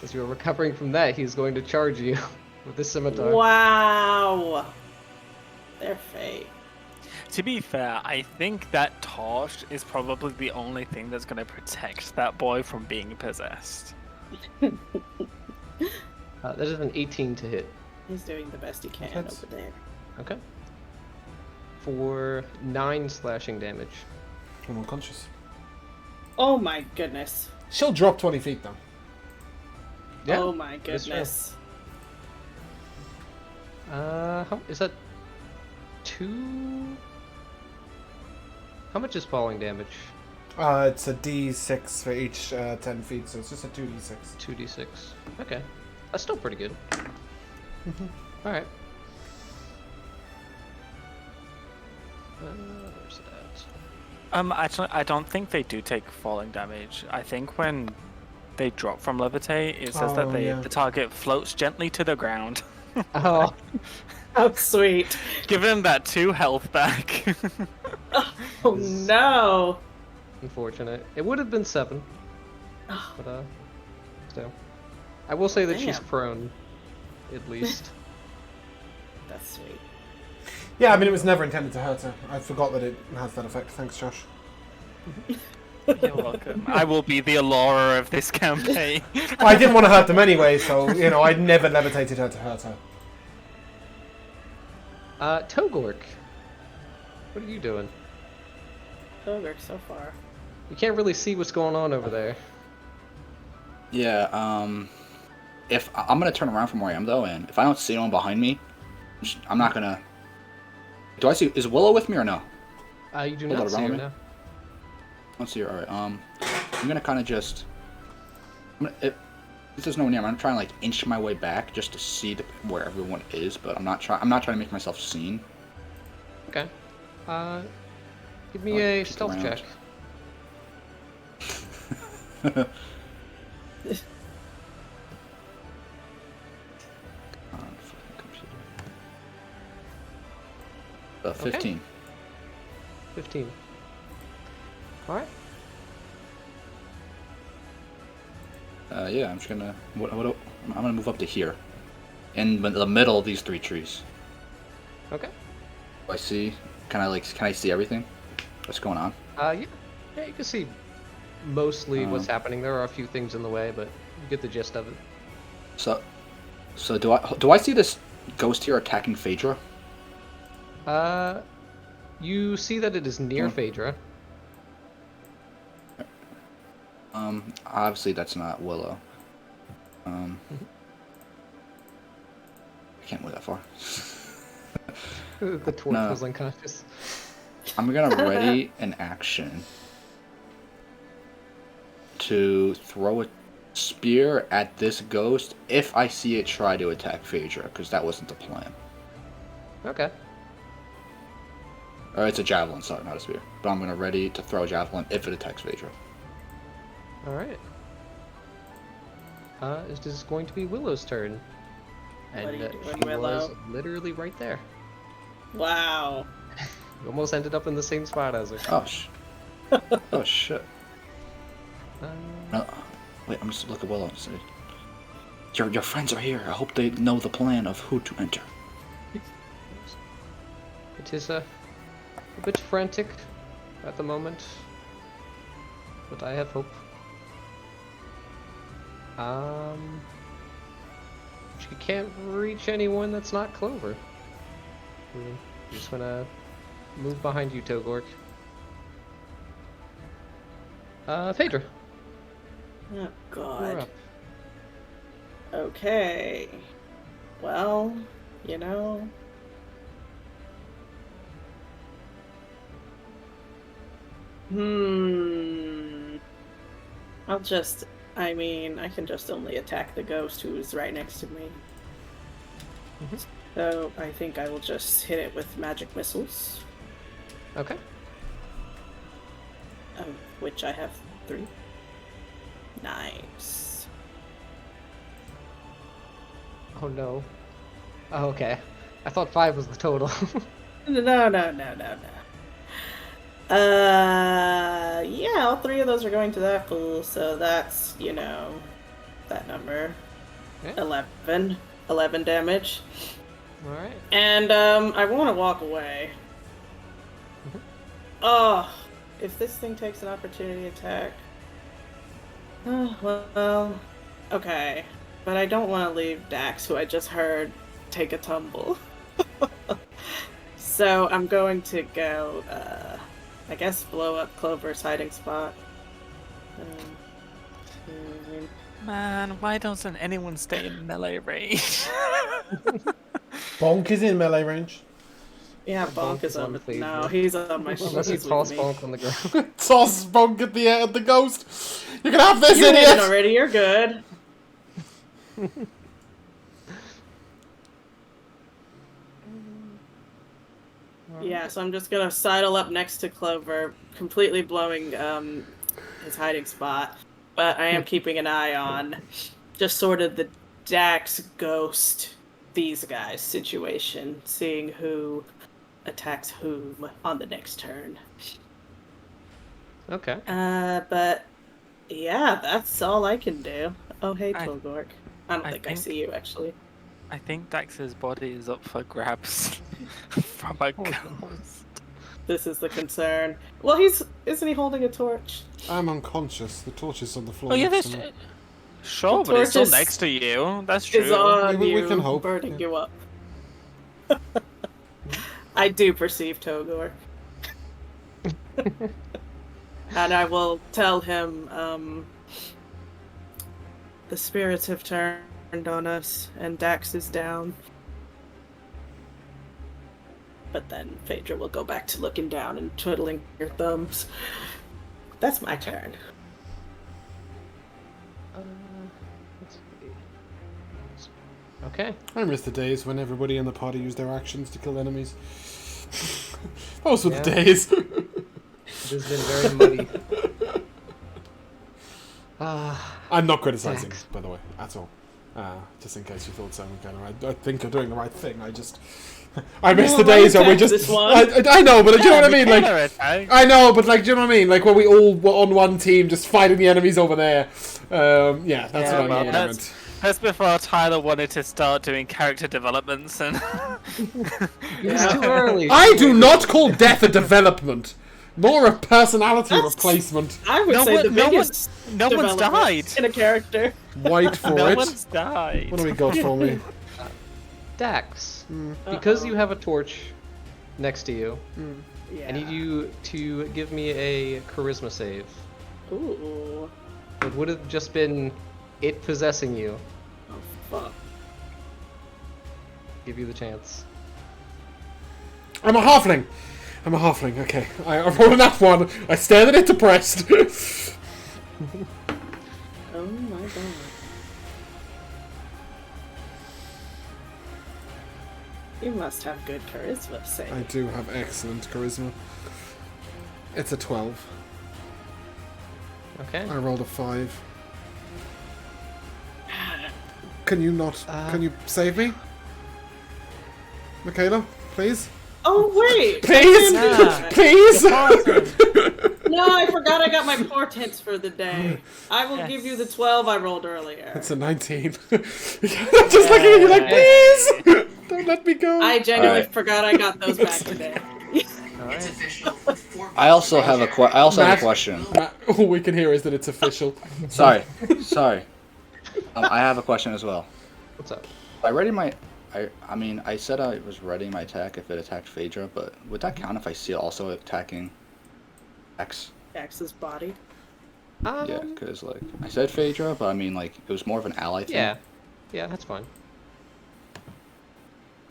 As you're recovering from that, he's going to charge you with the scimitar. Wow. Their fate. To be fair, I think that torch is probably the only thing that's going to protect that boy from being possessed. That is an 18 to hit. He's doing the best he can That's- over there. Okay. For 9 slashing damage. I'm unconscious. Oh my goodness. She'll drop 20 feet though. Yeah. Oh my that's true. goodness. How is that 2? How much is falling damage? It's a d6 for each 10 feet, so it's just a 2d6. 2d6. Okay. That's still pretty good. Alright. Where's it at? Actually, I don't think they do take falling damage. I think when they drop from levitate, it says that Oh, yeah. the target floats gently to the ground. Oh, Oh, sweet. Give him that 2 health back. Oh no. unfortunate. It would have been 7, Oh, but still. I will say that she's Damn. prone, at least. that's sweet. Yeah, I mean, it was never intended to hurt her. I forgot that it has that effect. Thanks, Josh. You're welcome. I will be the Allura of this campaign. I didn't want to hurt them anyway, so, you know, I never levitated her to hurt her. Togork. What are you doing? Ogre so far. You can't really see what's going on over there. Yeah, if I'm gonna turn around from where I am though, and if I don't see anyone behind me, I'm not gonna. Do I see? Is Willow with me or no? You do Hold not that see around her me. now. Let's see. All right. I'm gonna kind of just. If there's no one near, I'm gonna try and like inch my way back just to see where everyone is. But I'm not trying to make myself seen. Okay. Give me I'll a peek stealth around. check. On fucking computer. 15. 15. All right. Yeah, I'm just gonna. I'm gonna move up to here, in the middle of these 3 trees. Okay. I see. Can I see everything? What's going on? Yeah. Yeah, you can see mostly what's happening. There are a few things in the way, but you get the gist of it. So do I see this ghost here attacking Phaedra? You see that it is near Phaedra. Obviously that's not Willow. I can't move that far. The torch No. was unconscious. I'm gonna ready an action to throw a spear at this ghost if I see it try to attack Phaedra, because that wasn't the plan. Okay. Or it's a javelin, sorry, not a spear. But I'm gonna ready to throw a javelin if it attacks Phaedra. All right. It is going to be Willow's turn. What are And you doing, she Willow? was literally right there. Wow. You almost ended up in the same spot as her. Oh shit. Um, No, wait, I'm just look at Willow and say, your friends are here. I hope they know the plan of who to enter. It is a bit frantic at the moment, but I have hope. She can't reach anyone that's not Clover. I'm just gonna move behind you, Togork. Phaedra, Oh, you're God. up. Okay. Well, you know. I can just only attack the ghost who's right next to me. So I think I will just hit it with magic missiles, Okay. of which I have 3. Nice. Oh no. Oh, okay. I thought 5 was the total. No. Yeah, all 3 of those are going to that fool, so that's, that number. Yeah. 11 damage. Alright. And, I want to walk away. Oh, if this thing takes an opportunity attack. Oh, well, okay. But I don't want to leave Dax, who I just heard, take a tumble. So I'm going to go, I guess, blow up Clover's hiding spot. Man, why doesn't anyone stay in melee range? Bonk is in melee range. Yeah, Bonk Bonk is is on on. Phaedra. No, he's on my Unless you he's with toss me. Bonk on the ground. Toss Bonk at the ghost. You can have this, You did it idiot. already. You're good. Yeah, so I'm just gonna sidle up next to Clover, completely blowing his hiding spot. But I am keeping an eye on just sort of the Dax ghost these guys situation, seeing who attacks whom on the next turn. Okay. But yeah, that's all I can do. Oh, hey, Togork. I don't I think I think- see you actually. I think Dax's body is up for grabs from a ghost. This is the concern. Well, isn't he holding a torch? I'm unconscious. The torch is on the floor. Oh yeah, next that's to me. sure, The but it's still torch is- next to you. That's Is true. on We you, can hope, burning yeah. you up. I do perceive Togor. And I will tell him, the spirits have turned on us, and Dax is down. But then Phaedra will go back to looking down and twiddling her thumbs. That's my turn. Let's see. Okay. I miss the days when everybody in the party used their actions to kill enemies. Those were the days. It has been very muddy. I'm not criticizing, Dax. by the way, at all. Just in case you thought so. I think you're doing the right thing. I miss the days where we just. This one. I know, but do you know what I mean? Like, I I know, but like, do you know what I mean? Like when we all were on one team, just fighting the enemies over there. Yeah, that's Yeah, what well, I that's- meant. That's before Tyler wanted to start doing character developments and. It's too early. I do not call death a development, nor a personality That's- replacement. I would No say one- the no biggest no one's development died. in a character. Wait for No it. one's died. What do we got for me? Dax, because you have a torch next to you, Yeah. I need you to give me a charisma save. Ooh. It would have just been it possessing you. Oh, fuck. Give you the chance. I'm a halfling. Okay, I rolled an that one. I stared at it depressed. Oh my god. You must have good charisma, say. I do have excellent charisma. It's a 12. Okay. I rolled a 5. Can you not? Can you save me? Michaela, please? Oh, wait! Please! Yeah. Please! No, I forgot I got my portents for the day. I will give you the 12 I rolled earlier. It's a 19. I'm just looking at you like, please! Don't let me go. I genuinely Alright. forgot I got those back today. I also have a Matt. question. All we can hear is that it's official. Sorry. I have a question as well. What's up? I ready my. I mean, I said I was readying my attack if it attacked Phaedra, but would that count if I see it also attacking X? Ax's body. Yeah, because like I said Phaedra, but I mean like it was more of an ally thing. Yeah. Yeah, that's fine.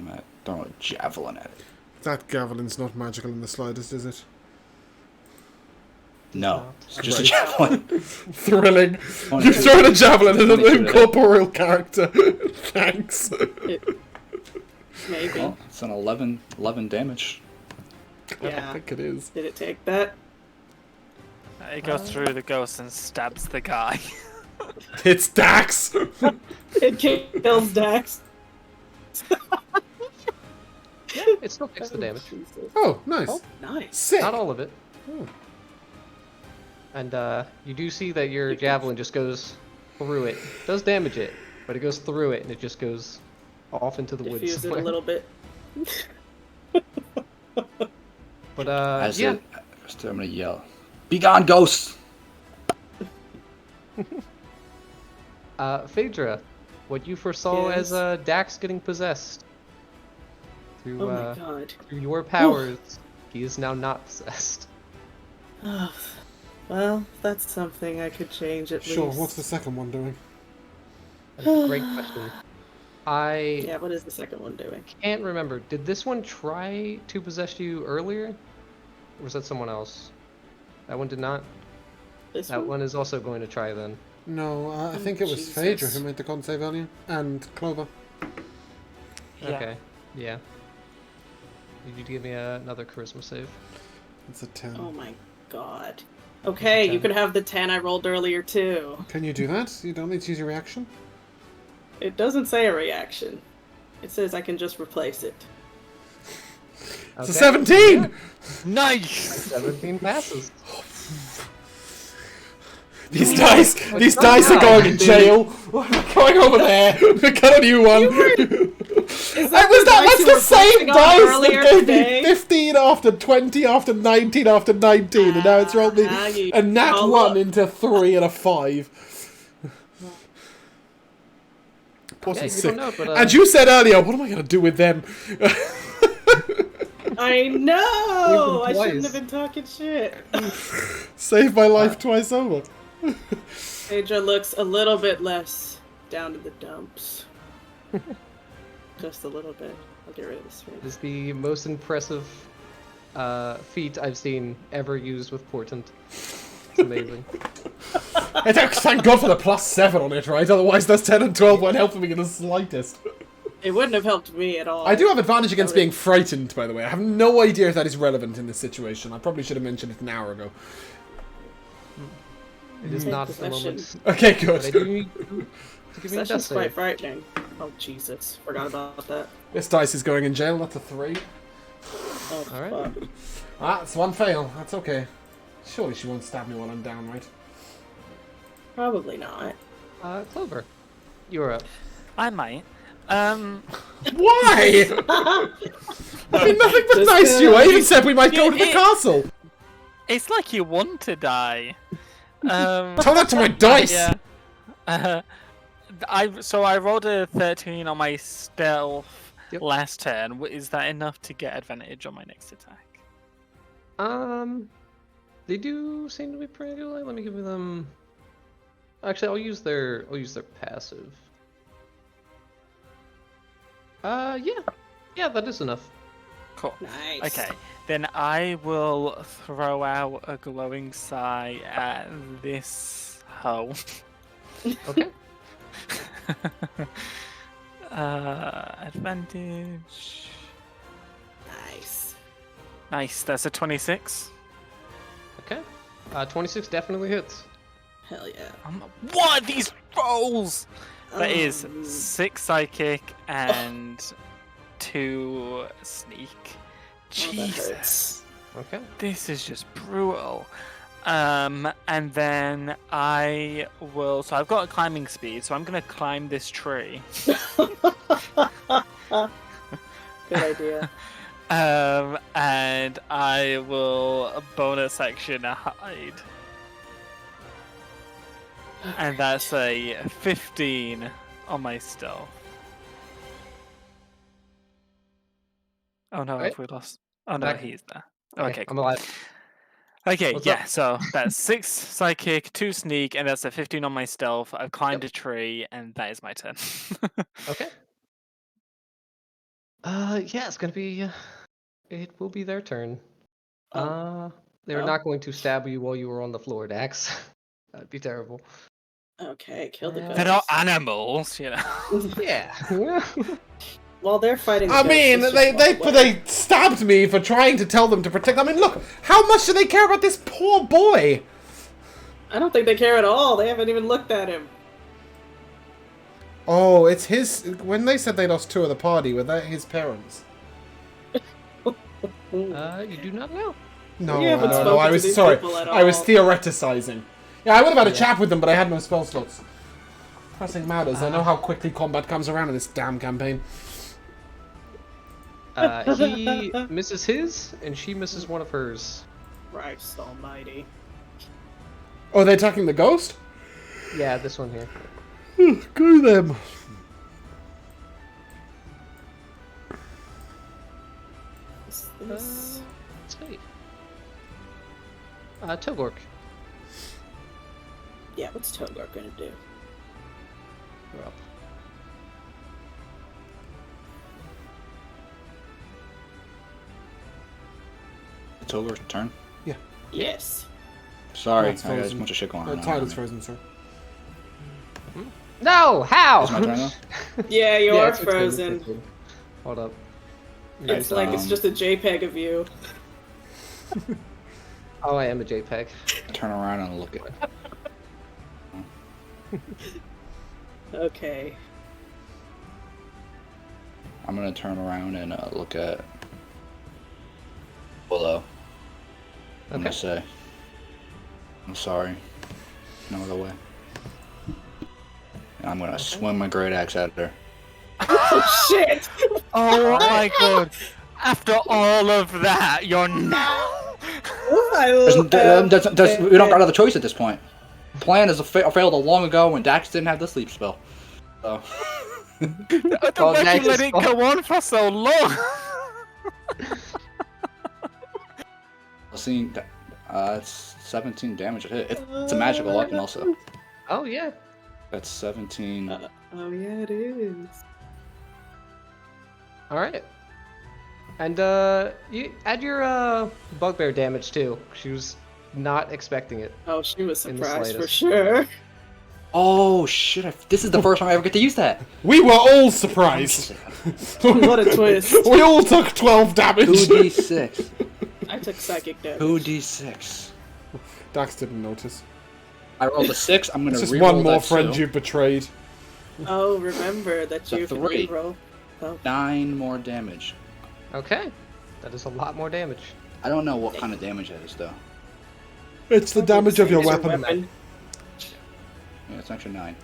I'm gonna throw a javelin at it. That javelin's not magical in the slightest, is it? No, it's just a Great. javelin. Thrilling. Oh, You've no. thrown a javelin at an 22 to hit. incorporeal character. Thanks. Maybe. Well, it's an 11 damage. I Yeah. think it is. Did it take that? It goes through the ghost and stabs the guy. It's Dax! It kills Dax. It still takes the damage. Jesus. Oh, nice. Oh, nice. Sick. Not all of it. Oh. And you do see that your javelin just goes through it. Does damage it, but it goes through it and it just goes off into the woods. Diffuse it a somewhere. little bit. But As yeah. it, I'm gonna yell, "Be gone, ghosts!" Phaedra, what you foresaw Yes? as Dax getting possessed through Oh my god. through your powers, he is now not possessed. Oh, well, that's something I could change at Sure, least. what's the second one doing? That's a great question. I Yeah, what is the second one doing? can't remember. Did this one try to possess you earlier? Or was that someone else? That one did not? This That one? one is also going to try then. No, I Oh, think it was Jesus. Phaedra who made the con save earlier. And Clover. Yeah. Okay. Yeah. Need you to give me another charisma save. It's a 10. Oh my god. Okay, you could have the 10 I rolled earlier too. Can you do that? You don't need to use your reaction? It doesn't say a reaction. It says I can just replace it. It's a 17! Nice! 17 passes. These dice are going in jail. I'm going over there. We got a new one. That's the same dice earlier that gave today? me 15 after 20 after 19 after 19, and now it's rolled me a nat Oh, 1 look. into 3 and a 5. Poor Yeah, you sick. don't know, but, And you said earlier, what am I going to do with them? I know! I Leave them shouldn't twice. have been talking shit. Save my life twice over. Phaedra looks a little bit less down to the dumps. Just a little bit. I'll get rid of this It is the most impressive feat I've seen ever used with Portent. It's amazing. Thank God for the +7 on it, right? Otherwise, those 10 and 12 won't help me in the slightest. It wouldn't have helped me at all. I do have advantage against being frightened, by the way. I have no idea if that is relevant in this situation. I probably should have mentioned it an hour ago. It is not at the moment. Okay, But I do good. need to give me a death Session's quite save. frightening. Oh, Jesus. Forgot about that. This dice is going in jail. That's a 3. Oh, Alright. fuck. Ah, it's 1 fail. That's okay. Surely she won't stab me while I'm down, right? Probably not. Clover, you're up. I might. Why? I mean, nothing but Just, nice to you. I even said we might go to the castle. It's like you want to die. Tell that to my dice. Yeah. I rolled a 13 on my stealth Yep. last turn. Is that enough to get advantage on my next attack? They do seem to be pretty light. Let me give them. Actually, I'll use their passive. Yeah, that is enough. Cool. Nice. Okay, then I will throw out a glowing sigh at this hoe. Okay. Advantage. Nice. Nice, that's a 26. Okay. 26 definitely hits. Hell yeah. What are these rolls? That is Um, 6 psychic and 2 sneak. Oh, that Jesus, hurts. Okay. this is just brutal. And then I will. So I've got a climbing speed, so I'm gonna climb this tree. Good idea. And I will bonus action hide. And that's a 15 on my stealth. Oh no, Right. have we lost? Oh no, Back. he's there. Okay, Okay, I'm cool. alive. Okay, What's yeah, up? so that's 6 psychic, 2 sneak, and that's a 15 on my stealth. I've climbed a tree, and that is my turn. Okay. Yeah, it's gonna be. It will be their turn. They're Oh. not going to stab you while you were on the floor, Dax. That'd be terrible. Okay, kill the They're They're not ghosts. animals, you know. Yeah. While they're fighting the I ghosts, mean, let's they just walk away. they stabbed me for trying to tell them to protect. I mean, look, how much do they care about this poor boy? I don't think they care at all. They haven't even looked at him. Oh, it's his. When they said they lost 2 of the party, were that his parents? You do not know. No, We haven't no, spoken I to was these sorry. people at I was all. theoreticizing. Yeah, I would have had a Yeah. chat with them, but I had no spell slots. Pressing matters. I know how quickly combat comes around in this damn campaign. He misses his, and she misses one of hers. Christ almighty. Oh, they're attacking the ghost? Yeah, this one here. Go them. What's this? Let's see. Togork. Yeah, what's Togor gonna do? You're up. It's Ogre's turn. Yes. Sorry, it's I got a frozen. bunch of shit going on. Tide is frozen, sir. No! How? Is my turn now? Yeah, you Yeah, are it's frozen, frozen. it's frozen. Hold up. It's like it's just a JPEG of you. Oh, I am a JPEG. Turn around and look at it. Okay. I'm gonna turn around and look at Willow. I'm gonna Okay. say, I'm sorry. No other way. And I'm gonna swing my great axe at her. Oh shit! Oh my god. After all of that, you're now. We don't got other choice at this point. Plan is failed long ago when Dax didn't have the sleep spell. So. Oh, Why'd Dax you let is it go on for so long? Seeing it's 17 damage a hit. It's a magical weapon also. Oh, yeah. That's 17. Oh yeah, it is. Alright. And you add your bugbear damage too. She was not expecting it. Oh, she was In the surprised for slightest. sure. Oh shit! This is the first time I ever get to use that. We were all surprised. What a twist. We all took 12 damage. 2d6. I took psychic damage. 2d6. Dax didn't notice. I rolled a 6. I'm gonna It's just reroll one more that friend two. you've betrayed. Oh, remember that you It's a can 3. reroll. Oh, 9 more damage. Okay, that is a lot more damage. I don't know what kind of damage that is though. It's the damage of your weapon. Yeah, it's actually 9.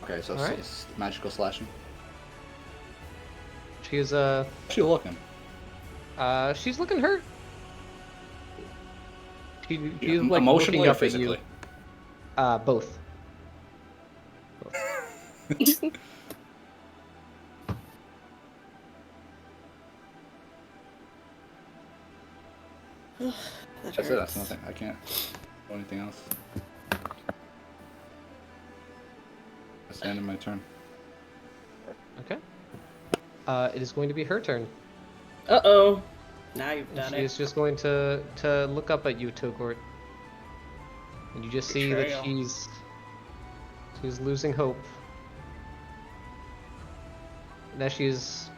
Okay, so Alright. it's magical slashing. She is How's she looking? she's looking hurt. She's Yeah, like emotionally looking or up at physically? you. Both. that That's it. That's hurts. nothing. I can't do anything else. That's the end of my turn. Okay. It is going to be her turn. Uh-oh. Now you've And done she it. is just going to look up at you, Togort. And you just see that Betrayal. she's losing hope. And as she's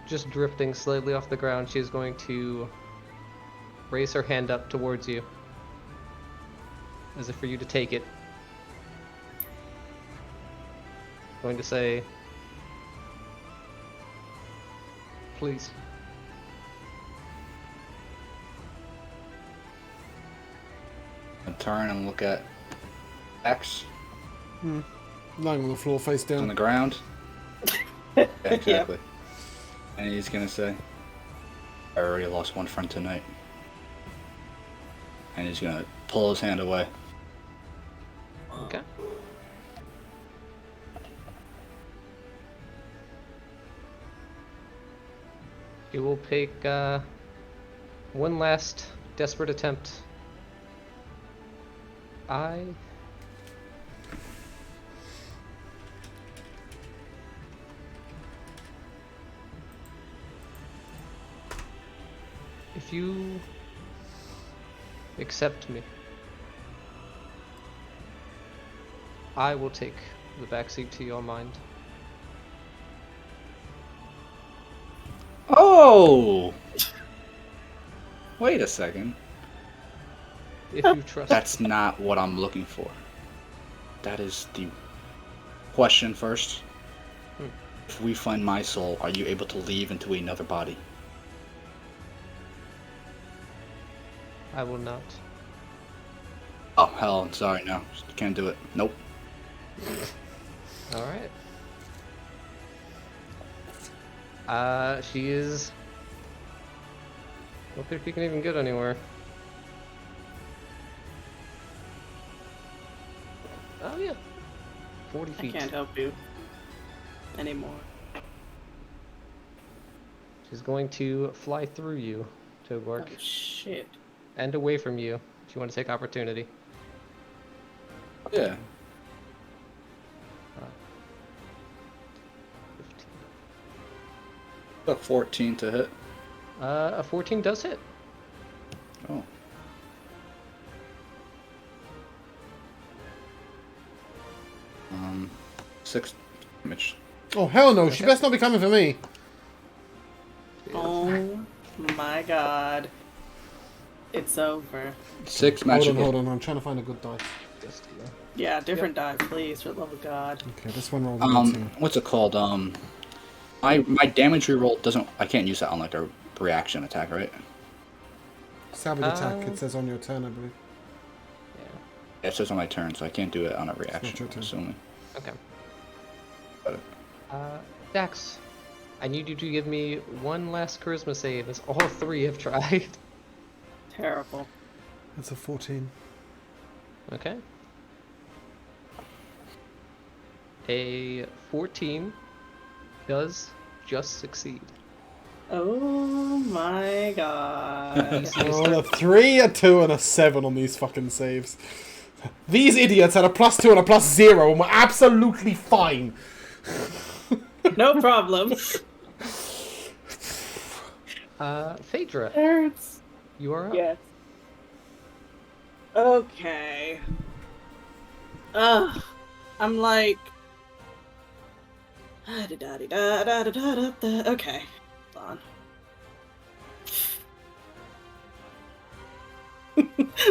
just drifting slightly off the ground, she is going to raise her hand up towards you. As if for you to take it. Going to say, please. I turn and look at X Lying on the floor face on the down. ground. Yeah, exactly. And he's gonna say, I already lost one friend tonight. And he's gonna pull his hand away. Okay. He will take one last desperate attempt. If you accept me, I will take the backseat to your mind. Oh! Wait a second. If you trust That's not what I'm looking for. That is the question first. If we find my soul, are you able to leave into another body? I will not. Oh, hell, I'm sorry, no. Can't do it. Nope. Alright. She is... I don't think she can even get anywhere. Oh yeah. 40 I feet. can't help you anymore. She's going to fly through you, Oh, Togork, shit. and away from you if you want to take opportunity. Yeah. 15. A 14 to hit. A 14 does hit. Oh. Um, 6 damage. Oh, hell no. She best not be coming for me. Oh my god. It's over. 6 magic. Hold on. I'm trying to find a good die. Yeah, different die, please, for the love of God. Okay, this one rolls a 19. What's it called? My damage reroll doesn't. I can't use that on like a reaction attack, right? Savage attack, it says on your turn, I believe. Yeah, it says on my turn, so I can't do it on a your reaction. turn. I'm assuming. Okay. Got it. Dax, I need you to give me one last charisma save, as all three have tried. Terrible. That's a 14. Okay. A 14 does just succeed. Oh my god. I rolled a 3, a 2, and a 7 on these fucking saves. These idiots had a +2 and a +0 and were absolutely fine. No problem. Phaedra, Hurts. you are up. Yes. Okay. I'm like. Okay. Hold on.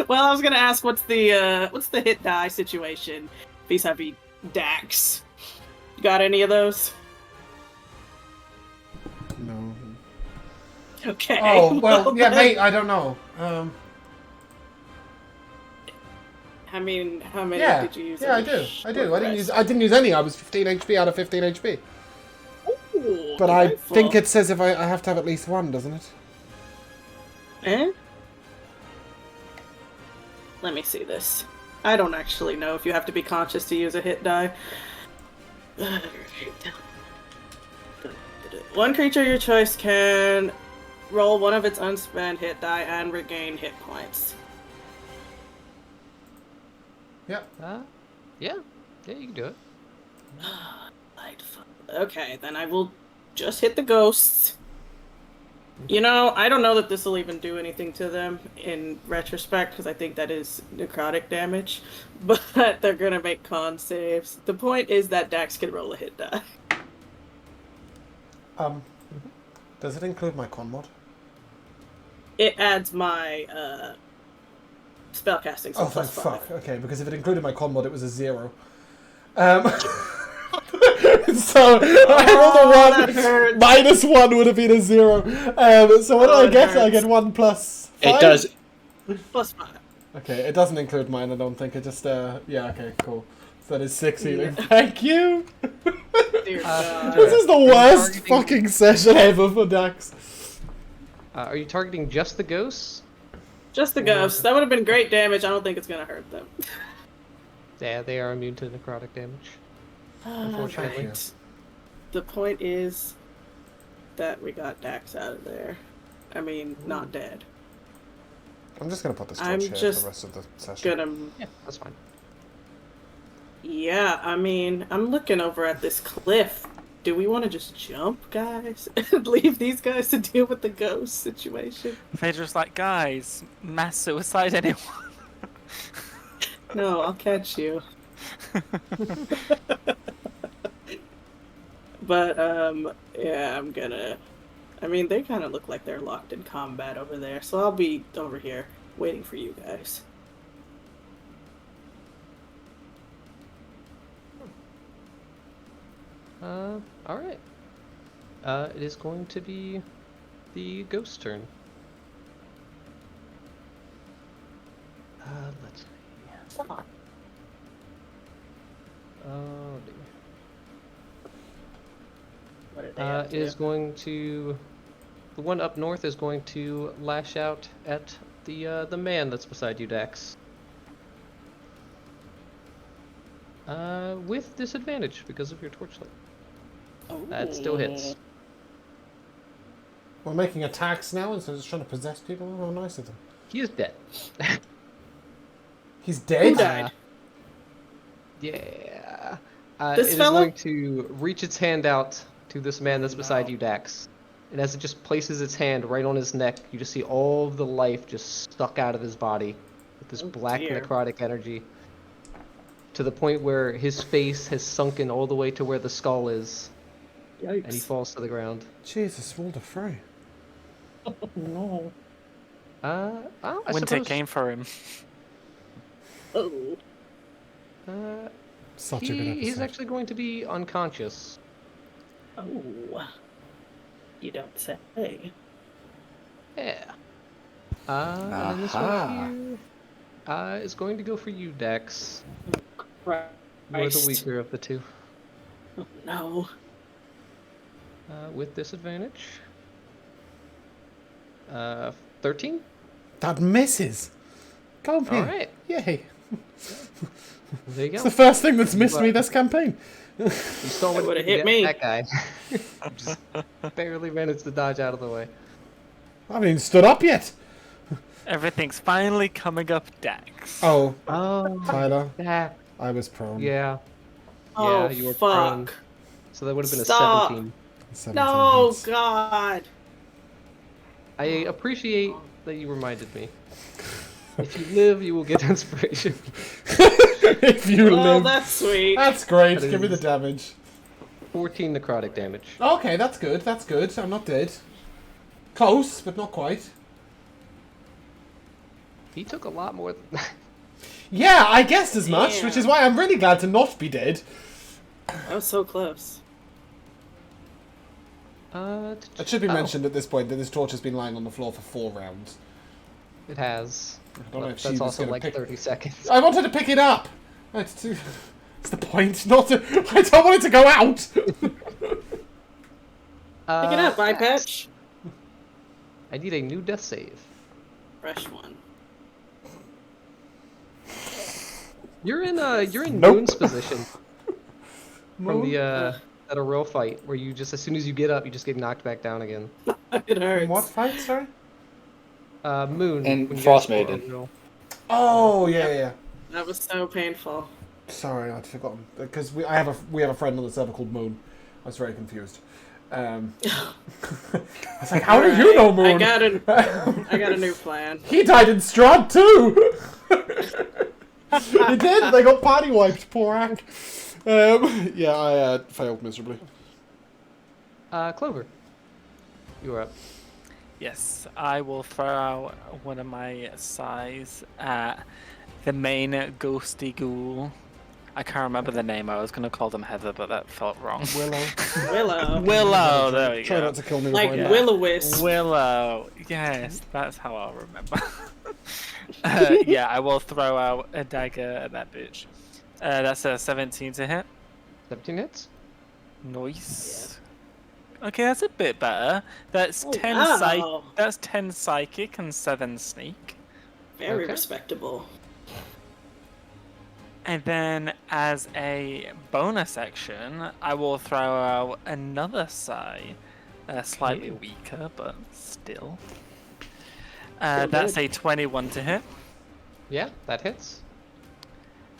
Well, I was gonna ask what's the hit die situation vis-a-vis Dax. You got any of those? No. Okay. Oh, well, yeah, then- mate, I don't know. I mean, how many Yeah, did you use? yeah, on I the do. I short didn't use any. I was 15 HP out of 15 HP. rest? Ooh, But I delightful. think it says if I have to have at least one, doesn't it? Eh? Let me see this. I don't actually know if you have to be conscious to use a hit die. One creature of your choice can roll one of its unspent hit die and regain hit points. Yeah. Yeah, you can do it. Okay, then I will just hit the ghosts. You know, I don't know that this will even do anything to them in retrospect, because I think that is necrotic damage. But they're gonna make con saves. The point is that Dax can roll a hit die. Does it include my con mod? It adds my spellcasting, so Oh, thank +5. fuck. Okay, because if it included my con mod, it was a 0. So I rolled that a 1. hurts. -1 would have been a 0. So what do I it get? I hurts. get 1 plus 5? It does. +5. Okay, it doesn't include mine, I don't think. It just, yeah, okay, cool. So that is 6 healing. Thank you! Dear God. This is the worst targeting- fucking session ever for Dax. Are you targeting just the ghosts? Just the ghosts. That would have been great damage. I don't think it's gonna hurt them. Yeah, they are immune to necrotic damage. Unfortunately. Right. The point is that we got Dax out of there. I mean, not dead. I'm just gonna put this I'm torch here for just the rest of the session. Gonna. Yeah, that's fine. Yeah, I mean, I'm looking over at this cliff. Do we want to just jump, guys, and leave these guys to deal with the ghost situation? Phaedra's like, guys, mass suicide anyone? No, I'll catch you. But, yeah, I'm gonna... I mean, they kind of look like they're locked in combat over there, so I'll be over here waiting for you guys. Alright. It is going to be the ghost turn. Let's see. Oh dear. What are they up to? Is going to... The one up north is going to lash out at the man that's beside you, Dax. With disadvantage because of your torchlight. That still hits. We're making attacks now instead of just trying to possess people? How nice of them. He is dead. He's Who dead? died? Yeah. This it is fella? going to reach its hand out to this man that's beside you, Dax. And as it just places its hand right on his neck, you just see all of the life just suck out of his body with this black dear. necrotic energy. To the point where his face has sunken all the way to where the skull is, and he Yikes. falls to the ground. Jesus, Walter Frey. No. I Winter suppose, came for him. Oh. Such a good episode. he's actually going to be unconscious. Oh. You don't say. Yeah. And then this one here is going to go for you, Dex. You're the Christ. weaker of the two. Oh, no. With disadvantage. 13? That misses. Come here. Alright. Yay. There you It's go. the first thing that's missed me this campaign. You stole That it. would've hit me. That guy. Just barely managed to dodge out of the way. I haven't even stood up yet. Everything's finally coming up, Dax. Oh, Oh, Tyler, that. I was prone. Yeah. Oh, you were fuck. prone. So that would have been Stop. a 17. 17 No, hits. God. I appreciate that you reminded me. If you live, you will get inspiration. If you Well, live. that's sweet. That's great. That Give me the is- damage. 14 necrotic damage. Okay, that's good. That's good. I'm not dead. Close, but not quite. He took a lot more than Yeah, I guessed as much, Yeah. which is why I'm really glad to not be dead. That was so close. It should be mentioned at this point that this torch has been lying on the floor for 4 rounds. It has. I don't know if she That's was also gonna like pick... 30 seconds. I wanted to pick it up! It's the point, not to... I don't want it to go out! Pick it up, eye patch. I need a new death save. Fresh one. You're in Nope. Moon's position from Moon? the at a real fight where you just as soon as you get up you just get knocked back down again. It hurts. What fight, sorry? Moon And when you Frost guys fought Maiden. Oriole. Oh, yeah. That was so painful. Sorry, I'd forgotten. Because we have a friend on the server called Moon. I was very confused. I was like, how do you know Moon? I got a new plan. He died in Strahd too! He did! They got party wiped, poor Hank. Yeah, I failed miserably. Clover. You are up. Yes, I will throw out one of my size at the main ghosty ghoul. I can't remember the name. I was going to call them Heather, but that felt wrong. Willow. Willow. Willow, there we Try go. not to kill me with Like my Yeah. Will-O-Wisp. Willow. Yes, that's how I'll remember. Yeah, I will throw out a dagger at that bitch. That's a 17 to hit. 17 hits. Nice. Okay, that's a bit better. That's Oh, 10 wow. That's 10 psychic and 7 sneak. Very Okay. respectable. And then as a bonus action, I will throw out another Psy. Slightly Okay. weaker, but still. Still That's good. a 21 to hit. Yeah, that hits.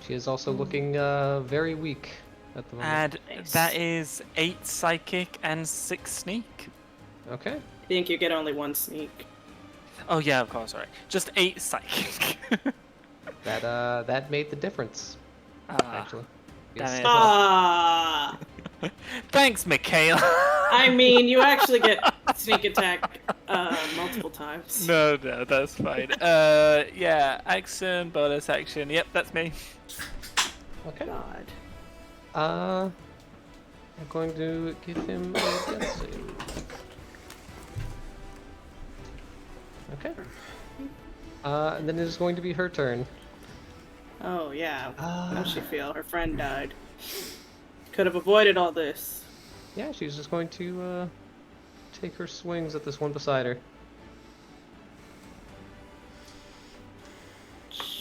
She is also looking very weak at the moment. And Nice. that is 8 psychic and 6 sneak. Okay. I think you get only one sneak. Oh yeah, of course, alright. Just 8 psychic. That made the difference, Ah, actually. damn Yes. it. Ah. Thanks, Michaela. I mean, you actually get sneak attack multiple times. No, that's fine. Yeah, action, bonus action. Yep, that's me. Okay. God. I'm going to give him a death save. Okay. And then it is going to be her turn. Oh yeah. How's she feel? Her friend died. Could have avoided all this. Yeah, she's just going to take her swings at this one beside her.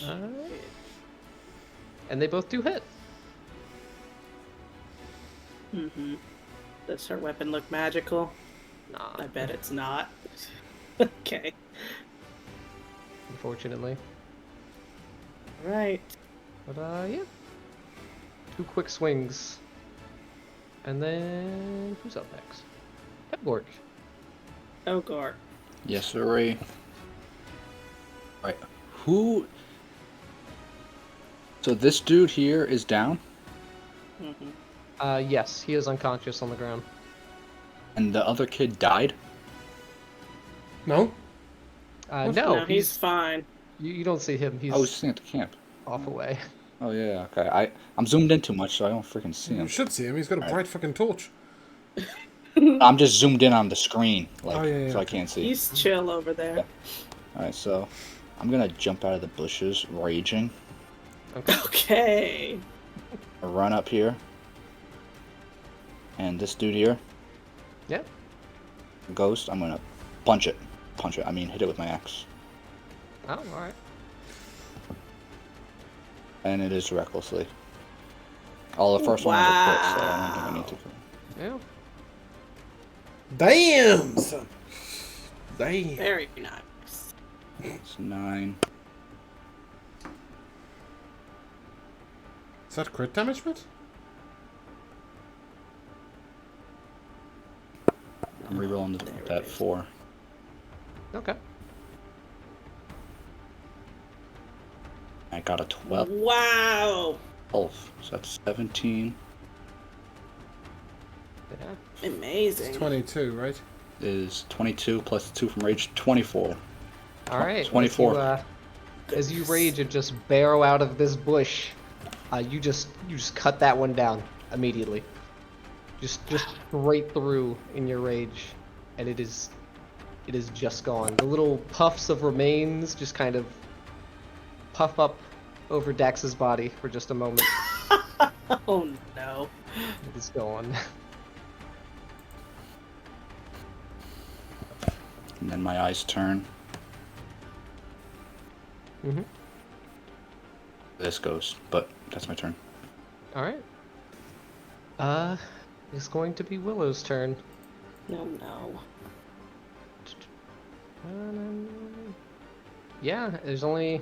Alright. And they both do hit. Mm-hmm. Does her weapon look magical? Nah, I bet it's not. Okay. unfortunately. Right. But yeah. 2 quick swings. And then who's up next? Pepgork. Oh, Gore. Yes, sir. Right. Who? So this dude here is down, Mm-hmm. Yes, he is unconscious on the ground. and the other kid died. No? No, he's fine. you don't see him. He's I was sitting at the camp. off away. Oh yeah, okay. I'm zoomed in too much, so I don't freaking see You him. should see him. He's got a bright fucking torch. I'm just zoomed in on the screen, like, Oh, yeah, so I okay. can't see. He's chill over there. Yeah. All right, so I'm gonna jump out of the bushes, raging, Okay. Okay. run up here, and this dude here, Yeah. ghost. I'm gonna punch it. I mean, hit it with my axe, Oh, alright. and it is recklessly. All the first one was a crit, so I don't think I need to. Yeah. Damn, son. Damn. Very nice. It's 9. Is that crit damage, mate? I'm rerolling that 4. Okay. I got a 12. Wow. So that's 17. Yeah. Amazing. It's 22, right? Is 22 plus 2 from rage, 24. All right. 24. As you rage and just barrel out of this bush, you just cut that one down immediately. Just straight through in your rage, and it is just gone. The little puffs of remains just kind of puff up over Dax's body for just a moment. Oh no. It is gone. And then my eyes turn. Mm-hmm. This goes, but that's my turn. All right. It's going to be Willow's turn. No, no. Yeah, there's only...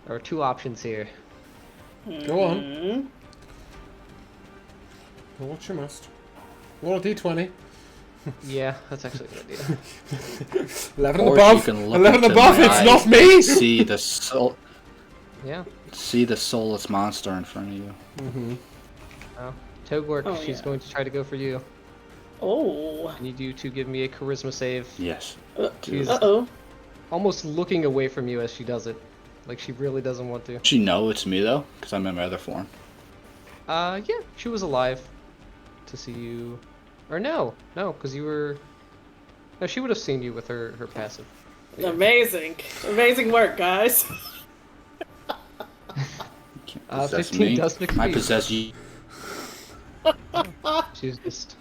There are two options here. Go on. Mhm. Roll what you must. Roll a d20. Yeah, that's actually a good idea. 11 Or above. you can look 11 into above. my It's eyes not me. and see the soul. Yeah. See the soulless monster in front of you. Mm-hmm. Well, Togork, Oh, she's yeah. going to try to go for you. Oh. I need you to give me a charisma save. Yes. She's Uh-oh. almost looking away from you as she does it. Like she really doesn't want to. Does she know it's me though? Because I'm in my other form. Yeah, she was alive to see you. Or no, because you were... No, she would have seen you with her passive. Yeah. Amazing. Amazing work, guys. Can't possess 15 me. does I succeed. possess you. She's just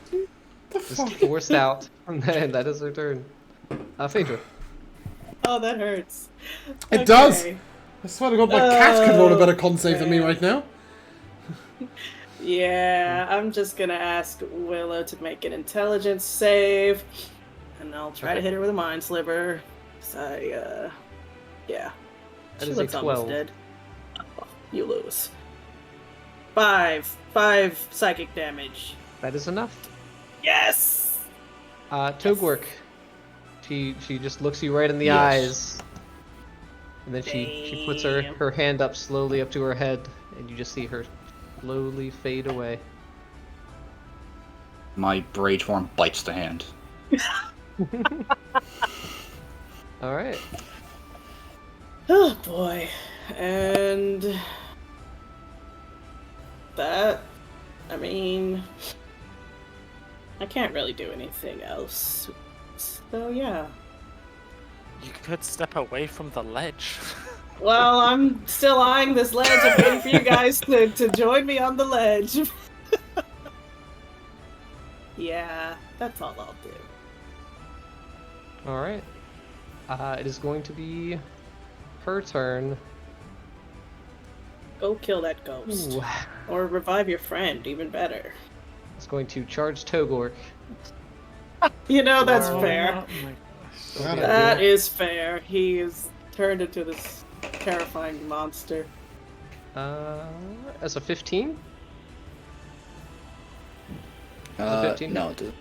forced out, and then that is her turn. Phaedra. Oh, that hurts. It does. Okay. I swear to God, my cat could roll a better con save than me right now. Yeah, I'm just gonna ask Willow to make an intelligence save, and I'll try to hit her with a mind sliver. So, yeah. That She is a looks almost 12. dead. Oh, you lose. 5 psychic damage. That is enough. Yes! Togork. She just looks you right in the Yes. eyes. And then she puts Damn. her hand up slowly up to her head, and you just see her slowly fade away. My rage form bites the hand. Alright. Oh boy. And that, I mean, I can't really do anything else. So yeah. You could step away from the ledge. Well, I'm still eyeing this ledge. I'm waiting for you guys to join me on the ledge. Yeah, that's all I'll do. Alright. It is going to be her turn. Go kill that ghost. Ooh. Or revive your friend, even better. It's going to charge Togork. You know, that's Oh fair. my gosh. That That idea. is fair. He is turned into this terrifying monster. As a 15? a 15? No, it doesn't.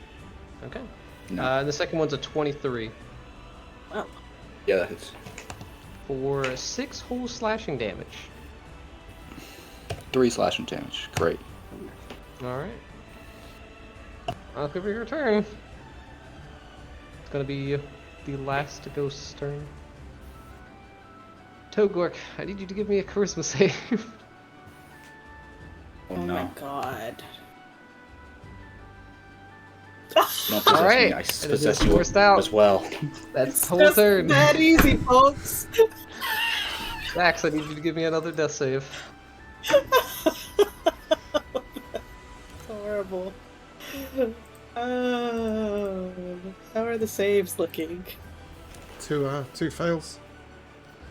Okay. No. And the second one's a 23. Well, Yeah, that hits. For 6 whole slashing damage. 3 slashing damage. Great. Alright. I'll give you your turn. It's gonna be the last ghost's turn. Togork, I need you to give me a charisma save. Oh, oh no. my god. Don't possess Alright, me. I it is possess just you forced out. as well. That's It's the whole just turn. that easy, folks. Dax, I need you to give me another death save. Horrible. Oh, how are the saves looking? Two fails.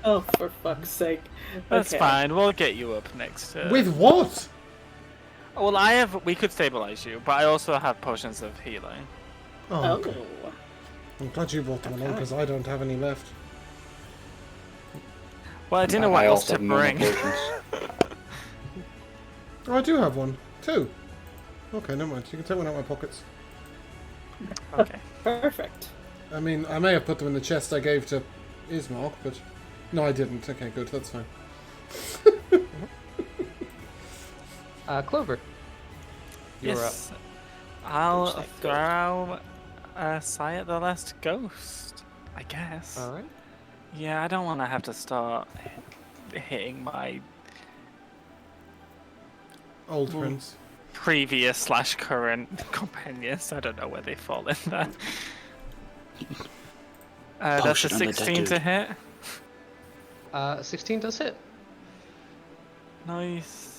Oh, for fuck's sake. That's Okay. fine. We'll get you up next turn. With what? Well, we could stabilize you, but I also have potions of healing. Oh, Oh. okay. I'm glad you brought them along because I don't have any left. Well, I didn't know what I else also to have normal bring. potions. Oh, I do have one. 2. Okay, never mind. You can take one out of my pockets. Okay. Perfect. I mean, I may have put them in the chest I gave to Ismark, but... No, I didn't. Okay, good. That's fine. Clover. You're Yes. I'll Finish that throw a sight at the last ghost, I guess. up. Alright. Yeah, I don't want to have to start hitting my Old friends. previous / current companions. I don't know where they fall in that. That's a shit, I'm a dead 16 to dude. hit. 16 does hit. Nice.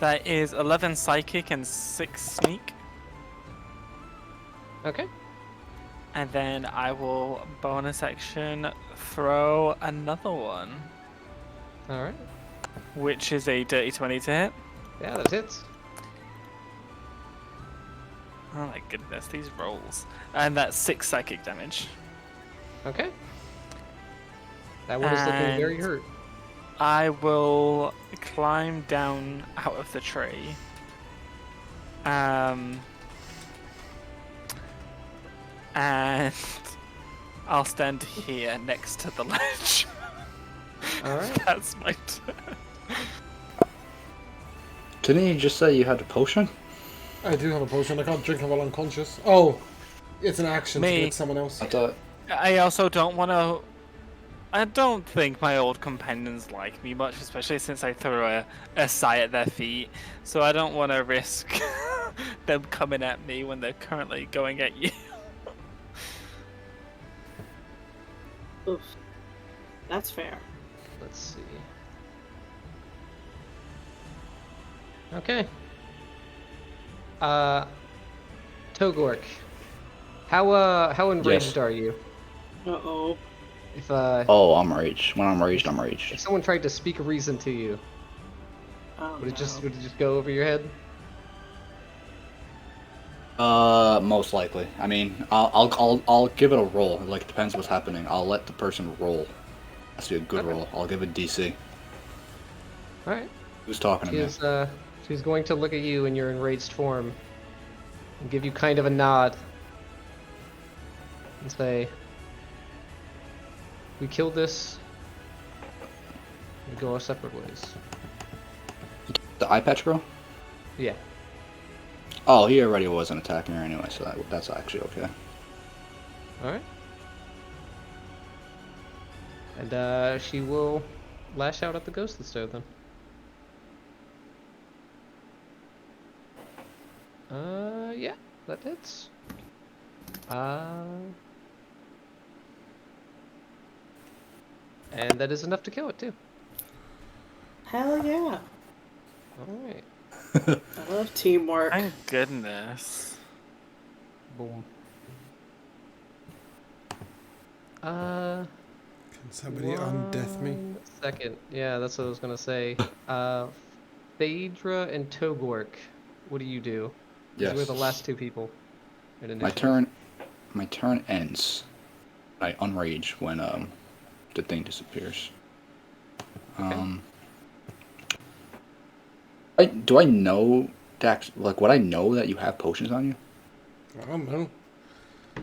That is 11 psychic and 6 sneak. Okay. And then I will bonus action throw another one, Alright. which is a dirty 20 to hit. Yeah, that hits. Oh my goodness, these rolls. And that's 6 psychic damage. Okay. That one is looking very And- hurt. I will climb down out of the tree. And I'll stand here next to the ledge. Alright. That's my turn. Didn't you just say you had a potion? I do have a potion. I can't drink it while unconscious. Oh, it's an action to Me. give it to someone else. I thought. I also don't want to. I don't think my old companions like me much, especially since I threw a sight at their feet. So I don't want to risk them coming at me when they're currently going at you. Oof. That's fair. Let's see. Okay. Togork. How enraged Yes. are you? Uh-oh. If Oh, I'm raged. When I'm raged, I'm raged. if someone tried to speak a reason to you, Oh, would it just no. would it just go over your head? Most likely. I mean, I'll give it a roll. Like, it depends what's happening. I'll let the person roll. Has to be a good Okay. roll. I'll give it DC. All right. Who's talking to me? She's going to look at you in your enraged form and give you kind of a nod and say, "We killed this. We go our separate ways." The eye patch girl? Yeah. Oh, he already wasn't attacking her anyway, so that's actually okay. All right. And she will lash out at the ghost that's there then. Yeah, that hits. And that is enough to kill it too. Hell yeah. Alright. I love teamwork. Thank goodness. Boom. Can somebody undeath me? 1 second. Yeah, that's what I was gonna say. Phaedra and Togork, what do you do? Yes. We're the last two people. In My initiative. My turn ends. I unrage when the thing disappears. Do I know, Dax? Like, would I know that you have potions on you? I don't know. I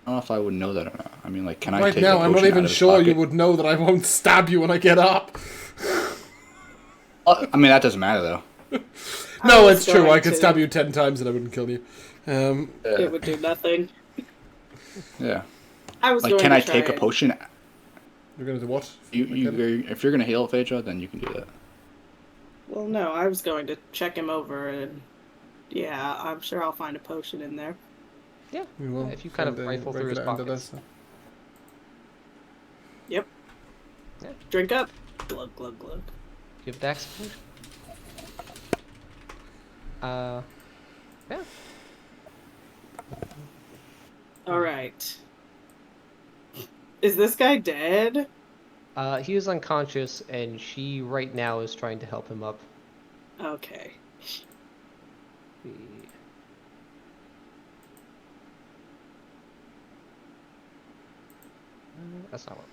don't know if I would know that or not. I mean, like, can I Right take now, a I'm not potion out even of his sure you pocket? would know that I won't stab you when I get up. I mean, that doesn't matter though. No, was it's true. I going could to. stab you 10 times and I wouldn't kill you. It would do nothing. Yeah. I was Like, going can to I try take a and- potion? You're gonna do what? If you're gonna heal Phaedra, then you can do that. Well, no, I was going to check him over and... Yeah, I'm sure I'll find a potion in there. Yeah. We will. If you kind of find a rifle through his regular under pockets. this. Yep. Yeah. Drink up. Glug, glug, glug. Give Dax a push. Yeah. Alright. Is this guy dead? He is unconscious, and she right now is trying to help him up. Okay. That's not what.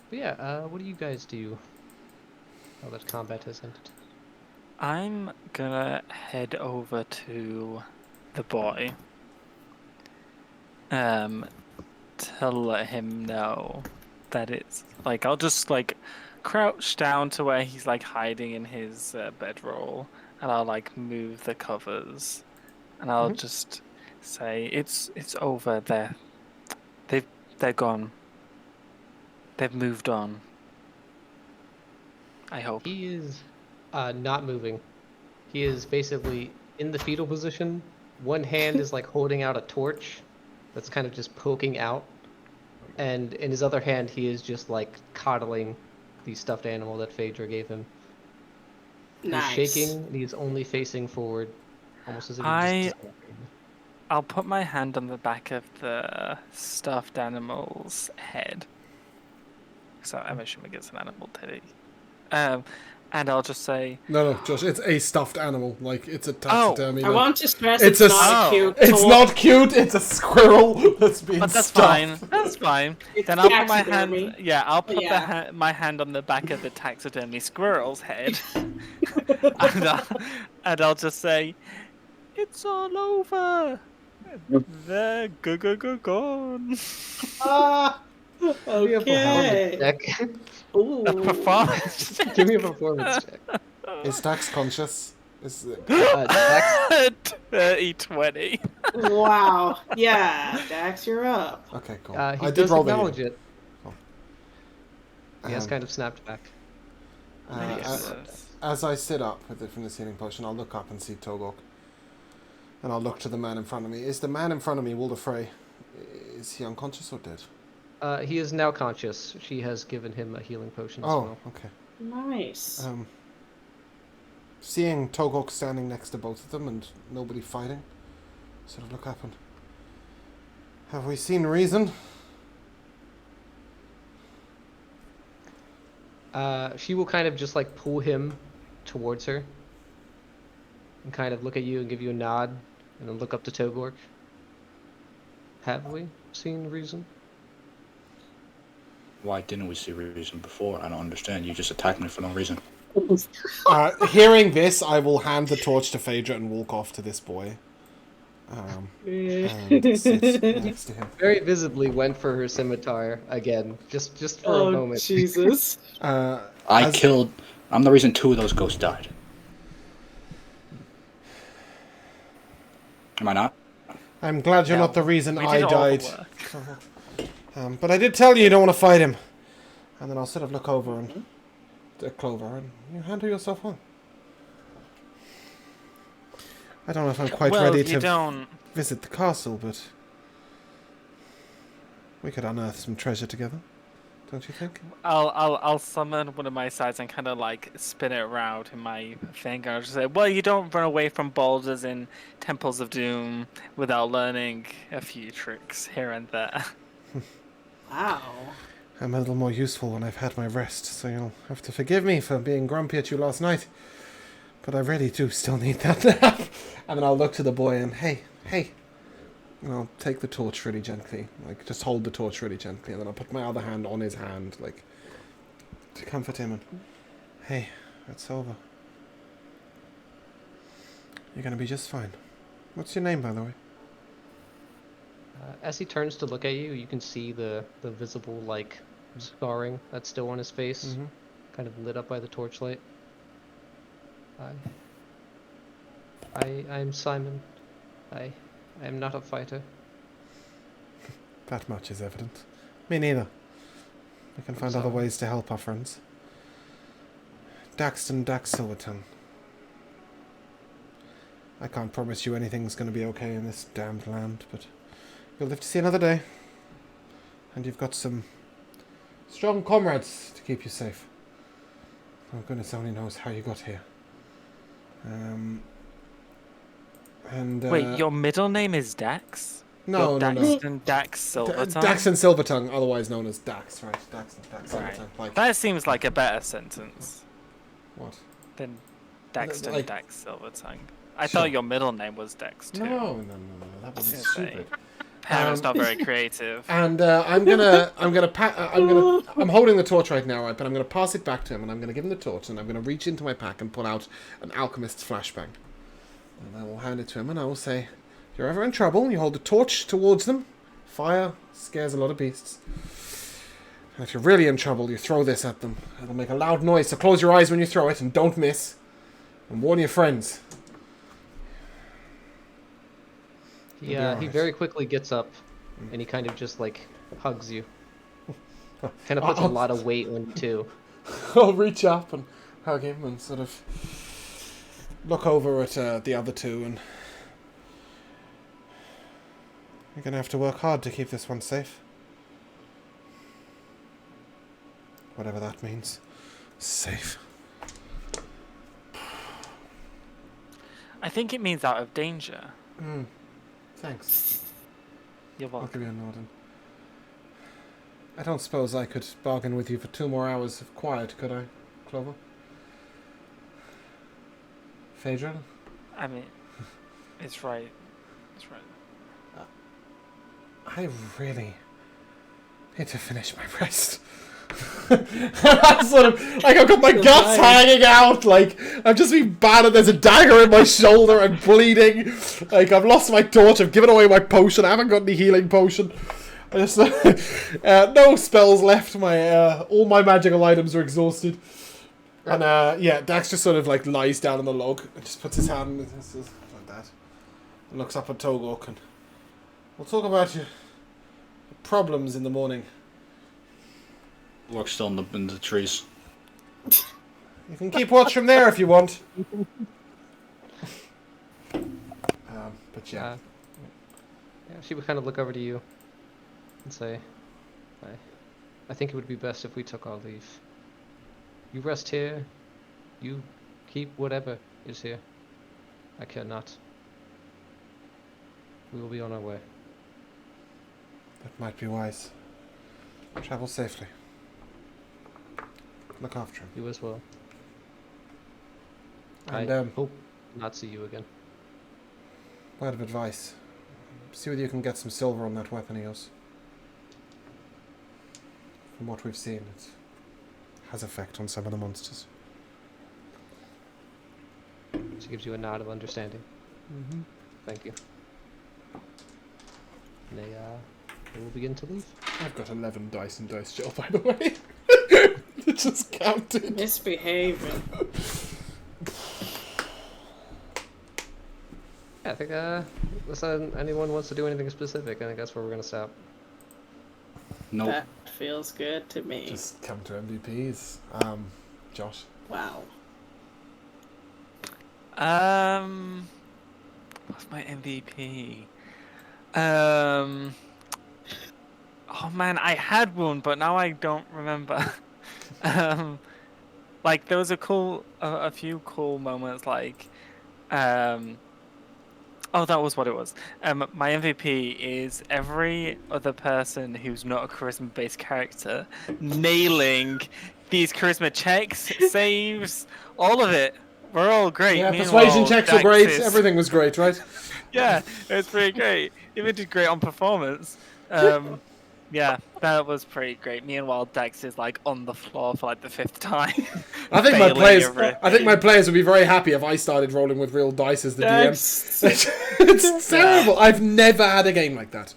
But yeah, what do you guys do? now that combat has ended. I'm gonna head over to the boy. To let him know that it's like I'll just like crouch down to where he's like hiding in his bedroll, and I'll like move the covers, and I'll Mhm. just say it's over. They're gone. They've moved on. I hope. He is not moving. He is basically in the fetal position. One hand is like holding out a torch that's kind of just poking out. And in his other hand, he is just like coddling the stuffed animal that Phaedra gave him. He's Nice. shaking and he's only facing forward, almost as if he just. I'll put my hand on the back of the stuffed animal's head. So I'm assuming it's an animal teddy. And I'll just say, No, Josh, it's a stuffed animal. Like, it's a taxidermy. I like, want to stress it's it's a not oh. a cute It's toy. not cute. It's a squirrel that's been but that's stuffed. fine. That's fine. It's Then I'll put my taxidermy. hand. Yeah, I'll put Yeah. my hand on the back of the taxidermy squirrel's head, and I'll just say, "It's all over. They're gone." Ah, Give me a performance okay. check. Ooh. A performance. Give me a performance check. Is Dax conscious? Is it... Dax, 30-20. Wow. Yeah, Dax, you're up. Okay, cool. he I did does roll the acknowledge heal. it. He has kind of snapped back. Yes. As I sit up with it from the healing potion, I'll look up and see Togok. And I'll look to the man in front of me. Is the man in front of me, Walder Frey, is he unconscious or dead? He is now conscious. She has given him a healing potion as well. Okay. Nice. Seeing Togok standing next to both of them and nobody fighting, sort of look up and... Have we seen reason? She will kind of just like pull him towards her and kind of look at you and give you a nod and then look up to Togork. Have we seen reason? Why didn't we see reason before? I don't understand. You just attacked me for no reason. Hearing this, I will hand the torch to Phaedra and walk off to this boy. And sit next to him. Very visibly went for her scimitar again, just for a moment. Jesus. I'm the reason 2 of those ghosts died. Am I not? I'm glad you're No, not the reason we I did all the died. work. But I did tell you don't want to fight him. And then I'll sort of look over and Clover and you handle yourself well. I don't know if I'm quite ready to visit the castle, but we could unearth some treasure together, don't you think? I'll summon one of my sides and kind of like spin it around in my finger. I'll just say, well, you don't run away from boulders in Temples of Doom without learning a few tricks here and there. Wow. I'm a little more useful when I've had my rest, so you'll have to forgive me for being grumpy at you last night. But I really do still need that nap. And then I'll look to the boy and, hey. And I'll take the torch really gently. Like, just hold the torch really gently. And then I'll put my other hand on his hand, like, to comfort him. And, hey, it's over. You're going to be just fine. What's your name, by the way? As he turns to look at you, you can see the visible like scarring that's still on his face, kind of lit up by the torchlight. I'm Simon. I am not a fighter. That much is evident. Me neither. We can find other ways to help our friends. Daxton Dax Silvertongue. I can't promise you anything's going to be okay in this damned land, but you'll live to see another day. And you've got some strong comrades to keep you safe. Oh goodness only knows how you got here. Wait, your middle name is Dax? No. Daxton Dax Silvertongue? Daxton Silvertongue, otherwise known as Dax, right? Daxton Dax Right. Silvertongue. Like, That seems like a better sentence what? than Daxton Like- Dax Silvertongue. I Sure. thought your middle name was Dex too. No, that would be Say. stupid. Parents not very creative. And I'm holding the torch right now, right? But I'm gonna pass it back to him, and I'm gonna give him the torch, and I'm gonna reach into my pack and pull out an alchemist's flashbang, and I will hand it to him, and I will say, "If you're ever in trouble, you hold the torch towards them. Fire scares a lot of beasts. And if you're really in trouble, you throw this at them. It'll make a loud noise, so close your eyes when you throw it, and don't miss. And warn your friends." Yeah, he very quickly gets up, and he kind of just like hugs you. Kind of puts a lot of weight on you too. I'll reach up and hug him and sort of look over at the other two, and you're gonna have to work hard to keep this one safe. Whatever that means. Safe. I think it means out of danger. Thanks. You're I'll welcome. give you a nod. I don't suppose I could bargain with you for 2 more hours of quiet, could I, Clover? Phaedra? I mean, it's right. It's right. I really need to finish my rest. I'm sort of like, I've got my guts hanging out, like I've just been battered, there's a dagger in my shoulder, I'm bleeding, like I've lost my torch, I've given away my potion, I haven't got any healing potion. I just no spells left, my all my magical items are exhausted. And yeah, Dax just sort of like lies down on the log and just puts his hand like that and looks up at Togok, and we'll talk about your problems in the morning. Look, still in the trees. You can keep watch from there if you want. But yeah. Yeah, she would kind of look over to you and say, I think it would be best if we took our leave. You rest here. You keep whatever is here. I care not. We will be on our way. That might be wise. Travel safely. Look after him. You as well. And I hope not see you again. word of advice. See whether you can get some silver on that weapon of yours. From what we've seen, it has effect on some of the monsters. She gives you a nod of understanding. Mm-hmm. Thank you. And they will begin to leave. I've got 11 dice in dice jail, by the way. It just counted. Misbehaving. Yeah, I think unless anyone wants to do anything specific, I think that's where we're gonna stop. Nope. That feels good to me. Just come to MVPs. Josh. Wow. What's my MVP? Oh man, I had one, but now I don't remember. Like there was a few cool moments, like, oh, that was what it was. My MVP is every other person who's not a charisma-based character nailing these charisma checks, saves, all of it. We're all great. Yeah, Meanwhile, persuasion checks were Dax great. is- Everything was great, right? Yeah, it was pretty great. Even did great on performance. Yeah, that was pretty great. Meanwhile, Dax is like on the floor for like the 5th time. I think failing my players would be very happy if I started rolling with real dice as the Dax. DM. It's terrible. I've never had a game like that.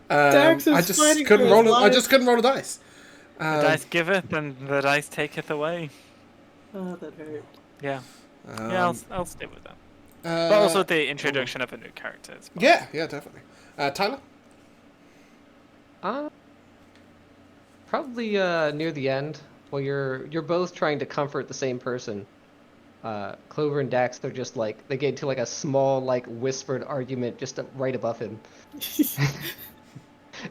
Dax is I just fighting couldn't for his roll. I life. just couldn't roll a dice. The dice giveth and the dice taketh away. Oh, that hurt. Yeah, yeah, I'll stay with that. but But also the introduction of a new character. As well. yeah, definitely. Tyler. Probably near the end, while you're both trying to comfort the same person. Clover and Dax, they're just like they get into like a small like whispered argument just right above him,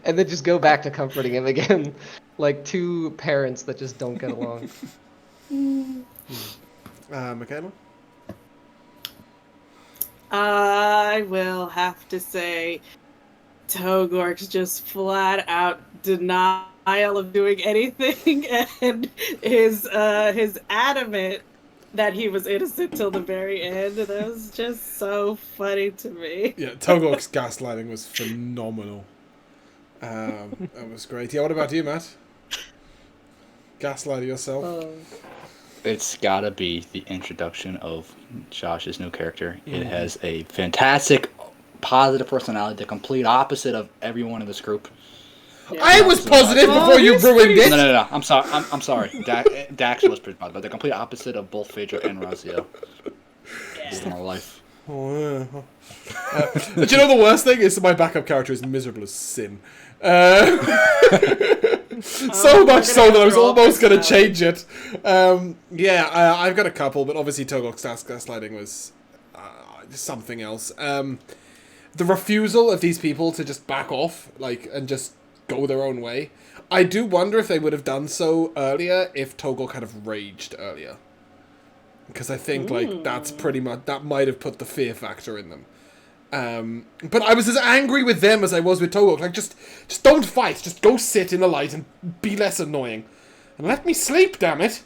and then just go back to comforting him again, like two parents that just don't get along. Michaela. I will have to say Togork's just flat out denial of doing anything and his adamant that he was innocent till the very end. That was just so funny to me. Yeah, Togork's gaslighting was phenomenal. That was great. Yeah, what about you, Matt? Gaslight yourself. It's gotta be the introduction of Josh's new character. It has a fantastic, positive personality, the complete opposite of everyone in this group. Yeah. I was positive before you ruined it. No. I'm sorry. I'm sorry. Dax was pretty positive, but the complete opposite of both Phaedra and Raziel. It's my life. Oh, yeah. But you know the worst thing is my backup character is miserable as sin. So much so that I was almost going to change it. I've got a couple, but obviously Togok's gaslighting was something else. The refusal of these people to just back off, and just go their own way. I do wonder if they would have done so earlier if Togok had have raged earlier. Because I think that's pretty much, that might have put the fear factor in them. But I was as angry with them as I was with Togok. Just don't fight. Just go sit in the light and be less annoying. And let me sleep, damn it.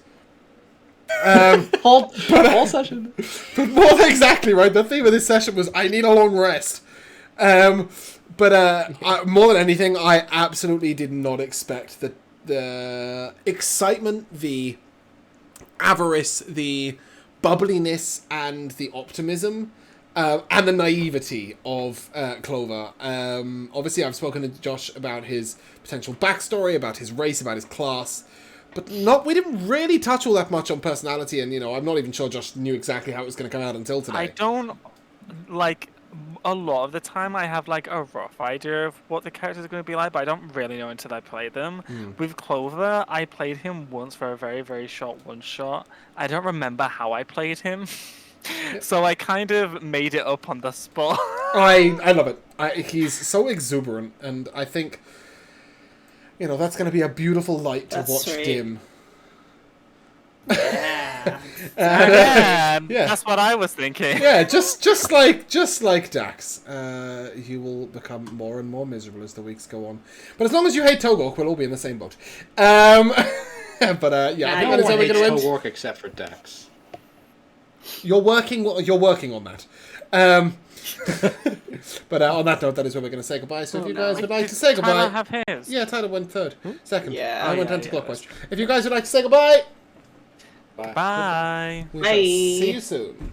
Whole session. But more exactly, right? The theme of this session was, I need a long rest. More than anything, I absolutely did not expect the excitement, the avarice, the bubbliness, and the optimism, and the naivety of Clover. Obviously, I've spoken to Josh about his potential backstory, about his race, about his class, but we didn't really touch all that much on personality, and, I'm not even sure Josh knew exactly how it was going to come out until today. I don't, a lot of the time I have, a rough idea of what the characters are going to be like, but I don't really know until I play them. With Clover, I played him once for a very, very short one-shot. I don't remember how I played him. So I kind of made it up on the spot. I love it. He's so exuberant, and I think, that's going to be a beautiful light to watch dim. Yeah. That's what I was thinking. Yeah, just like Dax, you will become more and more miserable as the weeks go on. But as long as you hate Togok, we'll all be in the same boat. I think that is how we're going to end. Togok except for Dax. You're working on that. But on that note, that is where we're going to say goodbye. So if you guys would like to say goodbye... Tyler have his? Yeah, Tyler went third. Second. Yeah. I went anti-clockwise. If you guys would like to say goodbye... Bye. We shall see you soon.